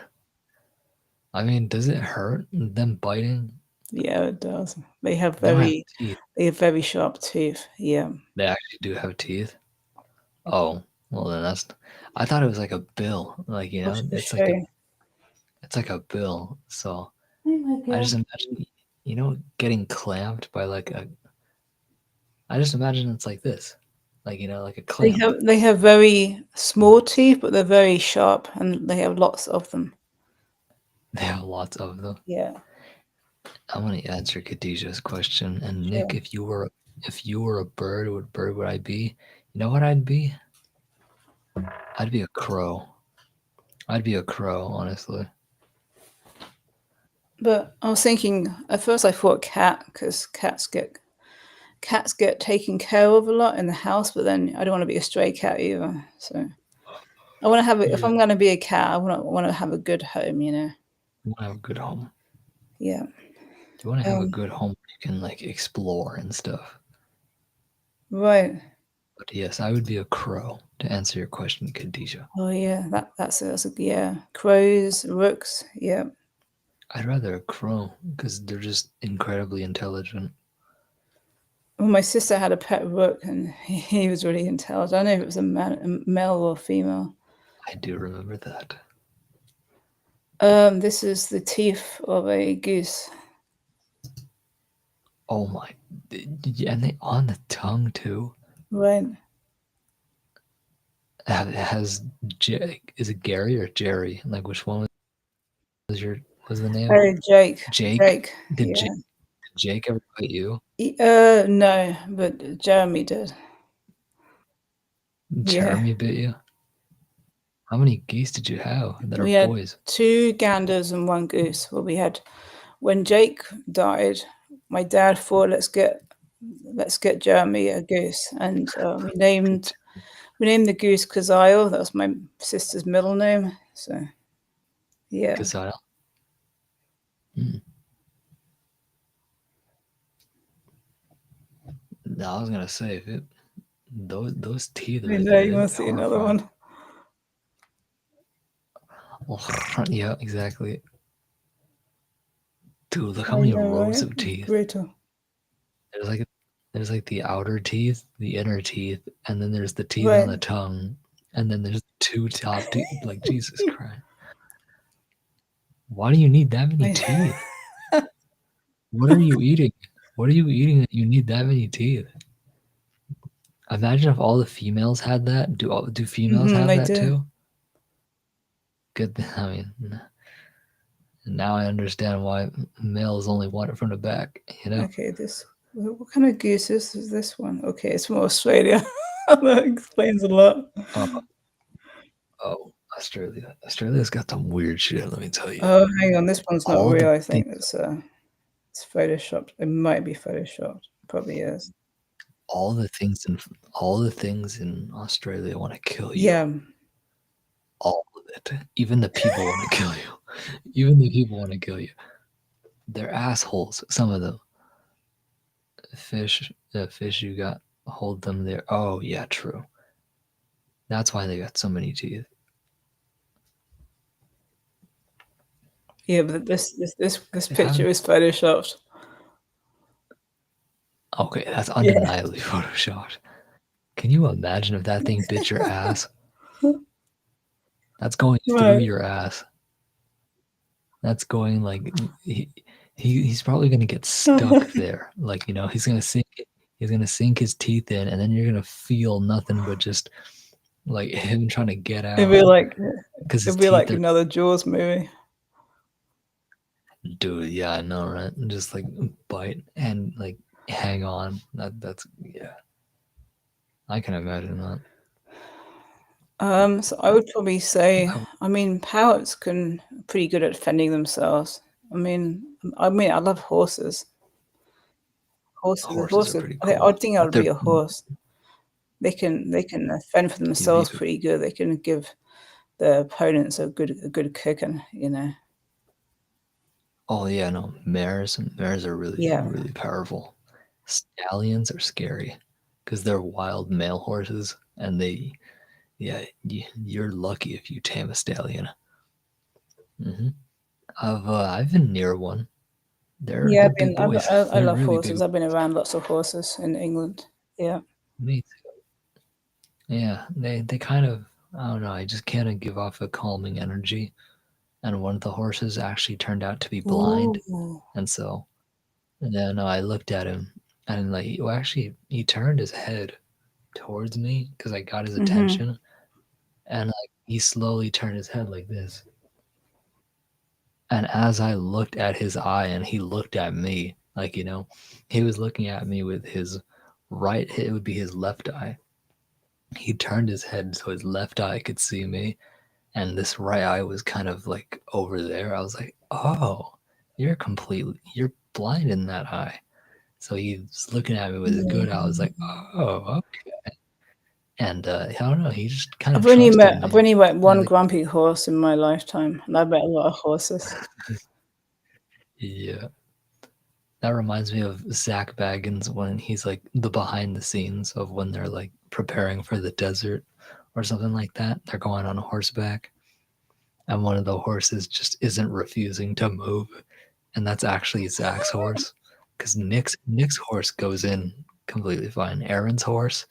Speaker 1: I mean, does it hurt them biting?
Speaker 2: yeah, it does.
Speaker 1: They don't have teeth.
Speaker 2: They have very sharp teeth. Yeah,
Speaker 1: They actually do have teeth. Oh, well then that's. I thought it was like a bill. Like
Speaker 2: I'll show you.
Speaker 1: it's like a bill. So
Speaker 2: Oh my
Speaker 1: I
Speaker 2: god.
Speaker 1: just imagine, getting clamped by like a. I just imagine it's like this, like like a clamp.
Speaker 2: They have very small teeth, but they're very sharp, and they have lots of them.
Speaker 1: They have lots of them.
Speaker 2: Yeah,
Speaker 1: I'm gonna answer Khadijah's question. And Nick,
Speaker 2: sure.
Speaker 1: if you were a bird, what bird would I be? You know what I'd be? I'd be a crow. I'd be a crow, honestly.
Speaker 2: But I was thinking at first I thought cat because cats get taken care of a lot in the house, but then I don't want to be a stray cat either. So I want to have if
Speaker 1: Yeah,
Speaker 2: I'm going to be a cat, I want to have a good home, you know.
Speaker 1: you want to have a good home.
Speaker 2: Yeah.
Speaker 1: You want to have a
Speaker 2: Um.
Speaker 1: good home where you can like explore and stuff.
Speaker 2: Right.
Speaker 1: But yes, I would be a crow to answer your question, Khadijah.
Speaker 2: Oh yeah. That's a yeah. Crows, rooks. Yeah.
Speaker 1: I'd rather a crow because they're just incredibly intelligent.
Speaker 2: Well, my sister had a pet rook, and he was really intelligent. I don't know if it was a male or female.
Speaker 1: I do remember that.
Speaker 2: This is the teeth of a goose.
Speaker 1: Oh my, and they on the tongue too.
Speaker 2: Right.
Speaker 1: It has is it Gary or Jerry? Like which one was your was the name?
Speaker 2: Oh, Jake.
Speaker 1: Jake.
Speaker 2: Jake.
Speaker 1: Did
Speaker 2: Yeah.
Speaker 1: Jake ever bite you?
Speaker 2: No, but Jeremy did. Yeah.
Speaker 1: Jeremy bit you? How many geese did you have that are
Speaker 2: We had
Speaker 1: boys?
Speaker 2: 2 ganders and 1 goose. Well, we had when Jake died, my dad thought let's get Jeremy a goose, and we named the goose Kazile. That was my sister's middle name. So yeah.
Speaker 1: Gazelle. Hmm. No, I was gonna say if it those teeth
Speaker 2: I
Speaker 1: right
Speaker 2: know
Speaker 1: there,
Speaker 2: you
Speaker 1: they'd
Speaker 2: want
Speaker 1: be
Speaker 2: to see another
Speaker 1: horrifying.
Speaker 2: one.
Speaker 1: Oh, yeah, exactly. Dude, look how
Speaker 2: I
Speaker 1: many
Speaker 2: know,
Speaker 1: rows
Speaker 2: right?
Speaker 1: of teeth.
Speaker 2: Brutal.
Speaker 1: There's like the outer teeth, the inner teeth, and then there's the teeth on
Speaker 2: Right.
Speaker 1: the tongue, and then there's 2 top teeth. Like Jesus Christ, why do you need that many
Speaker 2: I,
Speaker 1: teeth? What are you eating? What are you eating that you need that many teeth? Imagine if all the females had that. Do females have
Speaker 2: I
Speaker 1: that
Speaker 2: do.
Speaker 1: too? Good. I mean, now I understand why males only want it from the back. You know.
Speaker 2: Okay, this. What kind of goose is this one? Okay, it's from Australia. That explains a lot.
Speaker 1: Oh, oh, Australia. Australia's got some weird shit. Let me tell you.
Speaker 2: Oh, hang on. This one's not
Speaker 1: All the
Speaker 2: real. I
Speaker 1: things,
Speaker 2: think it's photoshopped. It might be photoshopped. Probably is.
Speaker 1: all the things in, all the things in Australia want to kill you.
Speaker 2: Yeah.
Speaker 1: All of it. Even the people want to kill you. Even the people want to kill you. They're assholes. Some of them. The fish you got, hold them there. Oh yeah, true. That's why they got so many teeth.
Speaker 2: Yeah, but this
Speaker 1: They have
Speaker 2: picture is photoshopped.
Speaker 1: okay, that's
Speaker 2: Yeah.
Speaker 1: undeniably photoshopped. Can you imagine if that thing bit your ass? That's going through
Speaker 2: Right.
Speaker 1: your ass. That's going like he's probably gonna get stuck there. Like he's gonna sink. He's gonna sink his teeth in, and then you're gonna feel nothing but just like him trying to get
Speaker 2: It'd
Speaker 1: out
Speaker 2: be like
Speaker 1: because his
Speaker 2: it'd be
Speaker 1: teeth
Speaker 2: like
Speaker 1: are.
Speaker 2: another Jaws movie.
Speaker 1: Dude, yeah, I know, right? Just like bite and like hang on. That's yeah. I can imagine that.
Speaker 2: So I would probably say,
Speaker 1: Wow,
Speaker 2: I mean, parrots can pretty good at defending themselves. I mean, I love horses.
Speaker 1: horses are
Speaker 2: Horses.
Speaker 1: pretty
Speaker 2: I
Speaker 1: cool,
Speaker 2: think I
Speaker 1: but
Speaker 2: would
Speaker 1: they're
Speaker 2: be a horse. They can fend for
Speaker 1: you
Speaker 2: themselves
Speaker 1: could,
Speaker 2: pretty good. They can give their opponents a good kicking. You know.
Speaker 1: oh yeah, no, mares are really
Speaker 2: Yeah.
Speaker 1: really powerful. Stallions are scary because they're wild male horses, and yeah, you're lucky if you tame a stallion. hmm I've been near one.
Speaker 2: Yeah.
Speaker 1: They're big boys.
Speaker 2: I
Speaker 1: They're
Speaker 2: love
Speaker 1: really big.
Speaker 2: horses. I've been around lots of horses in England. Yeah.
Speaker 1: Me Yeah, they kind of I don't know. I just kind of give off a calming energy, and one of the horses actually turned out to be blind,
Speaker 2: Ooh.
Speaker 1: and so and then I looked at him, and like well, actually he turned his head towards me because I got his
Speaker 2: Mhm.
Speaker 1: attention, and like he slowly turned his head like this, and as I looked at his eye and he looked at me, like he was looking at me with his right. It would be his left eye. He turned his head so his left eye could see me, and this right eye was kind of like over there. I was like, oh. you're blind in that eye. So he's looking at me with his good eye. I was like,
Speaker 2: Yeah.
Speaker 1: oh, okay. And I don't know, he just kind of
Speaker 2: I've only
Speaker 1: trusted
Speaker 2: met I've
Speaker 1: me.
Speaker 2: only met
Speaker 1: I
Speaker 2: one
Speaker 1: like,
Speaker 2: grumpy horse in my lifetime, and I met a lot of horses.
Speaker 1: yeah. That reminds me of Zach Baggins when he's like the behind the scenes of when they're like preparing for the desert or something like that. They're going on horseback, and one of the horses just isn't refusing to move, and that's actually Zach's horse, because Nick's horse goes in completely fine. Aaron's horse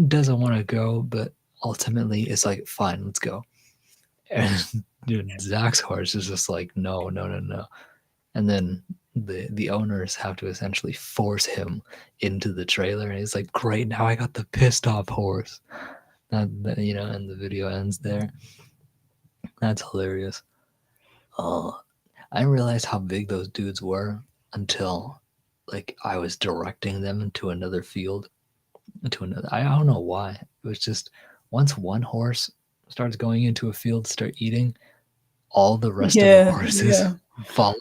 Speaker 1: doesn't want to go, but ultimately is like, fine, let's go. And dude, Zach's horse is just like, no, no, no, no. And then the owners have to essentially force him into the trailer, and he's like, great, now I got the pissed off horse. And the video ends there. That's hilarious. Oh, I didn't realize how big those dudes were until like I was directing them into another field, into another. I don't know why. It was just once one horse starts going into a field, start eating, all the rest of the
Speaker 2: Yeah,
Speaker 1: horses
Speaker 2: yeah.
Speaker 1: follow.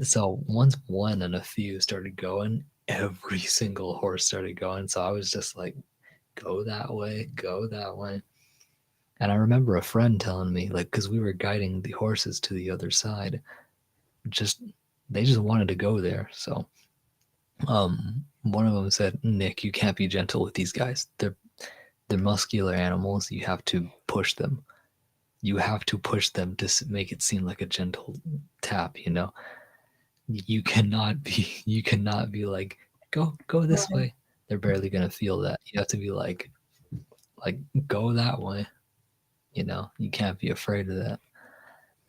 Speaker 1: So once one and a few started going, every single horse started going. So I was just like, go that way, go that way. And I remember a friend telling me, like, because we were guiding the horses to the other side, just they just wanted to go there. So one of them said, Nick, you can't be gentle with these guys. They're muscular animals. You have to push them. You have to push them to make it seem like a gentle tap. You cannot be like, go this
Speaker 2: Right.
Speaker 1: way. They're barely gonna feel that. You have to be like go that way. You can't be afraid of that.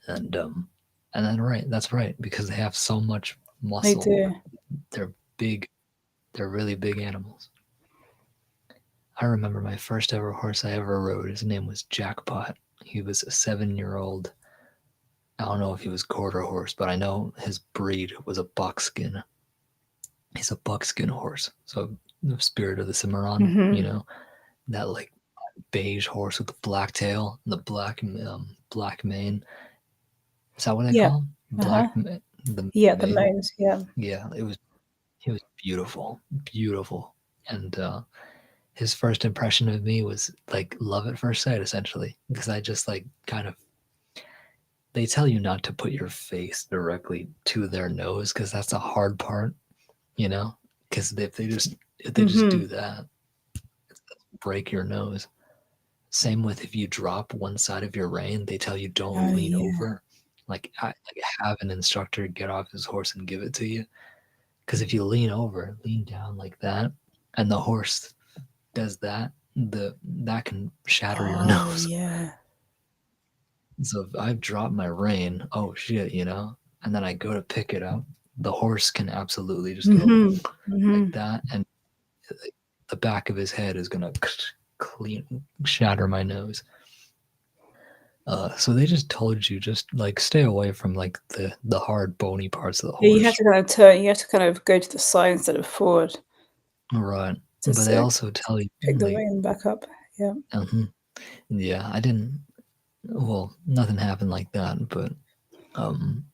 Speaker 1: And then right, that's right, because they have so much
Speaker 2: They
Speaker 1: muscle.
Speaker 2: do.
Speaker 1: They're big. They're really big animals. I remember my first ever horse I ever rode. His name was Jackpot. He was a 7-year-old. I don't know if he was quarter horse, but I know his breed was a buckskin. He's a buckskin horse. So the spirit of the Cimarron,
Speaker 2: Hmm.
Speaker 1: that like beige horse with the black tail and the black mane. Is that what they
Speaker 2: Yeah.
Speaker 1: call him?
Speaker 2: Uh-huh.
Speaker 1: The
Speaker 2: Yeah, the
Speaker 1: mane.
Speaker 2: manes, yeah.
Speaker 1: Yeah, he was beautiful, beautiful, and his first impression of me was like love at first sight, essentially, because I just like kind of they tell you not to put your face directly to their nose because that's a hard part, you know, because if they just
Speaker 2: Hmm.
Speaker 1: do that, break your nose. Same with if you drop one side of your rein, they tell you don't
Speaker 2: Oh,
Speaker 1: lean
Speaker 2: yeah.
Speaker 1: over. Like have an instructor get off his horse and give it to you. Because if you lean down like that, and the horse does that, that can shatter your
Speaker 2: Oh,
Speaker 1: nose.
Speaker 2: yeah.
Speaker 1: So if I drop my rein, oh shit, and then I go to pick it up, the horse can absolutely just go
Speaker 2: Hmm.
Speaker 1: like
Speaker 2: Hmm.
Speaker 1: that, and the back of his head is gonna clean shatter my nose. So they just told you just like stay away from like the hard bony parts of the
Speaker 2: Yeah, you have
Speaker 1: horse,
Speaker 2: to kind of turn. You have to kind of go to the side instead of forward
Speaker 1: right?
Speaker 2: to
Speaker 1: But they also tell you
Speaker 2: pick the
Speaker 1: like,
Speaker 2: rein back up. Yeah.
Speaker 1: yeah, I didn't. Well, nothing happened like that, but um,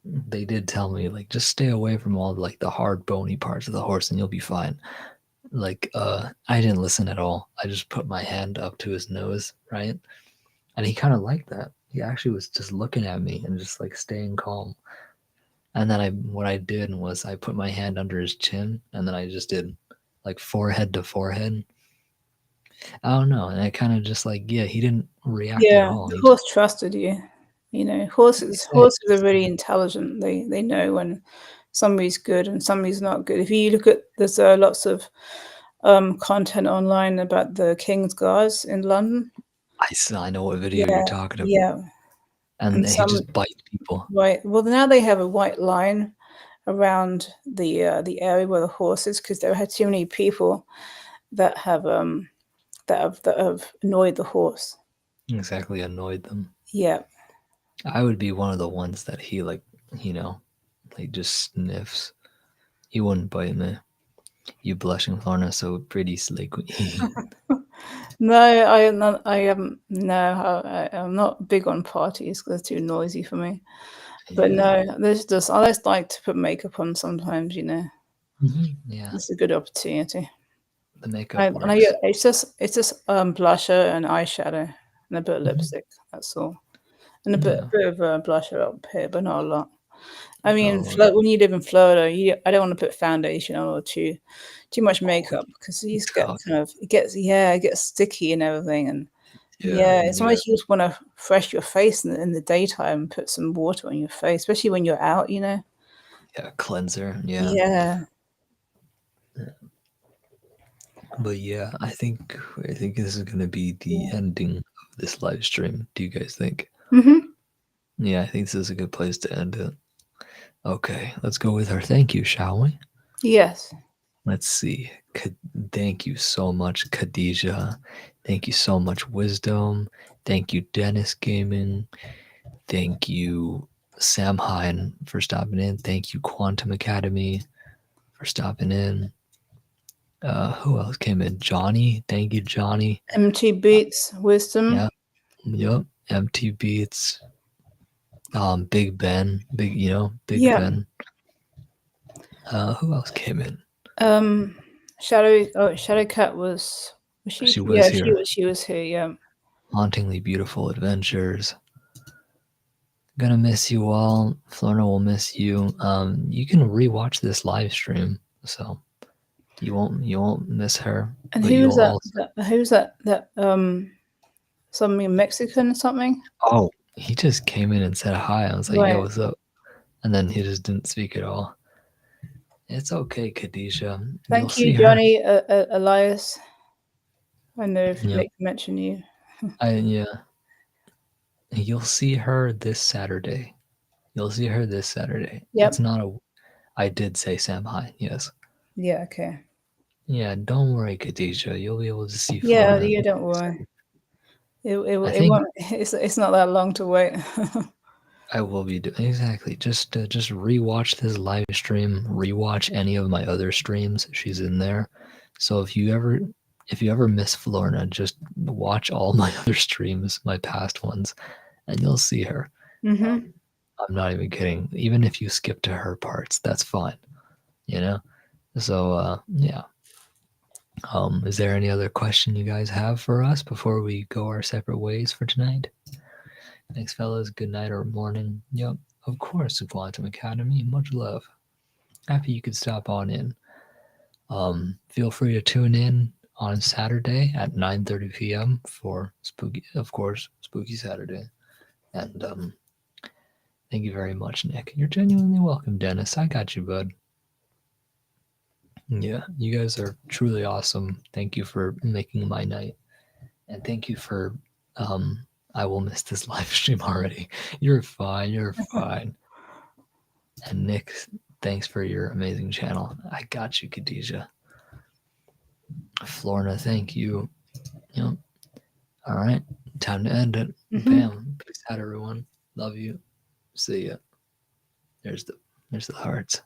Speaker 1: they did tell me like just stay away from all like the hard bony parts of the horse and you'll be fine. Like I didn't listen at all. I just put my hand up to his nose, right? And he kind of liked that. He actually was just looking at me and just like staying calm. And then what I did was I put my hand under his chin and then I just did like forehead to forehead. I don't know. And I kind of just like, yeah, he didn't react at
Speaker 2: Yeah,
Speaker 1: all.
Speaker 2: the
Speaker 1: He just
Speaker 2: horse trusted you. You know, horses are really intelligent. They know when somebody's good and somebody's not good. If you look at there's lots of content online about the King's Guards in London.
Speaker 1: I know what video you're
Speaker 2: Yeah,
Speaker 1: talking about.
Speaker 2: yeah,
Speaker 1: And
Speaker 2: and
Speaker 1: he
Speaker 2: some
Speaker 1: just bites people.
Speaker 2: white. Well, now they have a white line around the area where the horse is because there had too many people that have that have annoyed the horse.
Speaker 1: Exactly, annoyed them.
Speaker 2: Yeah.
Speaker 1: I would be one of the ones that he like, you know, like just sniffs. He wouldn't bite me. You blushing Lorna so pretty slick.
Speaker 2: No, I am not. I am no. I'm not big on parties because they're too noisy for me. But
Speaker 1: Yeah.
Speaker 2: no, there's just I just like to put makeup on sometimes.
Speaker 1: Yeah.
Speaker 2: It's a good opportunity.
Speaker 1: The makeup
Speaker 2: And I
Speaker 1: works.
Speaker 2: get it's just blusher and eyeshadow and a bit of
Speaker 1: Mhm.
Speaker 2: lipstick. That's all, and a bit,
Speaker 1: Yeah.
Speaker 2: bit of blusher up here, but not a lot. I mean,
Speaker 1: Oh,
Speaker 2: when you live in Florida, I don't want to put foundation on or too much
Speaker 1: oh,
Speaker 2: makeup because you just get
Speaker 1: tough.
Speaker 2: it gets sticky and everything, and
Speaker 1: Yeah,
Speaker 2: yeah,
Speaker 1: and
Speaker 2: it's
Speaker 1: you got
Speaker 2: almost you just want to fresh your face in the daytime and put some water on your face, especially when you're out.
Speaker 1: yeah, cleanser. Yeah.
Speaker 2: Yeah.
Speaker 1: But yeah, I think this is gonna be the
Speaker 2: Yeah.
Speaker 1: ending of this live stream. Do you guys think?
Speaker 2: Mhm.
Speaker 1: Yeah, I think this is a good place to end it. Okay, let's go with our thank you, shall we?
Speaker 2: Yes.
Speaker 1: Let's see. Thank you so much, Khadijah. Thank you so much, Wisdom. Thank you, Dennis Gaming. Thank you, Sam Hine, for stopping in. Thank you, Quantum Academy, for stopping in. Who else came in? Johnny. Thank you, Johnny.
Speaker 2: MT Beats Wisdom.
Speaker 1: Yeah. Yep. MT Beats. Big Ben. Big
Speaker 2: Yeah.
Speaker 1: Ben. Who else came in?
Speaker 2: Um, Shadow Cat was she?
Speaker 1: She was
Speaker 2: Yeah,
Speaker 1: here.
Speaker 2: she was here. Yeah.
Speaker 1: Hauntingly Beautiful Adventures. Gonna miss you all. Florna will miss you. You can rewatch this live stream, so you won't miss her.
Speaker 2: And
Speaker 1: But
Speaker 2: who was
Speaker 1: you'll
Speaker 2: that?
Speaker 1: also
Speaker 2: Who's that? Something Mexican something?
Speaker 1: oh, he just came in and said hi. I was like, yo,
Speaker 2: Right.
Speaker 1: what's up? And then he just didn't speak at all. It's okay, Khadijah. You'll
Speaker 2: Thank you,
Speaker 1: see her.
Speaker 2: Johnny Elias. I know if
Speaker 1: Yep.
Speaker 2: Nick mentioned you.
Speaker 1: Yeah. You'll see her this Saturday. You'll see her this Saturday. It's
Speaker 2: Yep.
Speaker 1: not a. I did say Sam hi. Yes.
Speaker 2: Yeah. Okay.
Speaker 1: Yeah. Don't worry, Khadijah. You'll be able to see
Speaker 2: Yeah.
Speaker 1: Florna.
Speaker 2: Yeah. Don't worry.
Speaker 1: I
Speaker 2: It
Speaker 1: think
Speaker 2: won't. It's not that long to wait.
Speaker 1: I will be doing exactly. Just rewatch this live stream. Rewatch any of my other streams. She's in there. So if you ever miss Florna, just watch all my other streams, my past ones, and you'll see her.
Speaker 2: Mhm.
Speaker 1: Um, I'm not even kidding. Even if you skip to her parts, that's fine. You know. So yeah. Is there any other question you guys have for us before we go our separate ways for tonight? Thanks, fellas. Good night or morning. Yep, of course, Quantum Academy. Much love. Happy you could stop on in. Feel free to tune in on Saturday at 9:30 p.m. for spooky, of course, Spooky Saturday. And thank you very much, Nick. You're genuinely welcome, Dennis. I got you, bud. Yeah, you guys are truly awesome. Thank you for making my night. And thank you for I will miss this live stream already. You're fine, you're fine. And Nick, thanks for your amazing channel. I got you, Khadijah. Florna, thank you. Yep. All right, time to end it.
Speaker 2: Mhm.
Speaker 1: Bam. Peace out, everyone. Love you. See ya. There's the hearts.